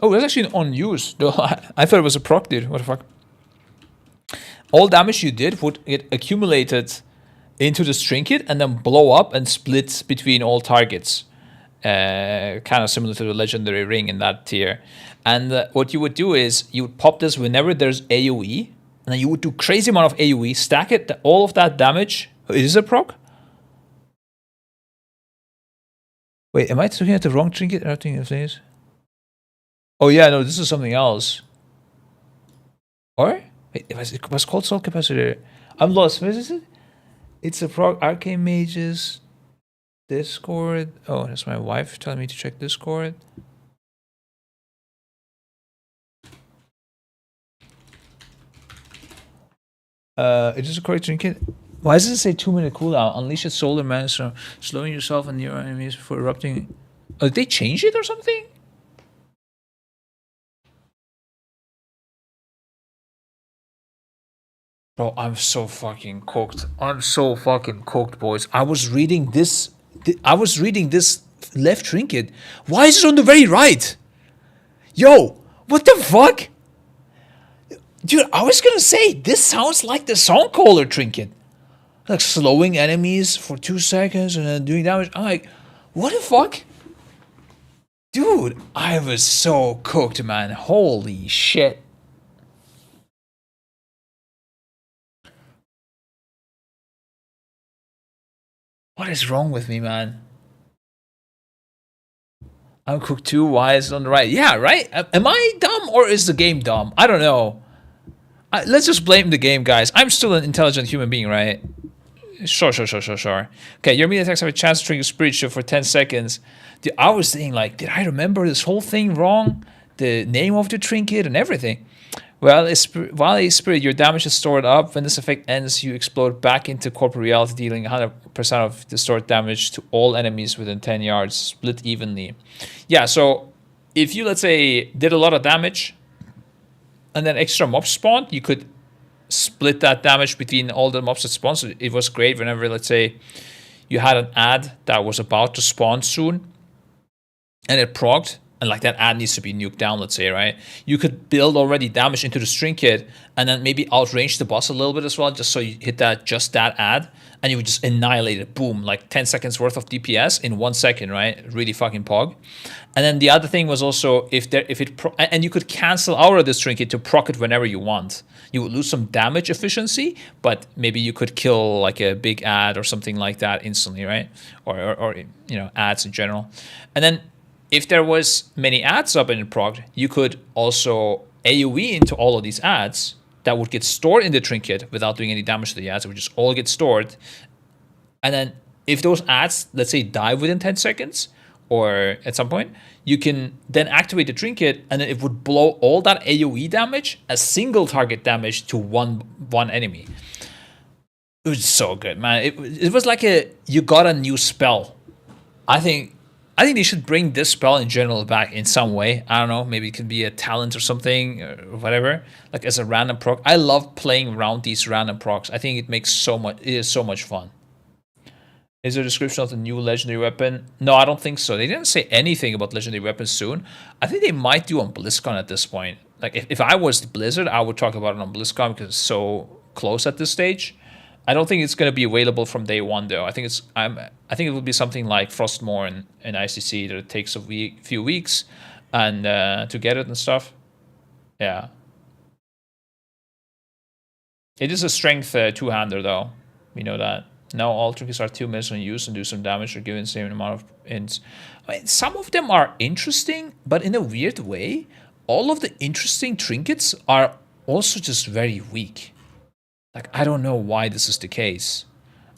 Oh, that's actually on use. I thought it was a proc, dude. What the fuck? All damage you did would get accumulated into this trinket and then blow up and split between all targets. Kind of similar to the legendary ring in that tier. And what you would do is you would pop this whenever there's AoE, and then you would do crazy amount of AoE, stack it, all of that damage. It is a proc? Wait, am I looking at the wrong trinket? I think it is. Oh yeah, no, this is something else. Or? Wait, it was called Soul Capacitor. I'm lost. What is it? It's a proc. Arcane Mages. Discord. Oh, that's my wife telling me to check Discord. It is a correct trinket. Why does it say 2-minute cooldown? Unleash its solar master, slowing yourself and your enemies before erupting. Oh, did they change it or something? Bro, I'm so fucking cooked. I'm so fucking cooked, boys. I was reading this left trinket. Why is it on the very right? Yo, what the fuck? Dude, I was gonna say, this sounds like the Songcaller trinket. Like slowing enemies for 2 seconds and then doing damage. I'm like, what the fuck? Dude, I was so cooked, man. Holy shit. What is wrong with me, man? I'm cooked too. Why is it on the right? Yeah, right? Am I dumb or is the game dumb? I don't know. Let's just blame the game, guys. I'm still an intelligent human being, right? Sure. Okay, your media attacks have a chance to trigger Spirit Shield for 10 seconds. Dude, I was saying, like, did I remember this whole thing wrong? The name of the trinket and everything. Well, while a spirit, your damage is stored up. When this effect ends, you explode back into corporate reality, dealing 100% of the stored damage to all enemies within 10 yards, split evenly. Yeah, so if you, let's say, did a lot of damage and then extra mobs spawned, you could split that damage between all the mobs that spawned. So it was great whenever, let's say, you had an ad that was about to spawn soon and it procced. and like that ad needs to be nuked down, let's say, right? You could build already damage into the trinket and then maybe outrange the boss a little bit as well, just so you hit just that ad, and you would just annihilate it. Boom, like 10 seconds worth of DPS in 1 second, right? Really fucking pog. And then the other thing was also and you could cancel out of this trinket to proc it whenever you want. You would lose some damage efficiency, but maybe you could kill like a big ad or something like that instantly, right? Or you know, ads in general. And then if there was many ads up in the proc, you could also AoE into all of these ads that would get stored in the trinket without doing any damage to the ads. It would just all get stored. And then if those ads, let's say, die within 10 seconds or at some point, you can then activate the trinket, and then it would blow all that AoE damage as single target damage to one enemy. It was so good, man. It was like you got a new spell. I think they should bring this spell in general back in some way. I don't know, maybe it could be a talent or something or whatever, like as a random proc. I love playing around these random procs. I think it is so much fun. Is there a description of the new legendary weapon? No, I don't think so. They didn't say anything about legendary weapons soon. I think they might do on BlizzCon at this point. Like if I was Blizzard, I would talk about it on BlizzCon because it's so close at this stage. I don't think it's going to be available from day one, though. I think it will be something like Frostmourne and ICC that it takes a few weeks and to get it and stuff. Yeah. It is a strength two-hander, though. We know that. Now all trinkets are 2 minutes on use and do some damage or given the same amount of hints. I mean, some of them are interesting, but in a weird way, all of the interesting trinkets are also just very weak. Like, I don't know why this is the case.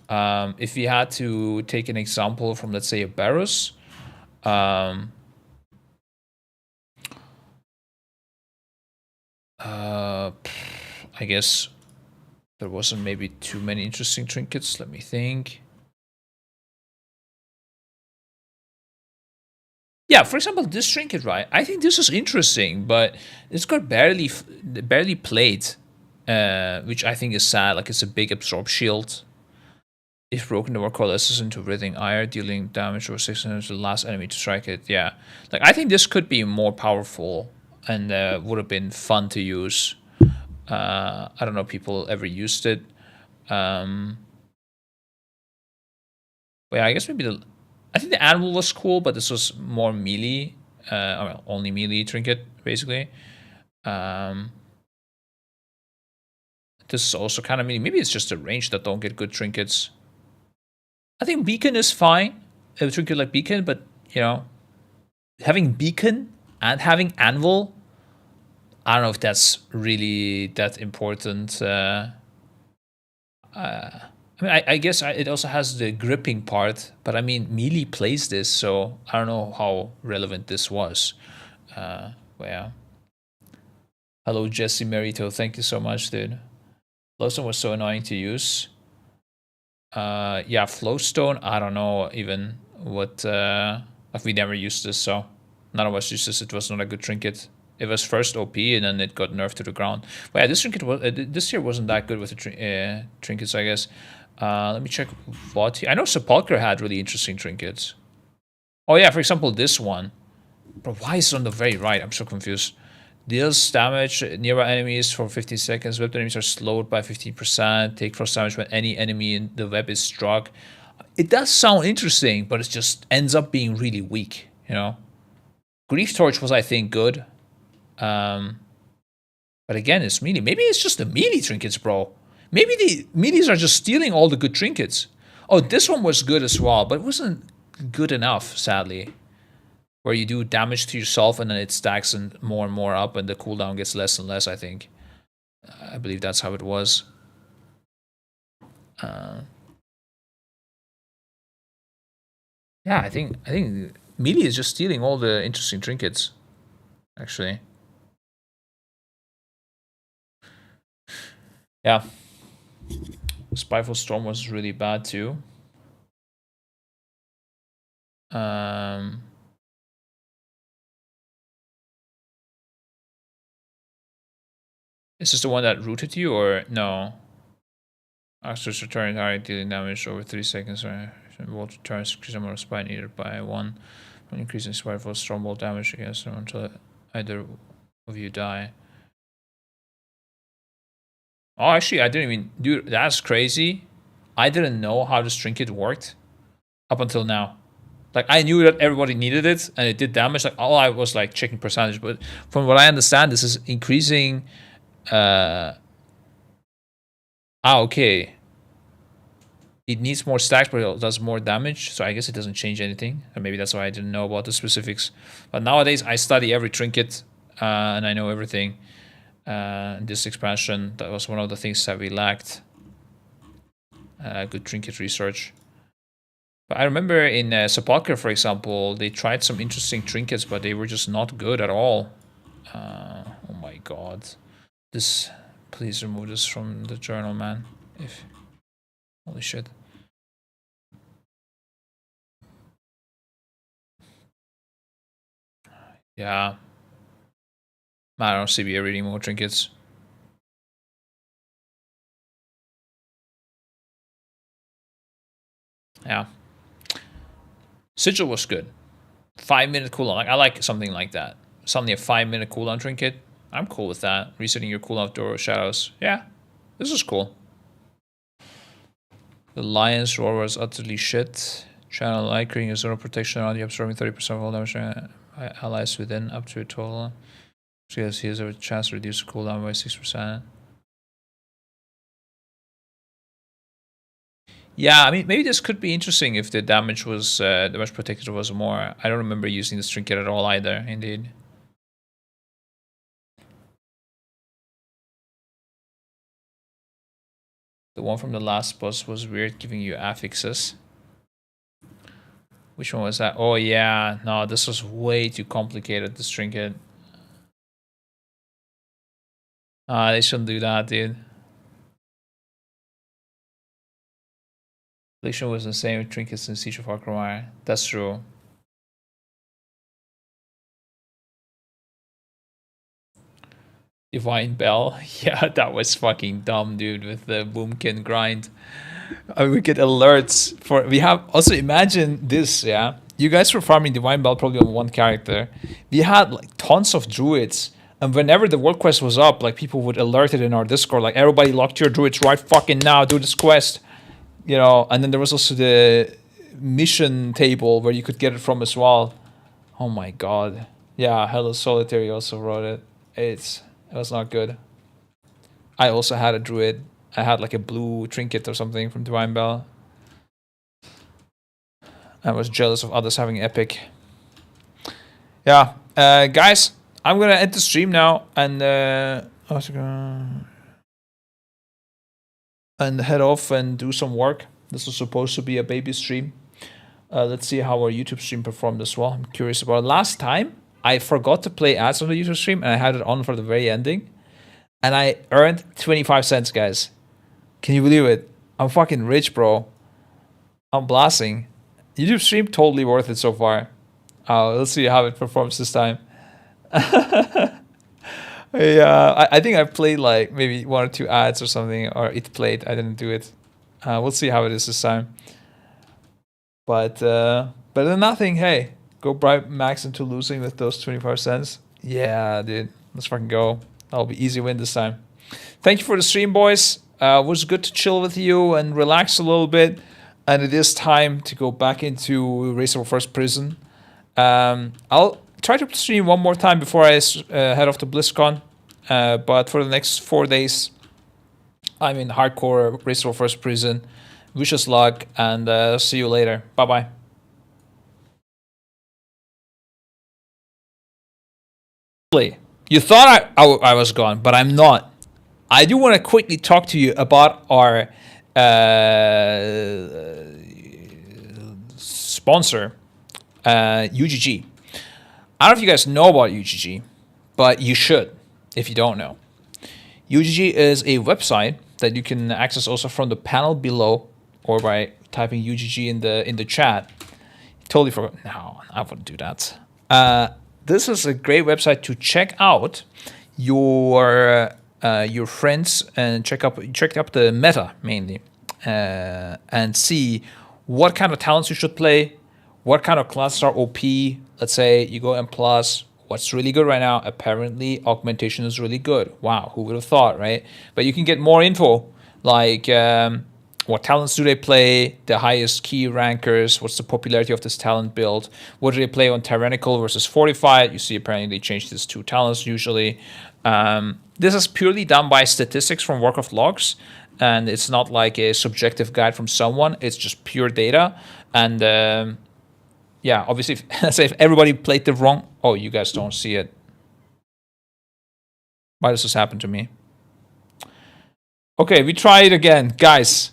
If we had to take an example from, let's say, a Barrows, I guess there wasn't maybe too many interesting trinkets. Let me think. Yeah, for example, this trinket, right? I think this is interesting, but it's got barely played, which I think is sad. Like, it's a big absorb shield. If broken, the war coalesces into writhing ire, dealing damage over 600 to the last enemy to strike it. Yeah, like I think this could be more powerful and would have been fun to use. I don't know if people ever used it. Well, yeah, I guess maybe I think the anvil was cool, but this was more melee, well, only melee trinket basically. This is also kind of melee. Maybe it's just the range that don't get good trinkets. I think beacon is fine, a trinket like beacon, but you know, having beacon and having anvil, I don't know if that's really that important. I mean, I guess it also has the gripping part, but I mean, melee plays this, so I don't know how relevant this was. Well, yeah. Hello, Jesse Merito. Thank you so much, dude. Flowstone was so annoying to use. Yeah, Flowstone, I don't know even what... Like, we never used this, so none of us used this. It was not a good trinket. It was first OP, and then it got nerfed to the ground. But yeah, this trinket was this year wasn't that good with the trinkets, I guess. Let me check what I know. Sepulchre had really interesting trinkets. Oh yeah, for example, this one. But why is it on the very right? I'm so confused. Deals damage nearby enemies for 15 seconds. Webbed enemies are slowed by 15%. Take frost damage when any enemy in the web is struck. It does sound interesting, but it just ends up being really weak, you know? Grief Torch was, I think, good. But again, it's melee. Maybe it's just the melee trinkets, bro. Maybe the melees are just stealing all the good trinkets. Oh, this one was good as well, but it wasn't good enough, sadly. Where you do damage to yourself and then it stacks and more up and the cooldown gets less and less, I think. I believe that's how it was. Yeah, I think melee is just stealing all the interesting trinkets, actually. Yeah. Spyful Storm was really bad too. Is this the one that rooted you or no? Axis return target dealing damage over 3 seconds. Both returns increase amount of spine either by 1 Increasing spread for strong ball damage against them until either of you die. Oh, actually, I didn't even... Dude, that's crazy. I didn't know how this trinket worked up until now. Like, I knew that everybody needed it, and it did damage. Like, all I was, like, checking percentage. But from what I understand, this is increasing... okay. It needs more stacks, but it does more damage. So I guess it doesn't change anything. And maybe that's why I didn't know about the specifics. But nowadays, I study every trinket, and I know everything. This expansion, that was one of the things that we lacked. Good trinket research. But I remember in Sepulchre, for example, they tried some interesting trinkets, but they were just not good at all. Oh my god. This, please remove this from the journal, man. Holy shit. Yeah. I don't see me reading more trinkets. Yeah. Sigil was good. 5-minute cooldown. Like, I like something like that. Something a 5-minute cooldown trinket. I'm cool with that. Resetting your cooldown door shadows. Yeah. This is cool. The Lion's Roar was utterly shit. Channel Light, creating a zone of protection around you, absorbing 30% of all damage allies within, up to a total. So yes, he has a chance to reduce the cooldown by 6%. Yeah, I mean, maybe this could be interesting if the damage was, damage protected was more. I don't remember using this trinket at all either, indeed. The one from the last boss was weird, giving you affixes. Which one was that? Oh yeah, no, this was way too complicated, this trinket. They shouldn't do that, dude. Affliction was the same with trinkets in Siege of Arkham. That's true. Divine Bell. Yeah, that was fucking dumb, dude, with the Boomkin grind. We get alerts for... We have... Also, imagine this, yeah? You guys were farming Divine Bell probably on one character. We had, like, tons of druids. And whenever the world quest was up, like, people would alert it in our Discord. Like, everybody locked your druids right fucking now. Do this quest. You know, and then there was also the mission table where you could get it from as well. Oh my god. Yeah, Hello Solitary also wrote it. It was not good. I also had a druid. I had like a blue trinket or something from Divine Bell. I was jealous of others having epic. Yeah, guys, I'm gonna end the stream now and head off and do some work. This was supposed to be a baby stream. Let's see how our YouTube stream performed as well. I'm curious about it. Last time, I forgot to play ads on the YouTube stream, and I had it on for the very ending. And I earned 25 cents, guys. Can you believe it? I'm fucking rich, bro. I'm blasting. YouTube stream, totally worth it so far. Let's see how it performs this time. Yeah, I think I played like maybe 1 or 2 ads or something, or it played. I didn't do it. We'll see how it is this time. But better than nothing. Hey, go bribe Max into losing with those 25 cents. Yeah, dude, let's fucking go. That'll be easy win this time. Thank you for the stream, boys. It was good to chill with you and relax a little bit. And it is time to go back into Race of First Prison. I'll try to stream one more time before I head off to BlizzCon. But for the next 4 days, I'm in hardcore Race of First Prison. Wish us luck, and see you later. Bye-bye. You thought I was gone, but I'm not. I do want to quickly talk to you about our sponsor, UGG. I don't know if you guys know about UGG, but you should if you don't know. UGG is a website that you can access also from the panel below or by typing UGG in the chat. Totally forgot. No, I wouldn't do that. This is a great website to check out your friends and check up the meta mainly, and see what kind of talents you should play, what kind of classes are OP, let's say you go M+, what's really good right now? Apparently, augmentation is really good. Wow, who would have thought, right? But you can get more info, like what talents do they play, the highest key rankers, what's the popularity of this talent build, what do they play on tyrannical versus fortified. You see, apparently they changed these 2 talents usually. This is purely done by statistics from Warcraft logs, and it's not like a subjective guide from someone. It's just pure data. And yeah, obviously, if everybody played the wrong... Oh, you guys don't see it. Why does this happen to me? Okay, we try it again. Guys,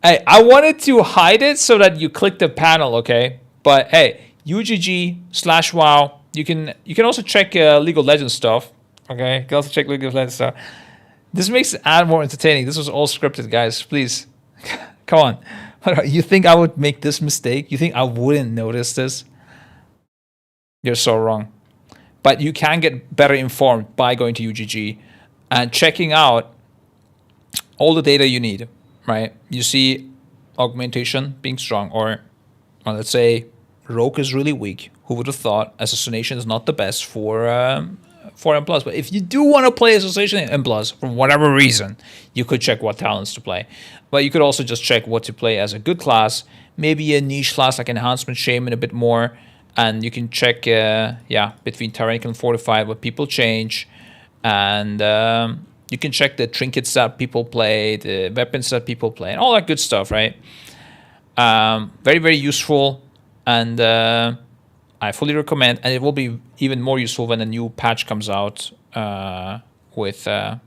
hey, I wanted to hide it so that you click the panel, okay? But hey, UGG/WoW. You can also check League of Legends stuff. Okay, you can also check League of Legends stuff. This makes the ad more entertaining. This was all scripted, guys. Please, come on. You think I would make this mistake? You think I wouldn't notice this? You're so wrong. But you can get better informed by going to UGG and checking out all the data you need, right? You see augmentation being strong, or let's say rogue is really weak. Who would have thought assassination is not the best for M+. But if you do want to play assassination in M+, for whatever reason, you could check what talents to play. But you could also just check what to play as a good class, maybe a niche class like Enhancement Shaman a bit more, and you can check, between tyrannical and fortified what people change, and you can check the trinkets that people play, the weapons that people play, and all that good stuff, right? Very, very useful, and I fully recommend, and it will be even more useful when a new patch comes out with the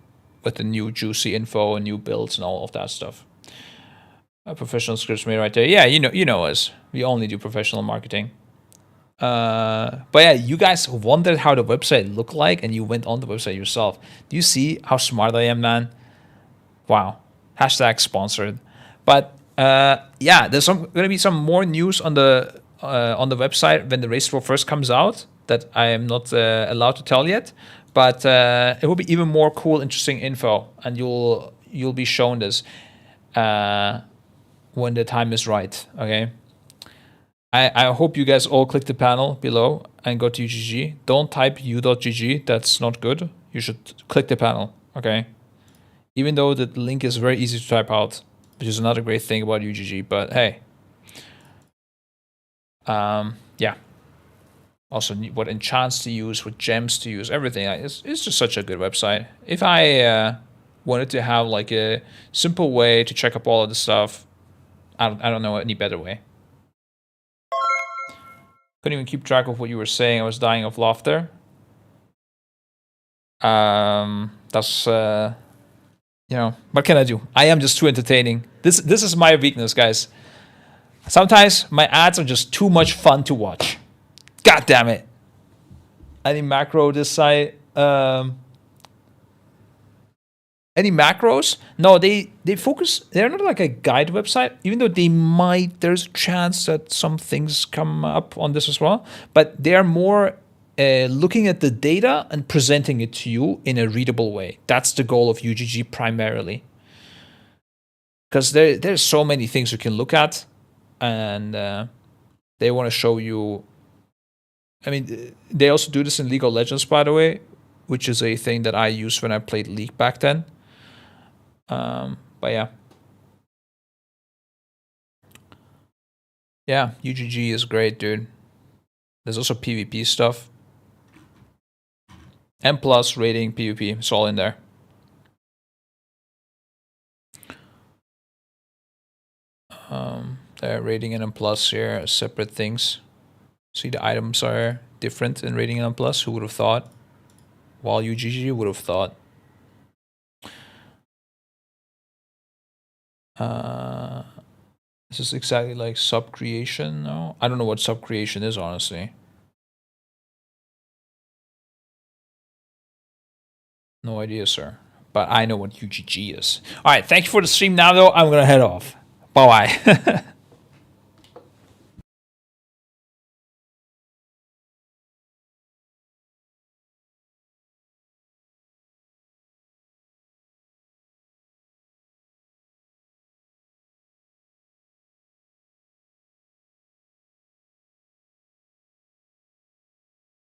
new juicy info and new builds and all of that stuff. Professional scripts made right there. Yeah, you know us. We only do professional marketing. But yeah, you guys wondered how the website looked like, and you went on the website yourself. Do you see how smart I am, man? Wow. Hashtag sponsored. But yeah, there's going to be some more news on the website when the race war first comes out that I am not allowed to tell yet. But it will be even more cool, interesting info, and you'll be shown this when the time is right. Okay. I hope you guys all click the panel below and go to UGG. Don't type u.gg. That's not good. You should click the panel. Okay. Even though the link is very easy to type out, which is another great thing about UGG. But hey. Yeah. Also, what enchants to use, what gems to use, everything. It's just such a good website. If I wanted to have like a simple way to check up all of the stuff, I don't know any better way. Couldn't even keep track of what you were saying. I was dying of laughter. That's what can I do? I am just too entertaining. This is my weakness, guys. Sometimes my ads are just too much fun to watch. God damn it. Any macro this site? Any macros? No, they focus. They're not like a guide website, even though they might. There's a chance that some things come up on this as well. But they are more looking at the data and presenting it to you in a readable way. That's the goal of UGG primarily. Because there's so many things you can look at, and they want to show you. I mean, they also do this in League of Legends, by the way, which is a thing that I used when I played League back then. But yeah. Yeah, UGG is great, dude. There's also PvP stuff. M+ rating, PvP, it's all in there. They're rating and M+ here, separate things. See, the items are different in rating and M+. Who would have thought? While UGG would have thought. This is exactly like sub creation. No, I don't know what sub creation is, honestly. No idea, sir. But I know what UGG is. All right, thank you for the stream now, though. I'm gonna head off. Bye bye.